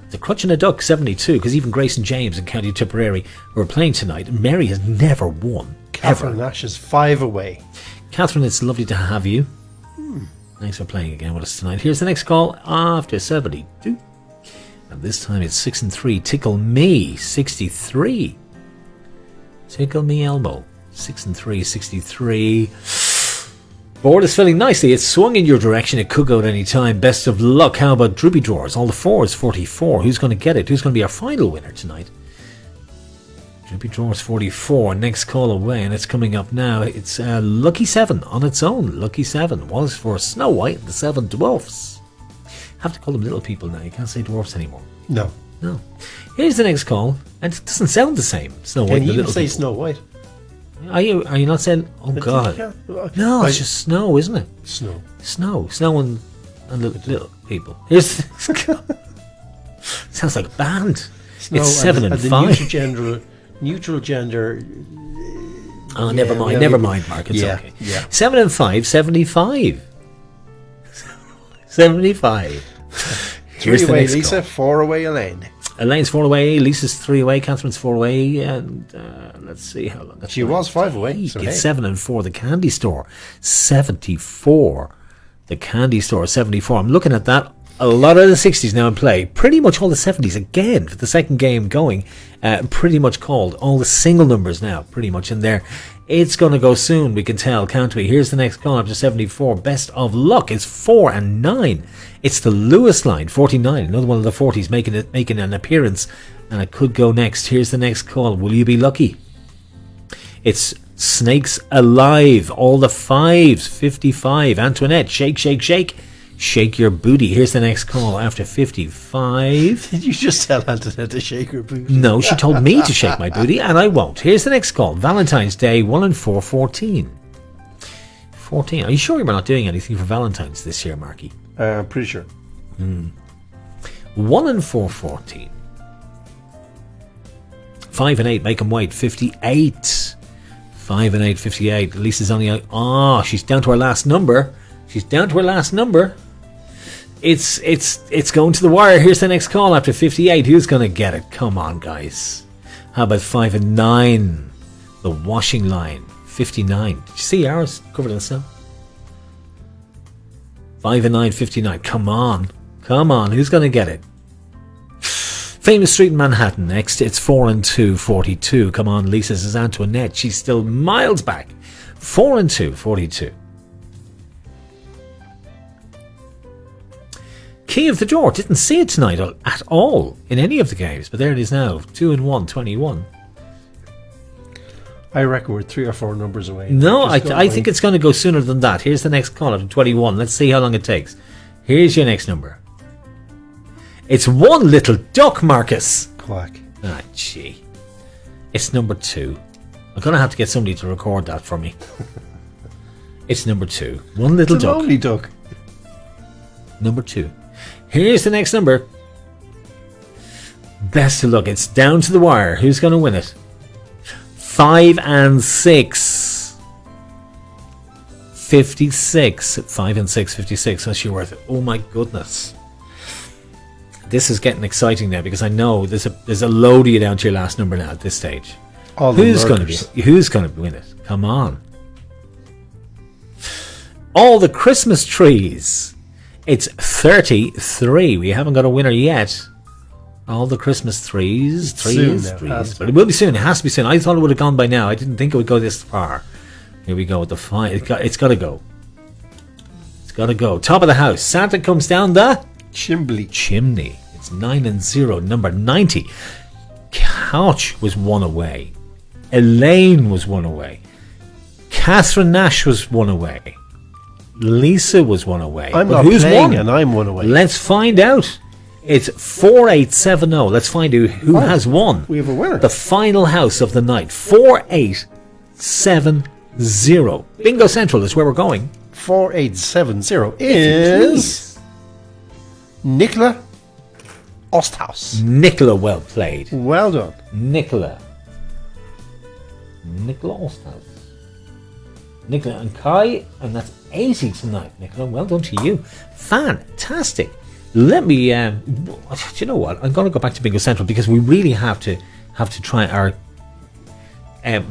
The Crutch and a Duck 72, because even Grace and James in County Tipperary who are playing tonight. Mary has never won. Catherine Nash is 5 away. Catherine, it's lovely to have you. Thanks for playing again with us tonight. Here's the next call after 72. And this time it's 6 and 3. Tickle Me 63. Tickle Me Elmo 6 and 3. 63. Board is filling nicely. It's swung in your direction. It could go at any time. Best of luck. How about Droopy Drawers? All the 4s, 44. Who's going to get it? Who's going to be our final winner tonight? Droopy Drawers 44. Next call away, and it's coming up now. It's Lucky 7 on its own. Lucky 7 was for Snow White and the 7 Dwarfs. Have to call them little people now. You can't say dwarfs anymore. No. Here's the next call, and it doesn't sound the same. Snow White and the little say people. Snow White? Are you not saying? Oh God! No, it's just snow, isn't it? Snow and the little people. Here's sounds like a band. Snow it's 7 and 5. Neutral gender. Oh, never mind, Mark. It's okay. Yeah. 7 and 5, 75. 75. 3 away, Lisa. 4 away, Elaine. Elaine's 4 away, Lisa's 3 away, Catherine's 4 away, and let's see how long. She was 5 away. So it's 7 and 4, the Candy Store. 74. The Candy Store, 74. I'm looking at that. A lot of the 60s now in play. Pretty much all the 70s again for the second game going. Pretty much called. All the single numbers now pretty much in there. It's going to go soon, we can tell, can't we? Here's the next call after 74. Best of luck. It's 4 and 9. It's the Lewis line, 49. Another one of the 40s making an appearance. And it could go next. Here's the next call. Will you be lucky? It's Snakes Alive. All the 5s. 55. Antoinette. Shake, shake, shake. Shake your booty. Here's the next call after 55. Did you just tell Antoinette to shake her booty? No, she told me to shake my booty, and I won't. Here's the next call. Valentine's Day, 1 and 4, 14. 14. Are you sure we're not doing anything for Valentine's this year, Marky? Pretty sure. 1 and 4, 14. 5 and 8, make them wait. 58. 5 and 8, 58. Lisa's only out. Oh, she's down to her last number. It's going to the wire. Here's the next call after 58. Who's going to get it? Come on, guys. How about 5 and 9? The washing line. 59. Did you see ours covered in snow? 5 and 9, 59. Come on. Who's going to get it? Famous Street in Manhattan next. It's 4 and 2, 42. Come on, Lisa, says Antoinette. She's still miles back. 4 and 2, 42. Key of the Draw. Didn't see it tonight at all in any of the games, but there it is now. 2 and 1, 21. I reckon we're 3 or 4 numbers away. No, I think it's going to go sooner than that. Here's the next call at 21. Let's see how long it takes. Here's your next number. It's One Little Duck, Marcus. Quack. Ah, gee. It's number 2. I'm going to have to get somebody to record that for me. It's number 2. One Little Duck. Only duck. Number 2. Here's the next number. Best of luck. It's down to the wire. Who's going to win it? 5 and 6. 56. 5 and 6, 56. That's your worth. Oh my goodness. This is getting exciting now because I know there's a load of you down to your last number now at this stage. Who's going to win it? Come on. All the Christmas trees. It's 33. We haven't got a winner yet. All the Christmas trees. But it will be soon. It has to be soon. I thought it would have gone by now. I didn't think it would go this far. Here we go with the fine. It's got to go. It's got to go. Top of the house. Santa comes down the chimney. It's 9-0. Number 90. Couch was one away. Elaine was one away. Catherine Nash was one away. Lisa was one away. I'm but not who's playing won? and I'm one away. Let's find out. It's 4870. Let's find out who has won. We have a winner. The final house of the night. 4870. Bingo Central is where we're going. 4870 is Nicola Osthaus. Nicola, well played. Well done. Nicola Osthaus. Nicola and Kai, and that's 80 tonight. Nicola, well done to you. Fantastic. Let me, do you know what? I'm going to go back to Bingo Central because we really have to try our,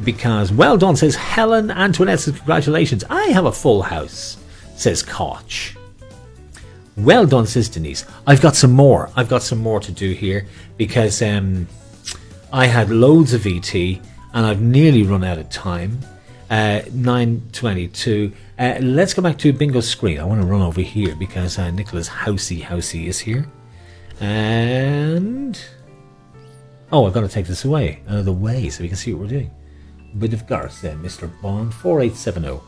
because well done, says Helen Antoinette, says congratulations. I have a full house, says Koch. Well done, says Denise. I've got some more to do here because I had loads of ET and I've nearly run out of time. 9:22. Let's go back to Bingo screen. I want to run over here because Nicola's housey is here. And I've got to take this away out of the way so we can see what we're doing. Bit of Garth there, Mr. Bond. 4870.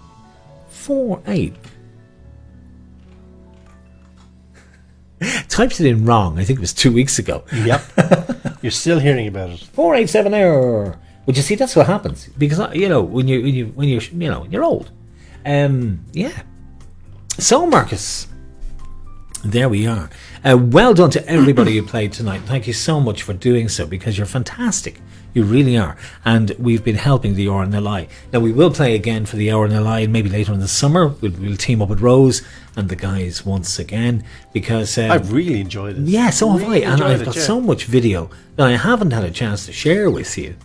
48. Typed it in wrong. I think it was 2 weeks ago. Yep. You're still hearing about it. 4870. But you see, that's what happens because when you're old. Yeah. So Marcus, there we are. Well done to everybody who played tonight. Thank you so much for doing so because you're fantastic. You really are. And we've been helping the RNLI. Now we will play again for the RNLI and maybe later in the summer. We'll team up with Rose and the guys once again because I've really enjoyed it. Yeah, so have I. And I've got so much video that I haven't had a chance to share with you.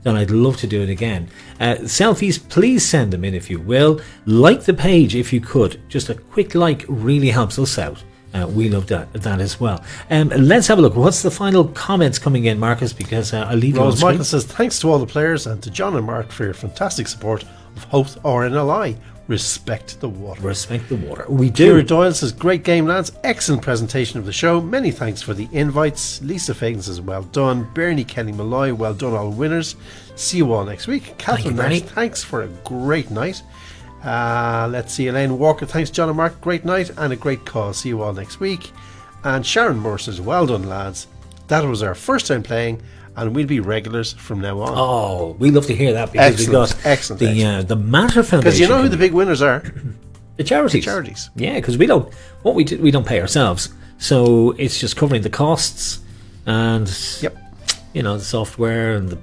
Then I'd love to do it again. Selfies, please send them in if you will. Like the page if you could. Just a quick like really helps us out. We love that as well. Let's have a look. What's the final comments coming in, Marcus? Because I'll leave you on Rose screen. Michael says, thanks to all the players and to John and Mark for your fantastic support of host RNLI. Respect the water. Respect the water. We do. Kira Doyle says, great game, lads. Excellent presentation of the show. Many thanks for the invites. Lisa Fagan says, well done. Bernie Kelly Malloy, well done, all winners. See you all next week. Catherine Nash, thanks for a great night. Let's see. Elaine Walker, thanks, John and Mark. Great night and a great cause. See you all next week. And Sharon Moore says, well done, lads. That was our first time playing, and we'll be regulars from now on. Oh, we love to hear that because we got the Matter Foundation. Because you know who the big winners are? The charities. Yeah, because we don't pay ourselves, so it's just covering the costs and the software and the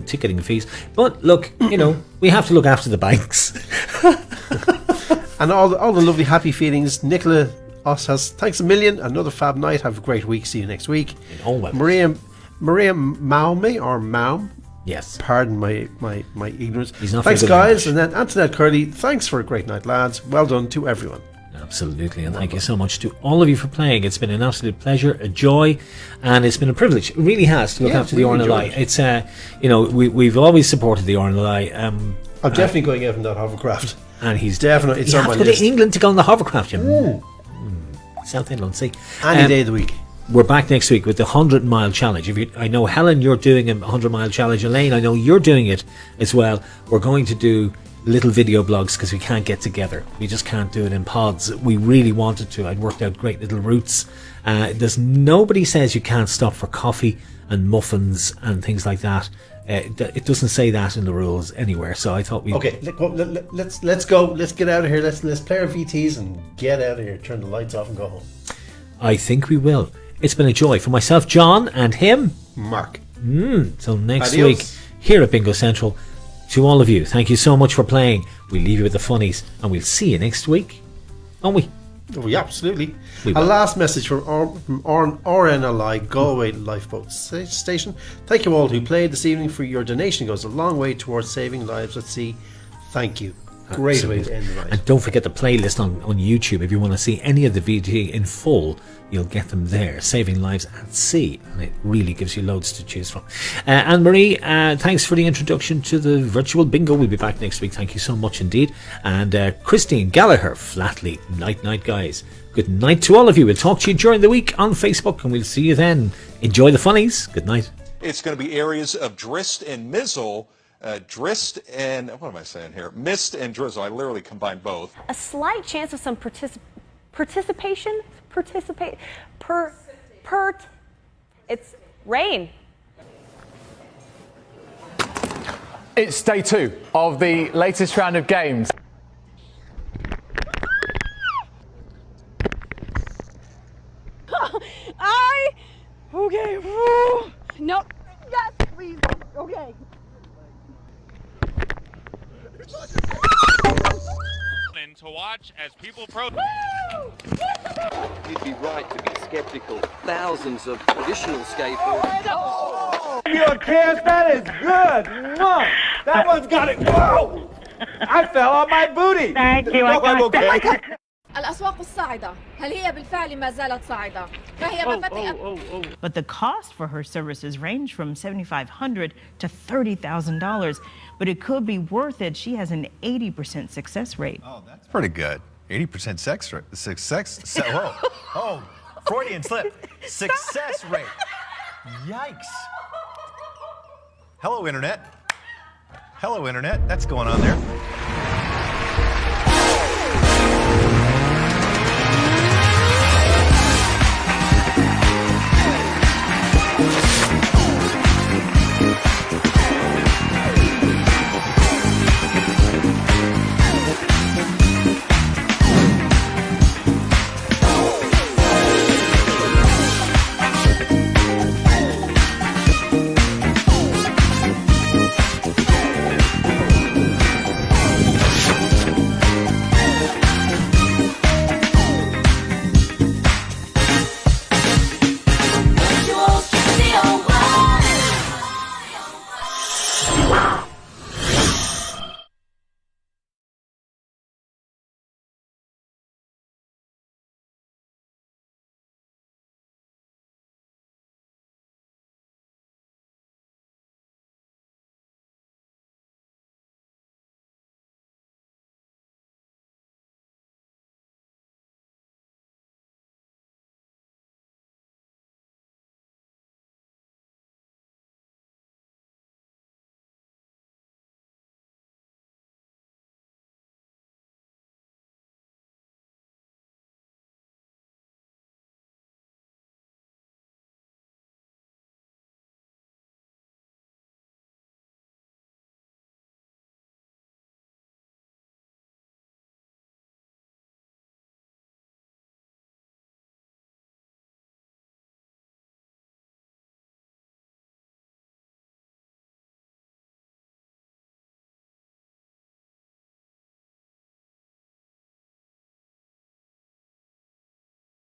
ticketing fees. But look, we have to look after the banks and all the lovely happy feelings. Nicola Osthaus, thanks a million. Another fab night. Have a great week. See you next week. Maria Maumey or Maum. Yes. Pardon my ignorance. Thanks, guys. And then Antoinette Curley, thanks for a great night, lads. Well done to everyone. Absolutely, and thank you so much to all of you for playing. It's been an absolute pleasure, a joy, and it's been a privilege. It really has to look after the RNLI. It's we've always supported the RNLI. I'm definitely going out in that hovercraft. And he's definitely it's on my list. Go to England to go on the hovercraft, South England, see. Any day of the week. We're back next week with the 100-mile challenge. I know, Helen, you're doing a 100-mile challenge. Elaine, I know you're doing it as well. We're going to do little video blogs because we can't get together. We just can't do it in pods. We really wanted to. I'd worked out great little routes. There's nobody says you can't stop for coffee and muffins and things like that. It doesn't say that in the rules anywhere. So I thought we let's go. Let's get out of here. Let's play our VTs and get out of here. Turn the lights off and go home. I think we will. It's been a joy for myself, John, and him, Mark. Till next week here at Bingo Central. To all of you, thank you so much for playing. We leave you with the funnies, and we'll see you next week, won't we? Oh, yeah, absolutely. A last message from RNLI Galway Lifeboat Station. Thank you all who played this evening. For your donation goes a long way towards saving lives at sea. Thank you. Great way to end the night. And don't forget the playlist on YouTube. If you want to see any of the VT in full, you'll get them there. Saving Lives at Sea. And it really gives you loads to choose from. Anne-Marie, thanks for the introduction to the virtual bingo. We'll be back next week. Thank you so much indeed. And Christine Gallagher, Flatley. Night, guys. Good night to all of you. We'll talk to you during the week on Facebook, and we'll see you then. Enjoy the funnies. Good night. It's going to be areas of drist and mizzle. Drist and, what am I saying here? Mist and drizzle. I literally combined both. A slight chance of some it's rain. It's day 2 of the latest round of games. Okay. No. Yes, please. Okay. To watch as people protest. You'd be right to be skeptical. Thousands of traditional skateboarders. Your kiss, that is good. Mwah. That one's got it. Whoa! I fell on my booty. Thank you. I'm okay. الأسواق الصاعدة هل هي بالفعل ما زالت صاعدة؟ فهي مفاتيح. But the cost for her services range from $7,500 to $30,000, but it could be worth it. She has an 80% success rate. Oh, that's pretty good. 80% success. Whoa. Oh, Freudian slip. Success rate. Yikes. Hello, Internet. Hello, Internet. That's going on there.